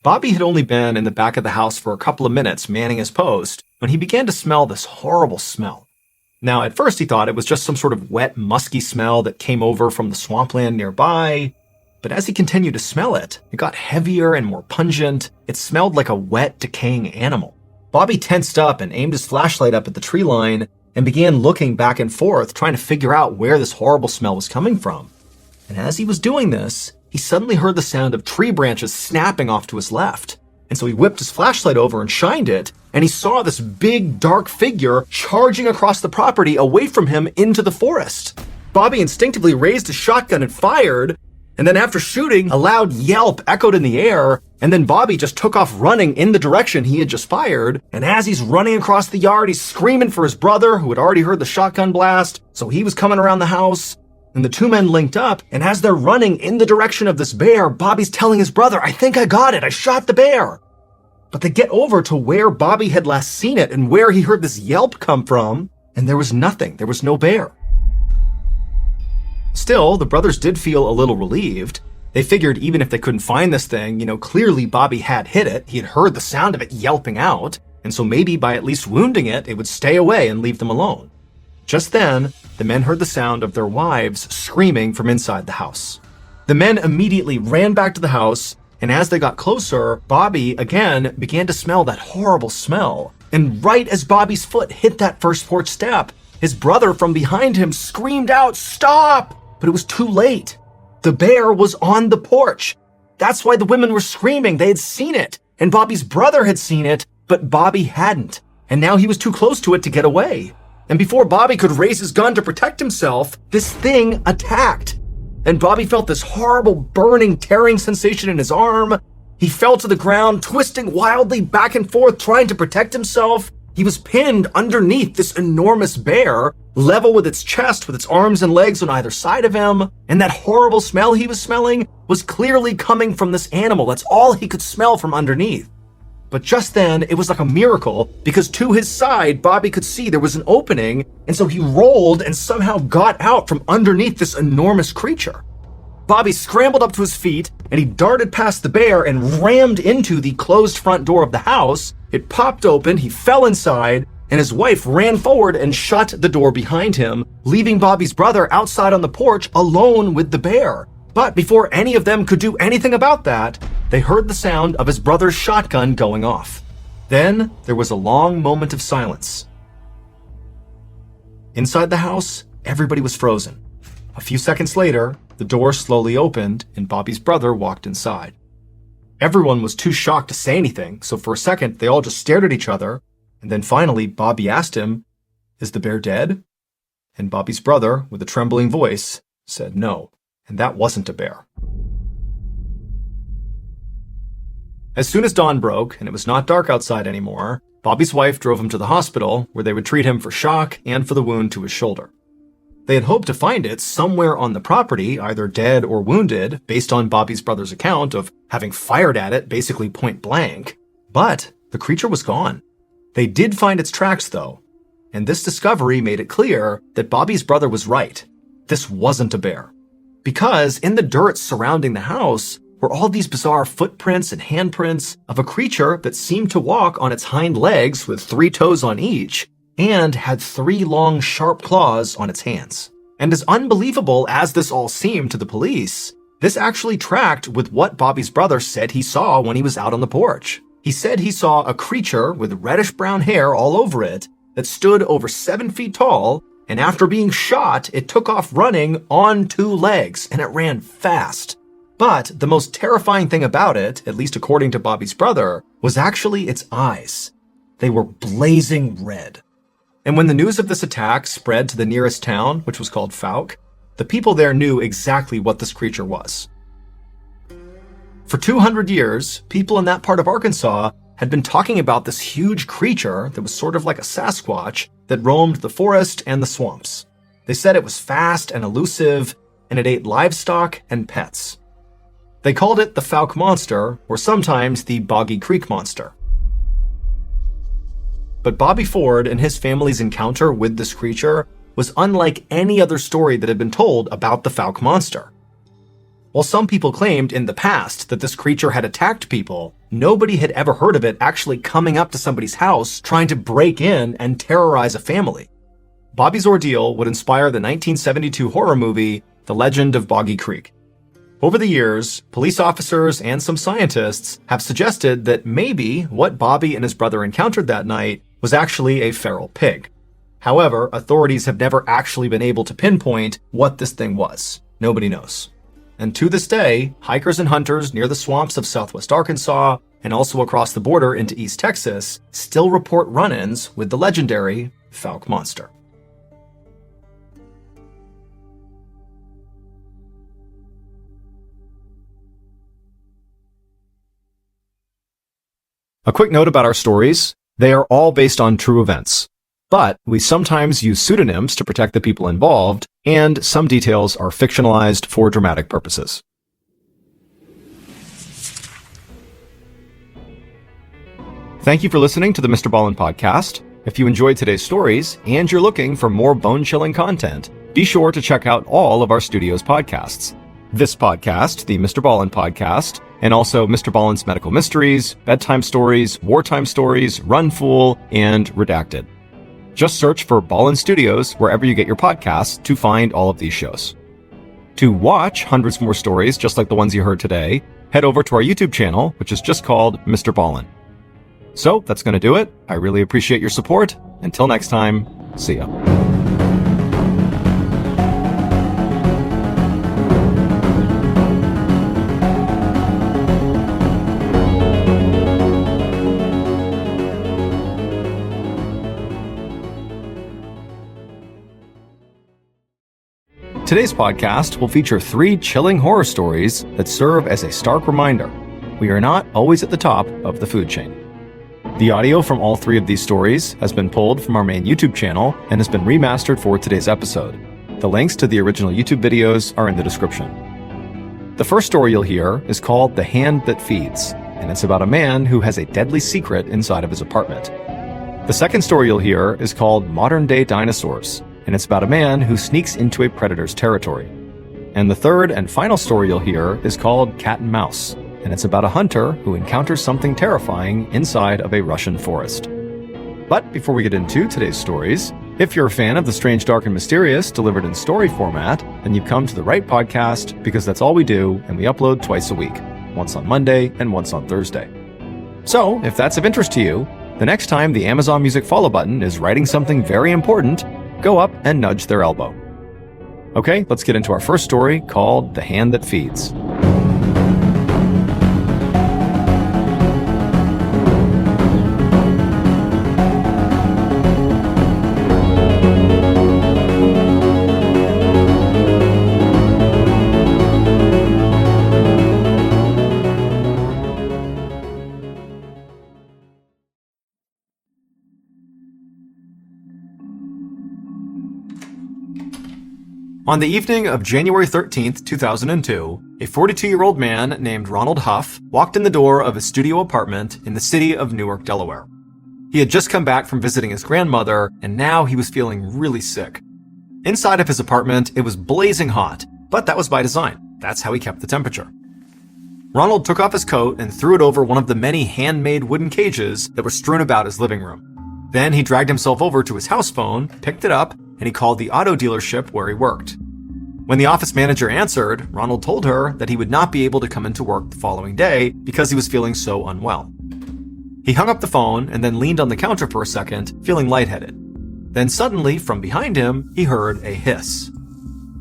Bobby had only been in the back of the house for a couple of minutes manning his post when he began to smell this horrible smell. Now, at first he thought it was just some sort of wet, musky smell that came over from the swampland nearby, but as he continued to smell it, it got heavier and more pungent. It smelled like a wet, decaying animal. Bobby tensed up and aimed his flashlight up at the tree line and began looking back and forth, trying to figure out where this horrible smell was coming from. And as he was doing this, he suddenly heard the sound of tree branches snapping off to his left. And so he whipped his flashlight over and shined it, and he saw this big, dark figure charging across the property away from him into the forest. Bobby instinctively raised his shotgun and fired, and then after shooting, a loud yelp echoed in the air, and then Bobby just took off running in the direction he had just fired, and as he's running across the yard, he's screaming for his brother, who had already heard the shotgun blast, so he was coming around the house, and the two men linked up, and as they're running in the direction of this bear, Bobby's telling his brother, "I think I got it, I shot the bear." But they get over to where Bobby had last seen it and where he heard this yelp come from, and there was nothing, there was no bear. Still, the brothers did feel a little relieved. They figured even if they couldn't find this thing, clearly Bobby had hit it. He had heard the sound of it yelping out, and so maybe by at least wounding it, it would stay away and leave them alone. Just then, the men heard the sound of their wives screaming from inside the house. The men immediately ran back to the house, and as they got closer, Bobby again began to smell that horrible smell. And right as Bobby's foot hit that first porch step, his brother from behind him screamed out, "Stop!" But it was too late. The bear was on the porch. That's why the women were screaming. They had seen it, and Bobby's brother had seen it, but Bobby hadn't. And now he was too close to it to get away. And before Bobby could raise his gun to protect himself, this thing attacked. And Bobby felt this horrible burning, tearing sensation in his arm. He fell to the ground, twisting wildly back and forth, trying to protect himself. He was pinned underneath this enormous bear, level with its chest, with its arms and legs on either side of him. And that horrible smell he was smelling was clearly coming from this animal. That's all he could smell from underneath. But just then, it was like a miracle, because to his side, Bobby could see there was an opening, and so he rolled and somehow got out from underneath this enormous creature. Bobby scrambled up to his feet, and he darted past the bear and rammed into the closed front door of the house. It popped open, he fell inside, and his wife ran forward and shut the door behind him, leaving Bobby's brother outside on the porch alone with the bear. But before any of them could do anything about that, they heard the sound of his brother's shotgun going off. Then there was a long moment of silence. Inside the house, everybody was frozen. A few seconds later, the door slowly opened and Bobby's brother walked inside. Everyone was too shocked to say anything, so for a second they all just stared at each other, and then finally Bobby asked him, "Is the bear dead?" And Bobby's brother, with a trembling voice, said no, and that wasn't a bear. As soon as dawn broke and it was not dark outside anymore, Bobby's wife drove him to the hospital where they would treat him for shock and for the wound to his shoulder. They had hoped to find it somewhere on the property, either dead or wounded, based on Bobby's brother's account of having fired at it basically point blank, but the creature was gone. They did find its tracks though, and this discovery made it clear that Bobby's brother was right. This wasn't a bear. Because in the dirt surrounding the house were all these bizarre footprints and handprints of a creature that seemed to walk on its hind legs with 3 toes on each, and had 3 long, sharp claws on its hands. And as unbelievable as this all seemed to the police, this actually tracked with what Bobby's brother said he saw when he was out on the porch. He said he saw a creature with reddish-brown hair all over it that stood over 7 feet tall, and after being shot, it took off running on 2 legs, and it ran fast. But the most terrifying thing about it, at least according to Bobby's brother, was actually its eyes. They were blazing red. And when the news of this attack spread to the nearest town, which was called Fouke, the people there knew exactly what this creature was. For 200 years, people in that part of Arkansas had been talking about this huge creature that was sort of like a Sasquatch that roamed the forest and the swamps. They said it was fast and elusive, and it ate livestock and pets. They called it the Fouke Monster, or sometimes the Boggy Creek Monster. But Bobby Ford and his family's encounter with this creature was unlike any other story that had been told about the Fouke Monster. While some people claimed in the past that this creature had attacked people, nobody had ever heard of it actually coming up to somebody's house trying to break in and terrorize a family. Bobby's ordeal would inspire the 1972 horror movie, The Legend of Boggy Creek. Over the years, police officers and some scientists have suggested that maybe what Bobby and his brother encountered that night was actually a feral pig. However, authorities have never actually been able to pinpoint what this thing was. Nobody knows. And to this day, hikers and hunters near the swamps of southwest Arkansas and also across the border into East Texas still report run-ins with the legendary Fouke Monster. A quick note about our stories. They are all based on true events, but we sometimes use pseudonyms to protect the people involved, and some details are fictionalized for dramatic purposes. Thank you for listening to the MrBallen Podcast. If you enjoyed today's stories and you're looking for more bone-chilling content, be sure to check out all of our studio's podcasts. This podcast, the MrBallen Podcast, and also MrBallen's Medical Mysteries, Bedtime Stories, Wartime Stories, Run Fool, and Redacted. Just search for Ballen Studios wherever you get your podcasts to find all of these shows. To watch hundreds more stories just like the ones you heard today, head over to our YouTube channel, which is just called MrBallen. So that's going to do it. I really appreciate your support. Until next time, see ya. Today's podcast will feature 3 chilling horror stories that serve as a stark reminder we are not always at the top of the food chain. The audio from all 3 of these stories has been pulled from our main YouTube channel and has been remastered for today's episode. The links to the original YouTube videos are in the description. The first story you'll hear is called The Hand That Feeds, and it's about a man who has a deadly secret inside of his apartment. The second story you'll hear is called Modern Day Dinosaurs, and it's about a man who sneaks into a predator's territory. And the third and final story you'll hear is called Cat and Mouse, and it's about a hunter who encounters something terrifying inside of a Russian forest. But before we get into today's stories, if you're a fan of the strange, dark, and mysterious delivered in story format, then you've come to the right podcast, because that's all we do, and we upload twice a week, once on Monday and once on Thursday. So, if that's of interest to you, the next time the Amazon Music follow button is writing something very important, go up and nudge their elbow. Okay, let's get into our first story called The Hand That Feeds. On the evening of January 13th, 2002, a 42-year-old man named Ronald Huff walked in the door of his studio apartment in the city of Newark, Delaware. He had just come back from visiting his grandmother, and now he was feeling really sick. Inside of his apartment, it was blazing hot, but that was by design. That's how he kept the temperature. Ronald took off his coat and threw it over one of the many handmade wooden cages that were strewn about his living room. Then he dragged himself over to his house phone, picked it up, and he called the auto dealership where he worked. When the office manager answered, Ronald told her that he would not be able to come into work the following day because he was feeling so unwell. He hung up the phone and then leaned on the counter for a second, feeling lightheaded. Then suddenly, from behind him, he heard a hiss.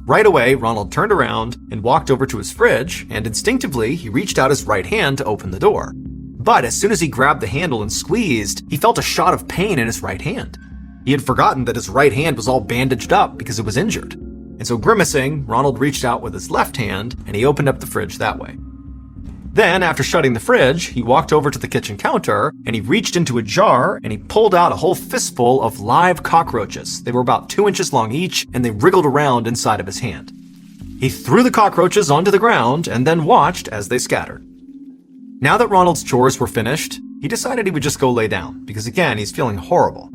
Right away, Ronald turned around and walked over to his fridge, and instinctively, he reached out his right hand to open the door. But as soon as he grabbed the handle and squeezed, he felt a shot of pain in his right hand. He had forgotten that his right hand was all bandaged up because it was injured. And so grimacing, Ronald reached out with his left hand, and he opened up the fridge that way. Then, after shutting the fridge, he walked over to the kitchen counter, and he reached into a jar, and he pulled out a whole fistful of live cockroaches. They were about 2 inches long each, and they wriggled around inside of his hand. He threw the cockroaches onto the ground, and then watched as they scattered. Now that Ronald's chores were finished, he decided he would just go lay down, because again, he's feeling horrible.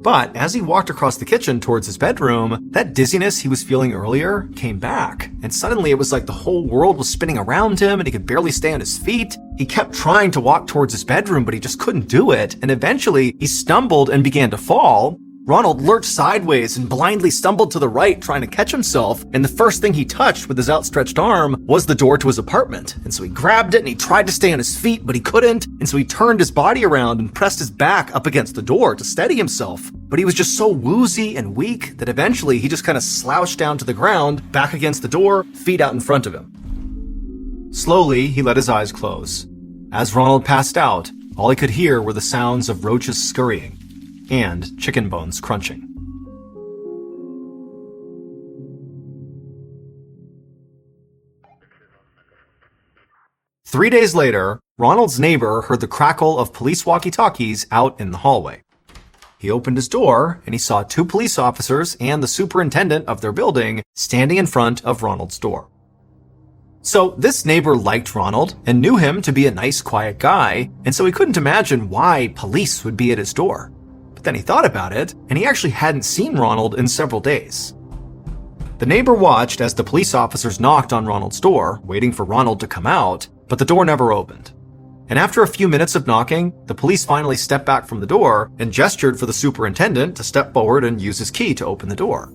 But as he walked across the kitchen towards his bedroom, that dizziness he was feeling earlier came back. And suddenly it was like the whole world was spinning around him and he could barely stay on his feet. He kept trying to walk towards his bedroom, but he just couldn't do it. And eventually he stumbled and began to fall. Ronald lurched sideways and blindly stumbled to the right, trying to catch himself. And the first thing he touched with his outstretched arm was the door to his apartment. And so he grabbed it and he tried to stay on his feet, but he couldn't. And so he turned his body around and pressed his back up against the door to steady himself. But he was just so woozy and weak that eventually he just kind of slouched down to the ground, back against the door, feet out in front of him. Slowly, he let his eyes close. As Ronald passed out, all he could hear were the sounds of roaches scurrying and chicken bones crunching. Three days later, Ronald's neighbor heard the crackle of police walkie-talkies out in the hallway. He opened his door and he saw 2 police officers and the superintendent of their building standing in front of Ronald's door. So this neighbor liked Ronald and knew him to be a nice, quiet guy, and so he couldn't imagine why police would be at his door. But then he thought about it, and he actually hadn't seen Ronald in several days. The neighbor watched as the police officers knocked on Ronald's door, waiting for Ronald to come out, but the door never opened. And after a few minutes of knocking, the police finally stepped back from the door and gestured for the superintendent to step forward and use his key to open the door.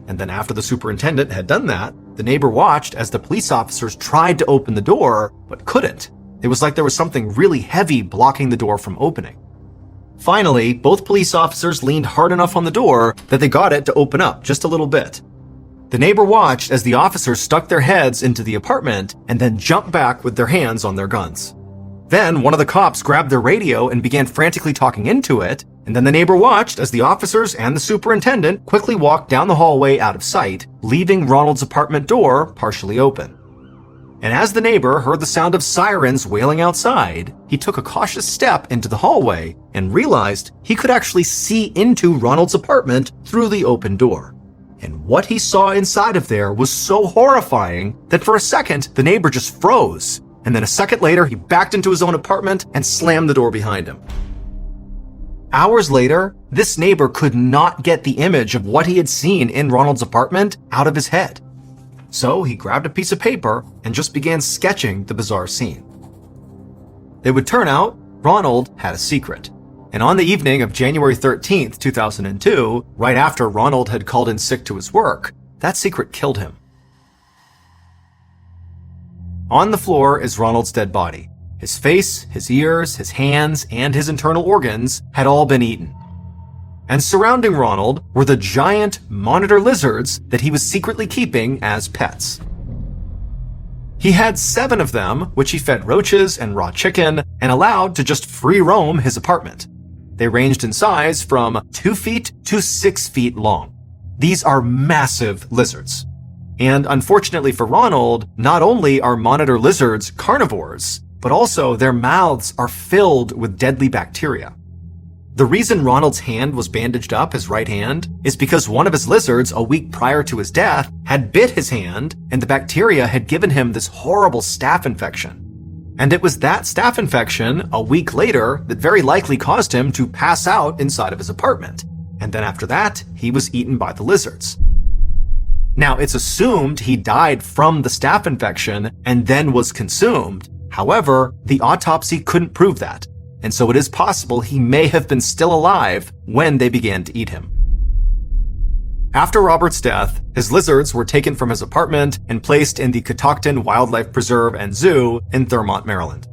And then after the superintendent had done that, the neighbor watched as the police officers tried to open the door, but couldn't. It was like there was something really heavy blocking the door from opening. Finally, both police officers leaned hard enough on the door that they got it to open up just a little bit. The neighbor watched as the officers stuck their heads into the apartment and then jumped back with their hands on their guns. Then one of the cops grabbed their radio and began frantically talking into it, and then the neighbor watched as the officers and the superintendent quickly walked down the hallway out of sight, leaving Ronald's apartment door partially open. And as the neighbor heard the sound of sirens wailing outside, he took a cautious step into the hallway and realized he could actually see into Ronald's apartment through the open door. And what he saw inside of there was so horrifying that for a second, the neighbor just froze. And then a second later, he backed into his own apartment and slammed the door behind him. Hours later, this neighbor could not get the image of what he had seen in Ronald's apartment out of his head. So he grabbed a piece of paper and just began sketching the bizarre scene. It would turn out Ronald had a secret. And on the evening of January 13th, 2002, right after Ronald had called in sick to his work, that secret killed him. On the floor is Ronald's dead body. His face, his ears, his hands, and his internal organs had all been eaten. And surrounding Ronald were the giant monitor lizards that he was secretly keeping as pets. He had 7 of them, which he fed roaches and raw chicken and allowed to just free roam his apartment. They ranged in size from 2 feet to 6 feet long. These are massive lizards. And unfortunately for Ronald, not only are monitor lizards carnivores, but also their mouths are filled with deadly bacteria. The reason Ronald's hand was bandaged up, his right hand, is because one of his lizards a week prior to his death had bit his hand, and the bacteria had given him this horrible staph infection. And it was that staph infection a week later that very likely caused him to pass out inside of his apartment. And then after that, he was eaten by the lizards. Now, it's assumed he died from the staph infection and then was consumed. However, the autopsy couldn't prove that. And so it is possible he may have been still alive when they began to eat him. After Robert's death, his lizards were taken from his apartment and placed in the Catoctin Wildlife Preserve and Zoo in Thurmont, Maryland.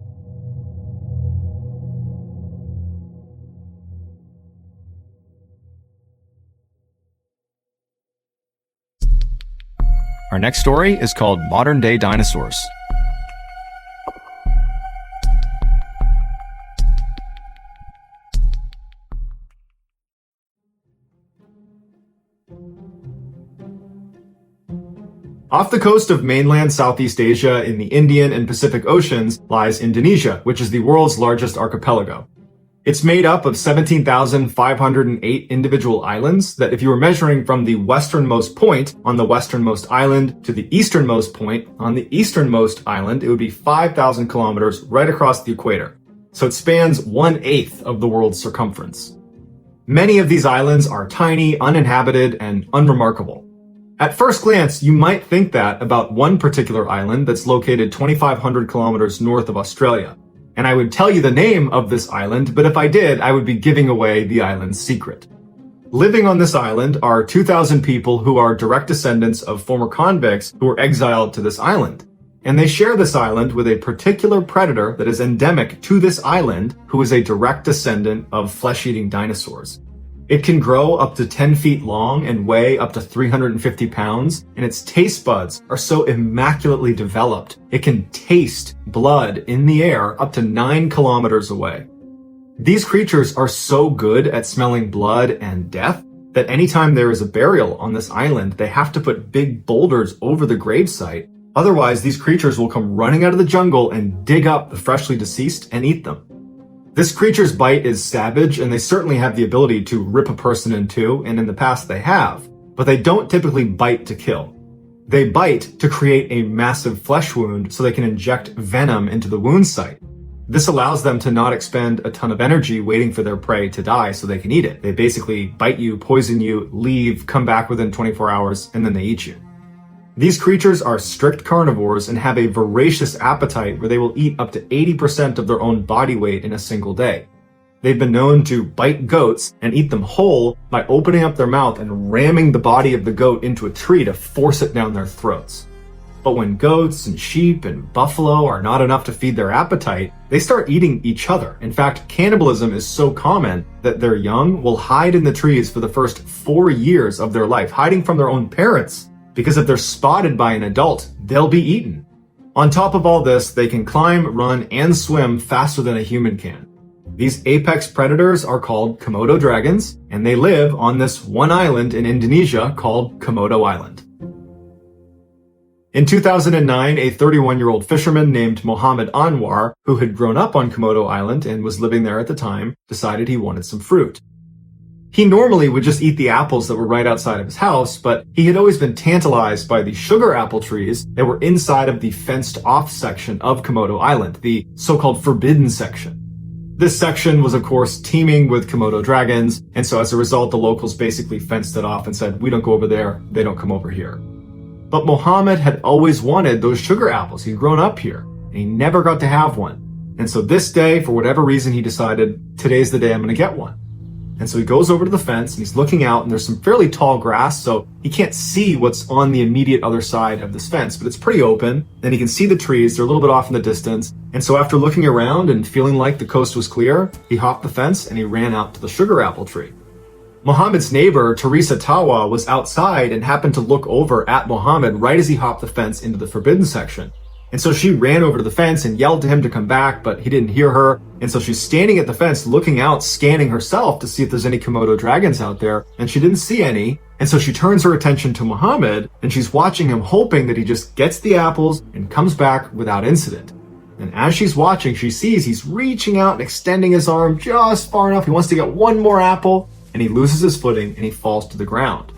Our next story is called Modern Day Dinosaurs. Off the coast of mainland Southeast Asia in the Indian and Pacific Oceans lies Indonesia, which is the world's largest archipelago. It's made up of 17,508 individual islands that, if you were measuring from the westernmost point on the westernmost island to the easternmost point on the easternmost island, it would be 5,000 kilometers right across the equator. So it spans 1/8 of the world's circumference. Many of these islands are tiny, uninhabited, and unremarkable. At first glance, you might think that about one particular island that's located 2,500 kilometers north of Australia. And I would tell you the name of this island, but if I did, I would be giving away the island's secret. Living on this island are 2,000 people who are direct descendants of former convicts who were exiled to this island. And they share this island with a particular predator that is endemic to this island, who is a direct descendant of flesh-eating dinosaurs. It can grow up to 10 feet long and weigh up to 350 pounds, and its taste buds are so immaculately developed, it can taste blood in the air up to 9 kilometers away. These creatures are so good at smelling blood and death that anytime there is a burial on this island, they have to put big boulders over the gravesite. Otherwise, these creatures will come running out of the jungle and dig up the freshly deceased and eat them. This creature's bite is savage, and they certainly have the ability to rip a person in two, and in the past they have, but they don't typically bite to kill. They bite to create a massive flesh wound so they can inject venom into the wound site. This allows them to not expend a ton of energy waiting for their prey to die so they can eat it. They basically bite you, poison you, leave, come back within 24 hours, and then they eat you. These creatures are strict carnivores and have a voracious appetite where they will eat up to 80% of their own body weight in a single day. They've been known to bite goats and eat them whole by opening up their mouth and ramming the body of the goat into a tree to force it down their throats. But when goats and sheep and buffalo are not enough to feed their appetite, they start eating each other. In fact, cannibalism is so common that their young will hide in the trees for the first 4 years of their life, hiding from their own parents. Because if they're spotted by an adult, they'll be eaten. On top of all this, they can climb, run, and swim faster than a human can. These apex predators are called Komodo dragons, and they live on this one island in Indonesia called Komodo Island. In 2009, a 31-year-old fisherman named Mohammed Anwar, who had grown up on Komodo Island and was living there at the time, decided he wanted some fruit. He normally would just eat the apples that were right outside of his house, but he had always been tantalized by the sugar apple trees that were inside of the fenced-off section of Komodo Island, the so-called forbidden section. This section was, of course, teeming with Komodo dragons, and so as a result, the locals basically fenced it off and said, "We don't go over there, they don't come over here." But Mohammed had always wanted those sugar apples. He'd grown up here, and he never got to have one. And so this day, for whatever reason, he decided, today's the day I'm going to get one. And so he goes over to the fence and he's looking out, and there's some fairly tall grass, so he can't see what's on the immediate other side of this fence, but it's pretty open. Then he can see the trees, they're a little bit off in the distance. And so after looking around and feeling like the coast was clear, he hopped the fence and he ran out to the sugar apple tree. Mohammed's neighbor, Teresa Tawa, was outside and happened to look over at Mohammed right as he hopped the fence into the forbidden section. And so she ran over to the fence and yelled to him to come back, but he didn't hear her. And so she's standing at the fence looking out, scanning herself to see if there's any Komodo dragons out there, and she didn't see any. And so she turns her attention to Mohammed, and she's watching him, hoping that he just gets the apples and comes back without incident. And as she's watching, she sees he's reaching out and extending his arm just far enough. He wants to get one more apple, and he loses his footing and he falls to the ground.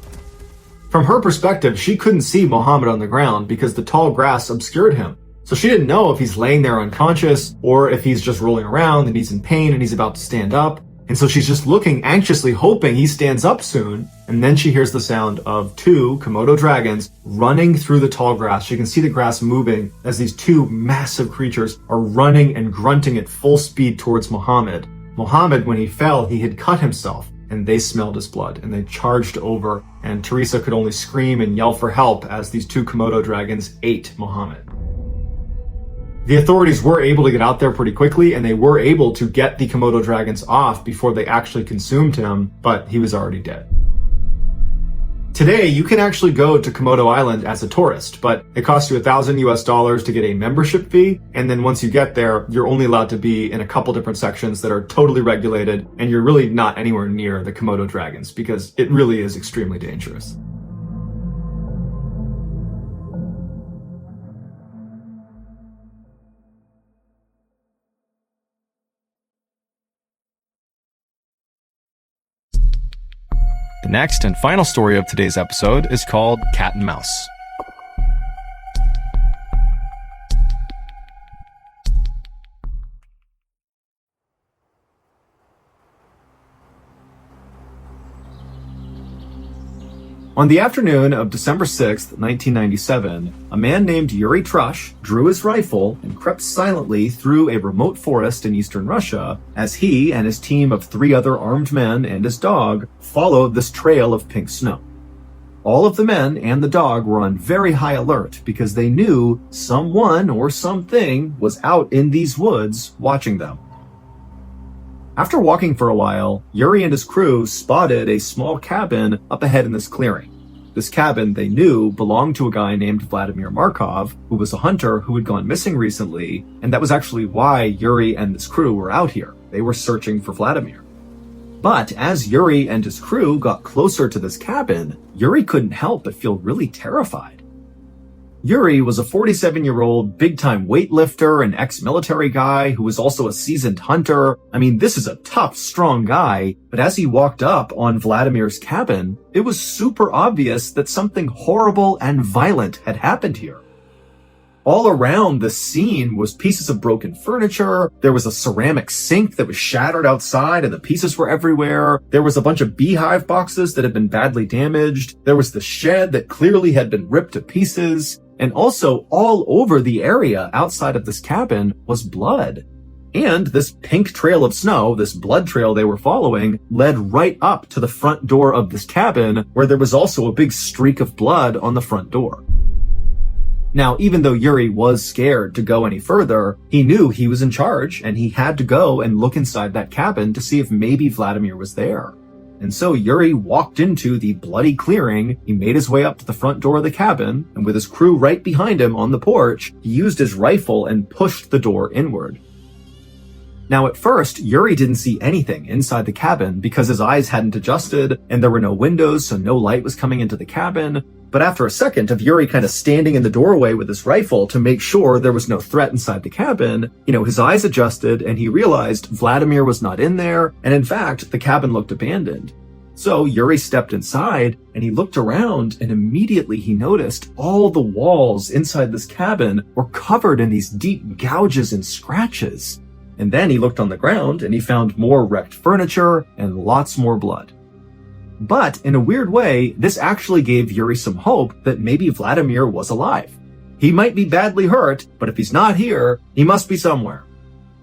From her perspective, she couldn't see Mohammed on the ground because the tall grass obscured him. So she didn't know if he's laying there unconscious or if he's just rolling around and he's in pain and he's about to stand up. And so she's just looking anxiously, hoping he stands up soon. And then she hears the sound of two Komodo dragons running through the tall grass. She can see the grass moving as these two massive creatures are running and grunting at full speed towards Muhammad. Muhammad, when he fell, he had cut himself, and they smelled his blood, and they charged over, and Teresa could only scream and yell for help as these two Komodo dragons ate Muhammad. The authorities were able to get out there pretty quickly, and they were able to get the Komodo dragons off before they actually consumed him, but he was already dead. Today, you can actually go to Komodo Island as a tourist, but it costs you $1,000 to get a membership fee, and then once you get there, you're only allowed to be in a couple different sections that are totally regulated, and you're really not anywhere near the Komodo dragons, because it really is extremely dangerous. The next and final story of today's episode is called Cat and Mouse. On the afternoon of December 6th, 1997, a man named Yuri Trush drew his rifle and crept silently through a remote forest in eastern Russia as he and his team of 3 other armed men and his dog followed this trail of pink snow. All of the men and the dog were on very high alert because they knew someone or something was out in these woods watching them. After walking for a while, Yuri and his crew spotted a small cabin up ahead in this clearing. This cabin, they knew, belonged to a guy named Vladimir Markov, who was a hunter who had gone missing recently, and that was actually why Yuri and his crew were out here. They were searching for Vladimir. But as Yuri and his crew got closer to this cabin, Yuri couldn't help but feel really terrified. Yuri was a 47-year-old big-time weightlifter and ex-military guy who was also a seasoned hunter. I mean, this is a tough, strong guy, but as he walked up on Vladimir's cabin, it was super obvious that something horrible and violent had happened here. All around the scene was pieces of broken furniture. There was a ceramic sink that was shattered outside and the pieces were everywhere. There was a bunch of beehive boxes that had been badly damaged. There was the shed that clearly had been ripped to pieces. And also, all over the area outside of this cabin was blood. And this pink trail of snow, this blood trail they were following, led right up to the front door of this cabin, where there was also a big streak of blood on the front door. Now, even though Yuri was scared to go any further, he knew he was in charge, and he had to go and look inside that cabin to see if maybe Vladimir was there. And so Yuri walked into the bloody clearing, he made his way up to the front door of the cabin, and with his crew right behind him on the porch, he used his rifle and pushed the door inward. Now at first, Yuri didn't see anything inside the cabin because his eyes hadn't adjusted, and there were no windows, so no light was coming into the cabin. But after a second of Yuri kind of standing in the doorway with his rifle to make sure there was no threat inside the cabin, his eyes adjusted and he realized Vladimir was not in there, and in fact, the cabin looked abandoned. So Yuri stepped inside and he looked around, and immediately he noticed all the walls inside this cabin were covered in these deep gouges and scratches. And then he looked on the ground and he found more wrecked furniture and lots more blood. But in a weird way, this actually gave Yuri some hope that maybe Vladimir was alive. He might be badly hurt, but if he's not here, he must be somewhere.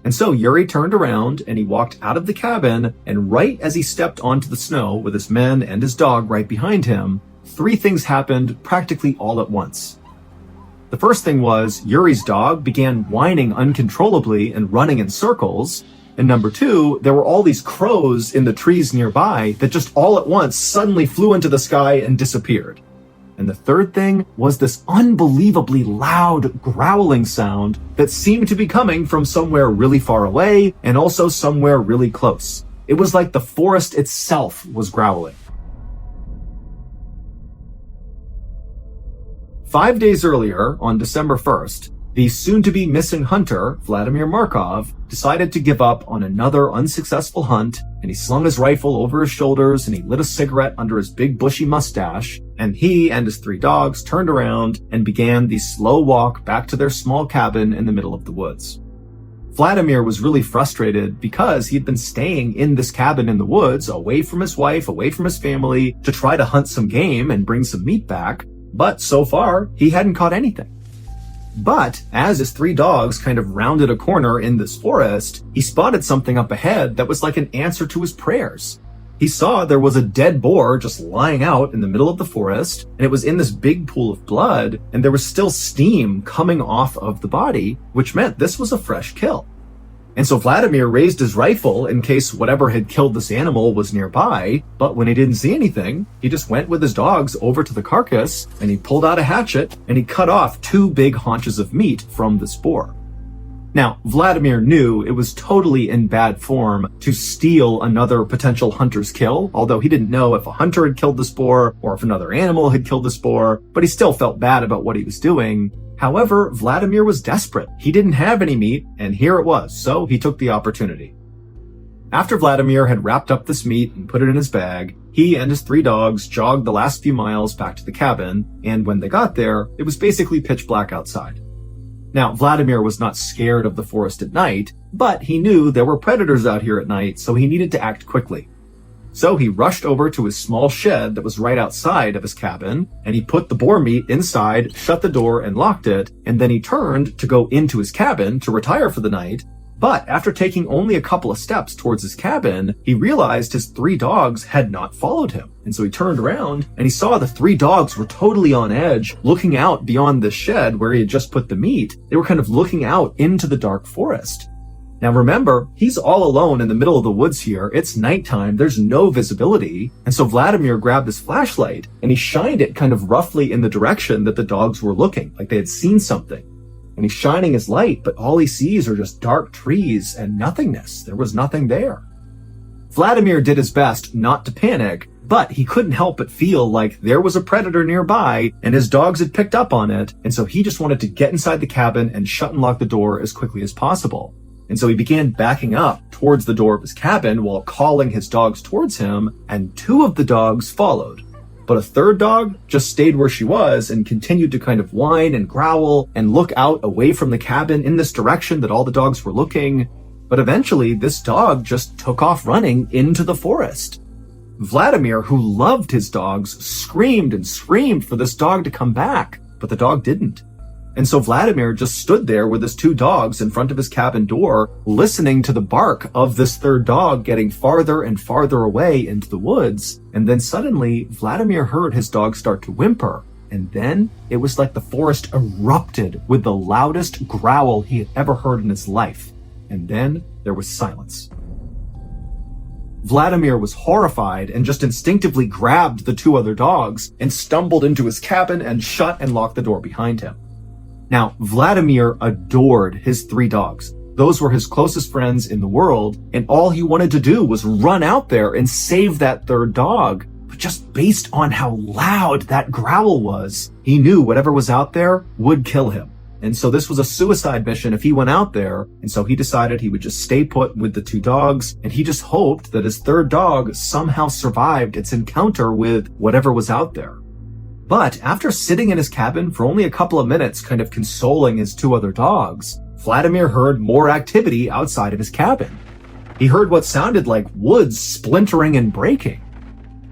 And so Yuri turned around and he walked out of the cabin, and right as he stepped onto the snow with his men and his dog right behind him, 3 things happened practically all at once. The first thing was Yuri's dog began whining uncontrollably and running in circles. And number 2, there were all these crows in the trees nearby that just all at once suddenly flew into the sky and disappeared. And the third thing was this unbelievably loud growling sound that seemed to be coming from somewhere really far away and also somewhere really close. It was like the forest itself was growling. 5 days earlier, on December 1st, The soon-to-be missing hunter, Vladimir Markov, decided to give up on another unsuccessful hunt, and he slung his rifle over his shoulders and he lit a cigarette under his big bushy mustache, and he and his 3 dogs turned around and began the slow walk back to their small cabin in the middle of the woods. Vladimir was really frustrated because he'd been staying in this cabin in the woods, away from his wife, away from his family, to try to hunt some game and bring some meat back, but so far, he hadn't caught anything. But as his 3 dogs kind of rounded a corner in this forest, he spotted something up ahead that was like an answer to his prayers. He saw there was a dead boar just lying out in the middle of the forest, and it was in this big pool of blood, and there was still steam coming off of the body, which meant this was a fresh kill. And so Vladimir raised his rifle in case whatever had killed this animal was nearby, but when he didn't see anything, he just went with his dogs over to the carcass, and he pulled out a hatchet, and he cut off 2 big haunches of meat from this boar. Now, Vladimir knew it was totally in bad form to steal another potential hunter's kill, although he didn't know if a hunter had killed this boar or if another animal had killed this boar, but he still felt bad about what he was doing. However, Vladimir was desperate. He didn't have any meat, and here it was, so he took the opportunity. After Vladimir had wrapped up this meat and put it in his bag, he and his 3 dogs jogged the last few miles back to the cabin, and when they got there, it was basically pitch black outside. Now, Vladimir was not scared of the forest at night, but he knew there were predators out here at night, so he needed to act quickly. So he rushed over to his small shed that was right outside of his cabin, and he put the boar meat inside, shut the door, and locked it, and then he turned to go into his cabin to retire for the night. But after taking only a couple of steps towards his cabin, he realized his 3 dogs had not followed him. And so he turned around and he saw the 3 dogs were totally on edge, looking out beyond the shed where he had just put the meat. They were kind of looking out into the dark forest. Now remember, he's all alone in the middle of the woods here. It's nighttime. There's no visibility. And so Vladimir grabbed his flashlight and he shined it kind of roughly in the direction that the dogs were looking, like they had seen something. And he's shining his light, but all he sees are just dark trees and nothingness. There was nothing there. Vladimir did his best not to panic, but he couldn't help but feel like there was a predator nearby and his dogs had picked up on it, and so he just wanted to get inside the cabin and shut and lock the door as quickly as possible. And so he began backing up towards the door of his cabin while calling his dogs towards him, and 2 of the dogs followed. But a 3rd dog just stayed where she was and continued to kind of whine and growl and look out away from the cabin in this direction that all the dogs were looking. But eventually, this dog just took off running into the forest. Vladimir, who loved his dogs, screamed and screamed for this dog to come back, but the dog didn't. And so Vladimir just stood there with his 2 dogs in front of his cabin door, listening to the bark of this 3rd dog getting farther and farther away into the woods. And then suddenly, Vladimir heard his dog start to whimper. And then it was like the forest erupted with the loudest growl he had ever heard in his life. And then there was silence. Vladimir was horrified and just instinctively grabbed the 2 other dogs and stumbled into his cabin and shut and locked the door behind him. Now, Vladimir adored his 3 dogs. Those were his closest friends in the world, and all he wanted to do was run out there and save that 3rd dog. But just based on how loud that growl was, he knew whatever was out there would kill him. And so this was a suicide mission if he went out there, and so he decided he would just stay put with the 2 dogs, and he just hoped that his 3rd dog somehow survived its encounter with whatever was out there. But after sitting in his cabin for only a couple of minutes kind of consoling his 2 other dogs, Vladimir heard more activity outside of his cabin. He heard what sounded like woods splintering and breaking.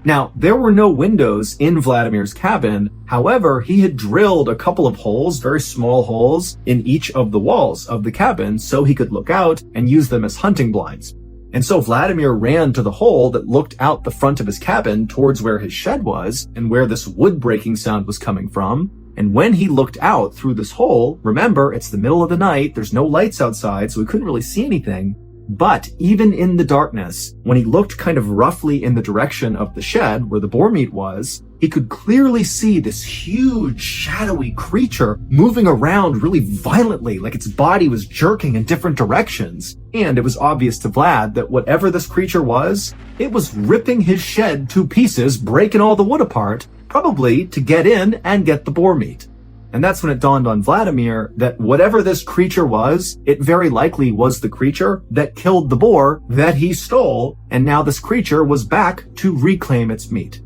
Now, there were no windows in Vladimir's cabin. However, he had drilled a couple of holes, very small holes, in each of the walls of the cabin so he could look out and use them as hunting blinds. And so Vladimir ran to the hole that looked out the front of his cabin towards where his shed was and where this wood breaking sound was coming from. And when he looked out through this hole, remember, it's the middle of the night, there's no lights outside, so he couldn't really see anything. But even in the darkness, when he looked kind of roughly in the direction of the shed where the boar meat was, he could clearly see this huge, shadowy creature moving around really violently, like its body was jerking in different directions. And it was obvious to Vlad that whatever this creature was, it was ripping his shed to pieces, breaking all the wood apart, probably to get in and get the boar meat. And that's when it dawned on Vladimir that whatever this creature was, it very likely was the creature that killed the boar that he stole, and now this creature was back to reclaim its meat.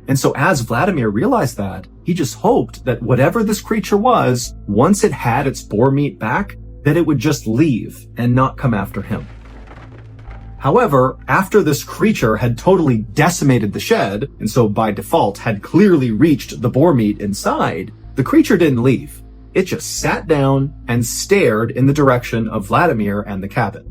And so as Vladimir realized that, he just hoped that whatever this creature was, once it had its boar meat back, that it would just leave and not come after him. However, after this creature had totally decimated the shed, and so by default had clearly reached the boar meat inside, the creature didn't leave. It just sat down and stared in the direction of Vladimir and the cabin.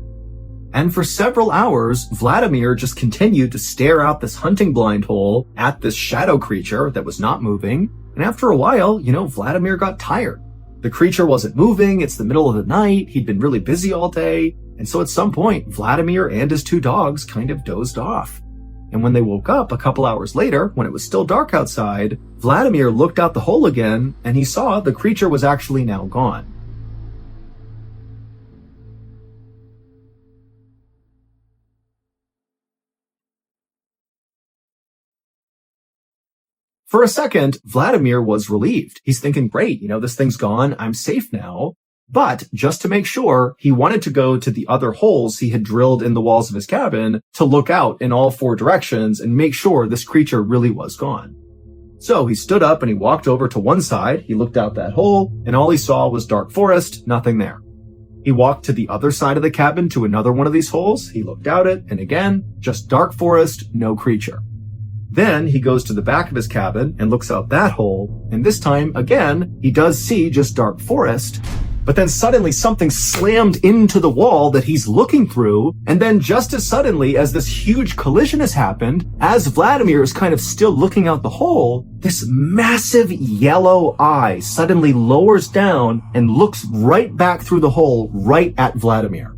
And for several hours, Vladimir just continued to stare out this hunting blind hole at this shadow creature that was not moving. And after a while, Vladimir got tired. The creature wasn't moving. It's the middle of the night. He'd been really busy all day. And so at some point, Vladimir and his two dogs kind of dozed off. And when they woke up a couple hours later, when it was still dark outside, Vladimir looked out the hole again, and he saw the creature was actually now gone. For a second, Vladimir was relieved. He's thinking, great, this thing's gone. I'm safe now. But just to make sure, he wanted to go to the other holes he had drilled in the walls of his cabin to look out in all four directions and make sure this creature really was gone. So he stood up and he walked over to one side. He looked out that hole, and all he saw was dark forest, nothing there. He walked to the other side of the cabin to another one of these holes. He looked out it, and again, just dark forest, no creature. Then he goes to the back of his cabin and looks out that hole, and this time, again, he does see just dark forest, but then suddenly something slammed into the wall that he's looking through, and then just as suddenly as this huge collision has happened, as Vladimir is kind of still looking out the hole, this massive yellow eye suddenly lowers down and looks right back through the hole right at Vladimir.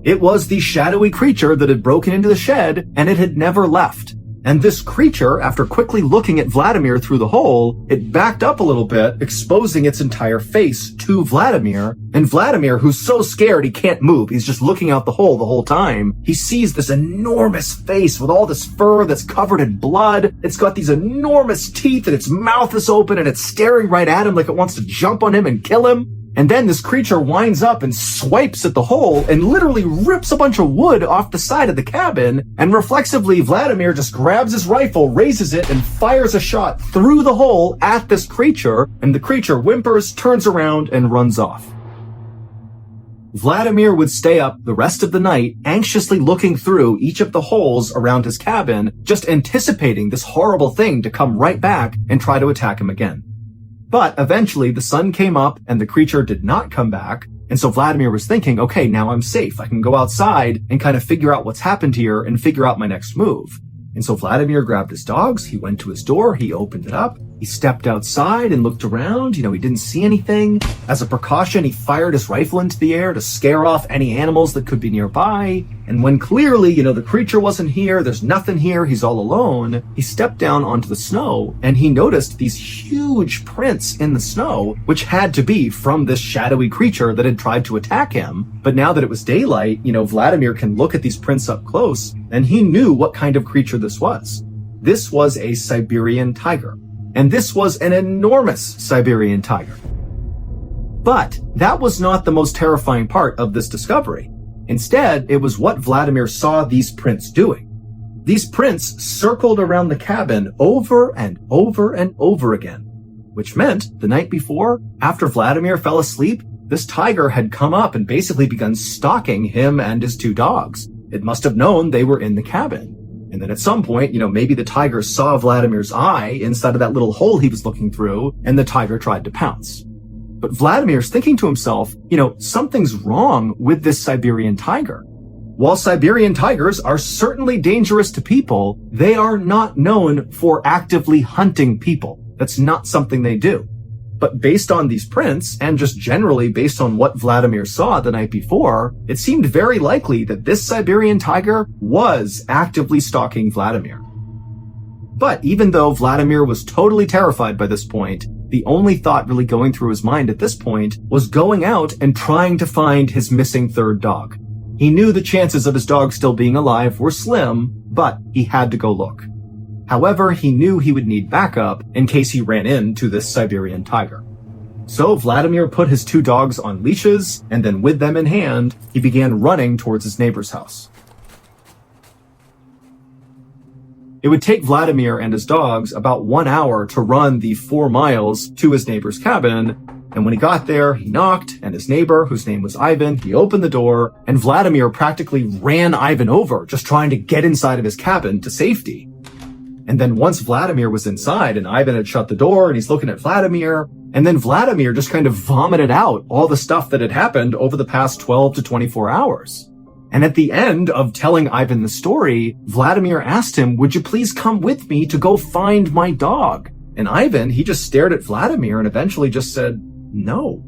It was the shadowy creature that had broken into the shed, and it had never left. And this creature, after quickly looking at Vladimir through the hole, it backed up a little bit, exposing its entire face to Vladimir. And Vladimir, who's so scared he can't move, he's just looking out the hole the whole time, he sees this enormous face with all this fur that's covered in blood. It's got these enormous teeth, and its mouth is open, and it's staring right at him like it wants to jump on him and kill him. And then this creature winds up and swipes at the hole and literally rips a bunch of wood off the side of the cabin. And reflexively, Vladimir just grabs his rifle, raises it, and fires a shot through the hole at this creature. And the creature whimpers, turns around, and runs off. Vladimir would stay up the rest of the night, anxiously looking through each of the holes around his cabin, just anticipating this horrible thing to come right back and try to attack him again. But eventually the sun came up and the creature did not come back. And so Vladimir was thinking, okay, now I'm safe. I can go outside and kind of figure out what's happened here and figure out my next move. And so Vladimir grabbed his dogs. He went to his door. He opened it up. He stepped outside and looked around. He didn't see anything. As a precaution, he fired his rifle into the air to scare off any animals that could be nearby. And when clearly, the creature wasn't here, there's nothing here, he's all alone, he stepped down onto the snow and he noticed these huge prints in the snow, which had to be from this shadowy creature that had tried to attack him. But now that it was daylight, Vladimir can look at these prints up close, and he knew what kind of creature this was. This was a Siberian tiger. And this was an enormous Siberian tiger. But that was not the most terrifying part of this discovery. Instead, it was what Vladimir saw these prints doing. These prints circled around the cabin over and over and over again, which meant the night before, after Vladimir fell asleep, this tiger had come up and basically begun stalking him and his two dogs. It must have known they were in the cabin. And then at some point, maybe the tiger saw Vladimir's eye inside of that little hole he was looking through, and the tiger tried to pounce. But Vladimir's thinking to himself, something's wrong with this Siberian tiger. While Siberian tigers are certainly dangerous to people, they are not known for actively hunting people. That's not something they do. But based on these prints, and just generally based on what Vladimir saw the night before, it seemed very likely that this Siberian tiger was actively stalking Vladimir. But even though Vladimir was totally terrified by this point, the only thought really going through his mind at this point was going out and trying to find his missing third dog. He knew the chances of his dog still being alive were slim, but he had to go look. However, he knew he would need backup in case he ran into this Siberian tiger. So Vladimir put his 2 dogs on leashes, and then with them in hand, he began running towards his neighbor's house. It would take Vladimir and his dogs about 1 hour to run the 4 miles to his neighbor's cabin, and when he got there, he knocked, and his neighbor, whose name was Ivan, he opened the door, and Vladimir practically ran Ivan over, just trying to get inside of his cabin to safety. And then once Vladimir was inside and Ivan had shut the door and he's looking at Vladimir, and then Vladimir just kind of vomited out all the stuff that had happened over the past 12 to 24 hours. And at the end of telling Ivan the story, Vladimir asked him, "Would you please come with me to go find my dog?" And Ivan, he just stared at Vladimir and eventually just said, "No."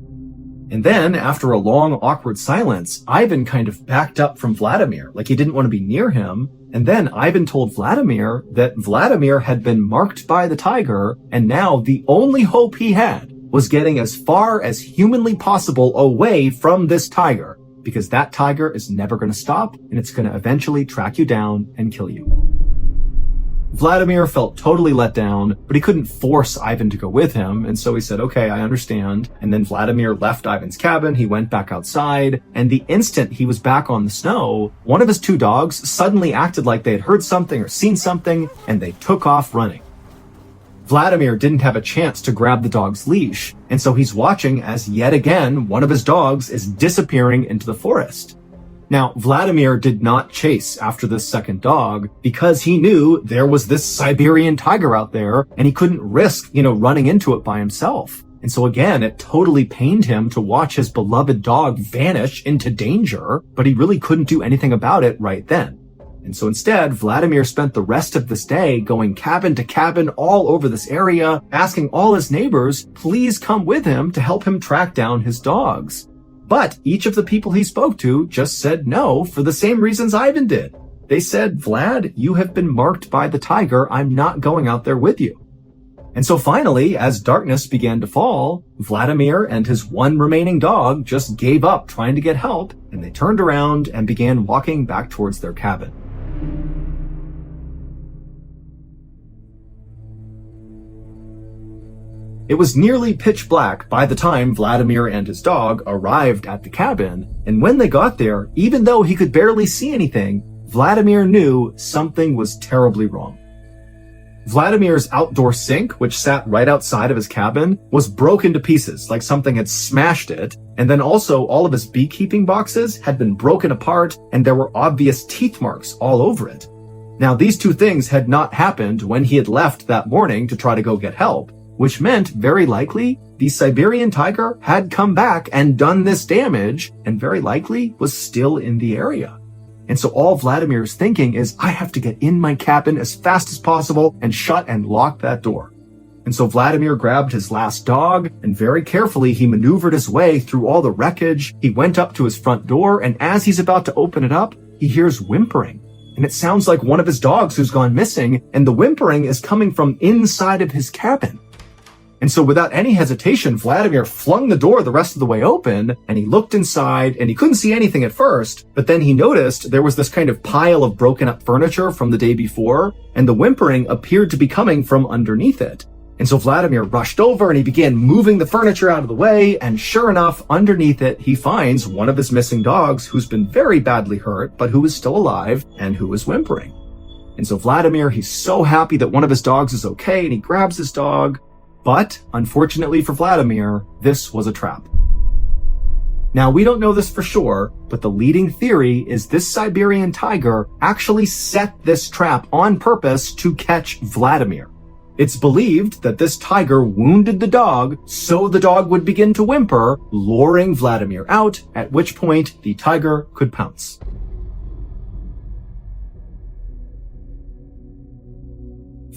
And then, after a long, awkward silence, Ivan kind of backed up from Vladimir, like he didn't want to be near him. And then Ivan told Vladimir that Vladimir had been marked by the tiger, and now the only hope he had was getting as far as humanly possible away from this tiger, because that tiger is never going to stop, and it's going to eventually track you down and kill you. Vladimir felt totally let down, but he couldn't force Ivan to go with him, and so he said, "Okay, I understand." And then Vladimir left Ivan's cabin, he went back outside, and the instant he was back on the snow, one of his 2 dogs suddenly acted like they had heard something or seen something, and they took off running. Vladimir didn't have a chance to grab the dog's leash, and so he's watching as yet again one of his dogs is disappearing into the forest. Now, Vladimir did not chase after this second dog because he knew there was this Siberian tiger out there and he couldn't risk, running into it by himself. And so again, it totally pained him to watch his beloved dog vanish into danger, but he really couldn't do anything about it right then. And so instead, Vladimir spent the rest of this day going cabin to cabin all over this area, asking all his neighbors, please come with him to help him track down his dogs. But each of the people he spoke to just said no for the same reasons Ivan did. They said, "Vlad, you have been marked by the tiger. I'm not going out there with you." And so finally, as darkness began to fall, Vladimir and his 1 remaining dog just gave up trying to get help, and they turned around and began walking back towards their cabin. It was nearly pitch black by the time Vladimir and his dog arrived at the cabin, and when they got there, even though he could barely see anything, Vladimir knew something was terribly wrong. Vladimir's outdoor sink, which sat right outside of his cabin, was broken to pieces, like something had smashed it, and then also all of his beekeeping boxes had been broken apart, and there were obvious teeth marks all over it. Now, these 2 things had not happened when he had left that morning to try to go get help, which meant, very likely, the Siberian tiger had come back and done this damage, and very likely was still in the area. And so all Vladimir is thinking is, I have to get in my cabin as fast as possible and shut and lock that door. And so Vladimir grabbed his last dog, and very carefully he maneuvered his way through all the wreckage. He went up to his front door, and as he's about to open it up, he hears whimpering. And it sounds like one of his dogs who's gone missing, and the whimpering is coming from inside of his cabin. And so without any hesitation, Vladimir flung the door the rest of the way open, and he looked inside, and he couldn't see anything at first, but then he noticed there was this kind of pile of broken up furniture from the day before, and the whimpering appeared to be coming from underneath it. And so Vladimir rushed over and he began moving the furniture out of the way, and sure enough, underneath it, he finds one of his missing dogs who's been very badly hurt, but who is still alive and who is whimpering. And so Vladimir, he's so happy that one of his dogs is okay, and he grabs his dog. But, unfortunately for Vladimir, this was a trap. Now, we don't know this for sure, but the leading theory is this Siberian tiger actually set this trap on purpose to catch Vladimir. It's believed that this tiger wounded the dog so the dog would begin to whimper, luring Vladimir out, at which point the tiger could pounce.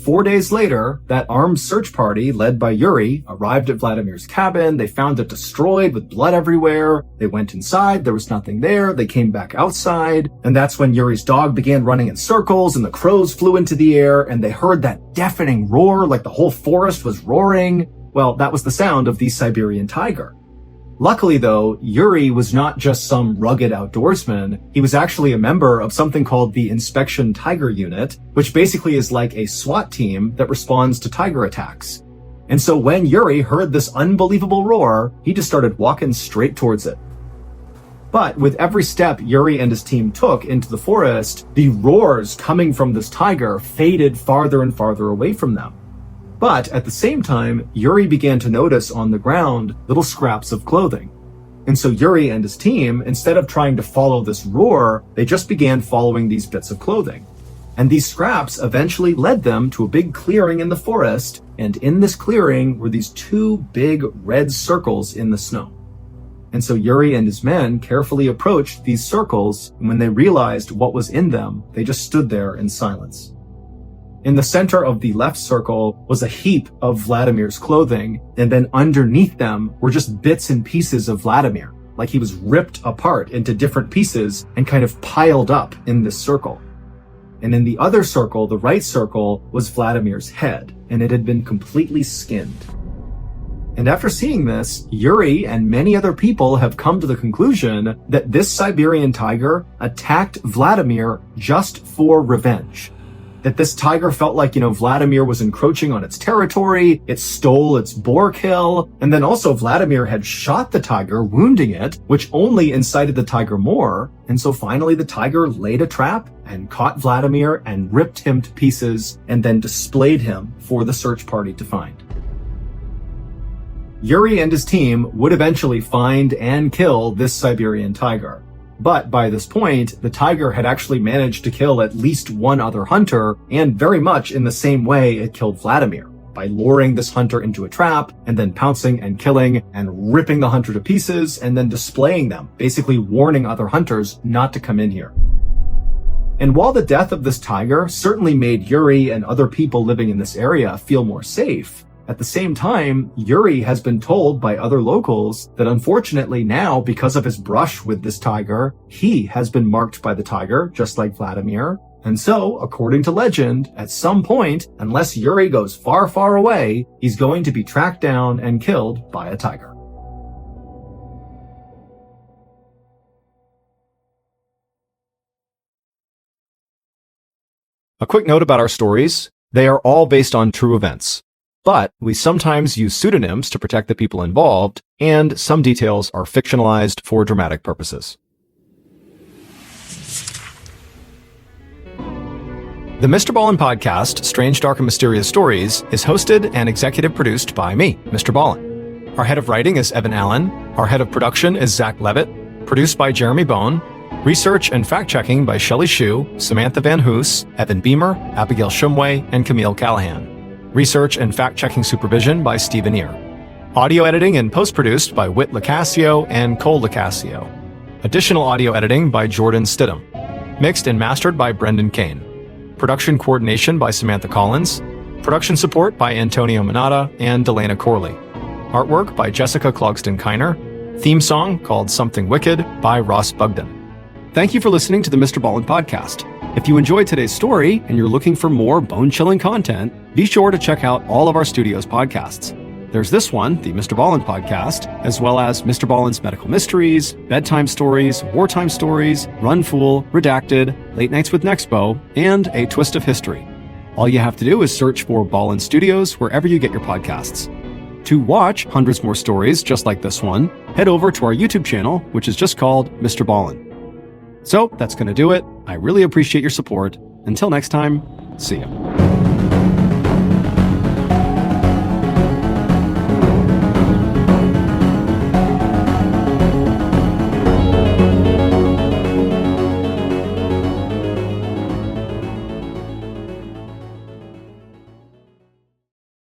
Four days later, that armed search party led by Yuri arrived at Vladimir's cabin. They found it destroyed with blood everywhere. They went inside. There was nothing there. They came back outside. And that's when Yuri's dog began running in circles and the crows flew into the air and they heard that deafening roar like the whole forest was roaring. Well, that was the sound of the Siberian tiger. Luckily, though, Yuri was not just some rugged outdoorsman. He was actually a member of something called the Inspection Tiger Unit, which basically is like a SWAT team that responds to tiger attacks. And so when Yuri heard this unbelievable roar, he just started walking straight towards it. But with every step Yuri and his team took into the forest, the roars coming from this tiger faded farther and farther away from them. But at the same time, Yuri began to notice on the ground little scraps of clothing. And so Yuri and his team, instead of trying to follow this roar, they just began following these bits of clothing. And these scraps eventually led them to a big clearing in the forest, and in this clearing were these two big red circles in the snow. And so Yuri and his men carefully approached these circles, and when they realized what was in them, they just stood there in silence. In the center of the left circle was a heap of Vladimir's clothing, and then underneath them were just bits and pieces of Vladimir, like he was ripped apart into different pieces and kind of piled up in this circle. And in the other circle, the right circle, was Vladimir's head, and it had been completely skinned. And after seeing this, Yuri and many other people have come to the conclusion that this Siberian tiger attacked Vladimir just for revenge. That this tiger felt like, Vladimir was encroaching on its territory, it stole its boar kill, and then also Vladimir had shot the tiger, wounding it, which only incited the tiger more, and so finally the tiger laid a trap and caught Vladimir and ripped him to pieces and then displayed him for the search party to find. Yuri and his team would eventually find and kill this Siberian tiger. But by this point, the tiger had actually managed to kill at least one other hunter, and very much in the same way it killed Vladimir, by luring this hunter into a trap, and then pouncing and killing, and ripping the hunter to pieces, and then displaying them, basically warning other hunters not to come in here. And while the death of this tiger certainly made Yuri and other people living in this area feel more safe, at the same time, Yuri has been told by other locals that unfortunately now, because of his brush with this tiger, he has been marked by the tiger, just like Vladimir. And so, according to legend, at some point, unless Yuri goes far, far away, he's going to be tracked down and killed by a tiger. A quick note about our stories. They are all based on true events. But we sometimes use pseudonyms to protect the people involved, and some details are fictionalized for dramatic purposes. The MrBallen Podcast, Strange, Dark, and Mysterious Stories, is hosted and executive produced by me, Mr. Ballen. Our head of writing is Evan Allen. Our head of production is Zach Levitt. Produced by Jeremy Bone. Research and fact-checking by Shelley Shue, Samantha Van Hoos, Evan Beamer, Abigail Shumway, and Camille Callahan. Research and fact-checking supervision by Stephen Ear. Audio editing and post-produced by Whit Lacasio and Cole Lacasio. Additional audio editing by Jordan Stidham. Mixed and mastered by Brendan Kane. Production coordination by Samantha Collins. Production support by Antonio Minata and Delana Corley. Artwork by Jessica Clogston-Kiner. Theme song called Something Wicked by Ross Bugden. Thank you for listening to the MrBallen Podcast. If you enjoyed today's story and you're looking for more bone-chilling content, be sure to check out all of our studio's podcasts. There's this one, the MrBallen Podcast, as well as MrBallen's Medical Mysteries, Bedtime Stories, Wartime Stories, Run Fool, Redacted, Late Nights with Nexpo, and A Twist of History. All you have to do is search for Ballen Studios wherever you get your podcasts. To watch hundreds more stories just like this one, head over to our YouTube channel, which is just called MrBallen. So that's going to do it. I really appreciate your support. Until next time, see ya.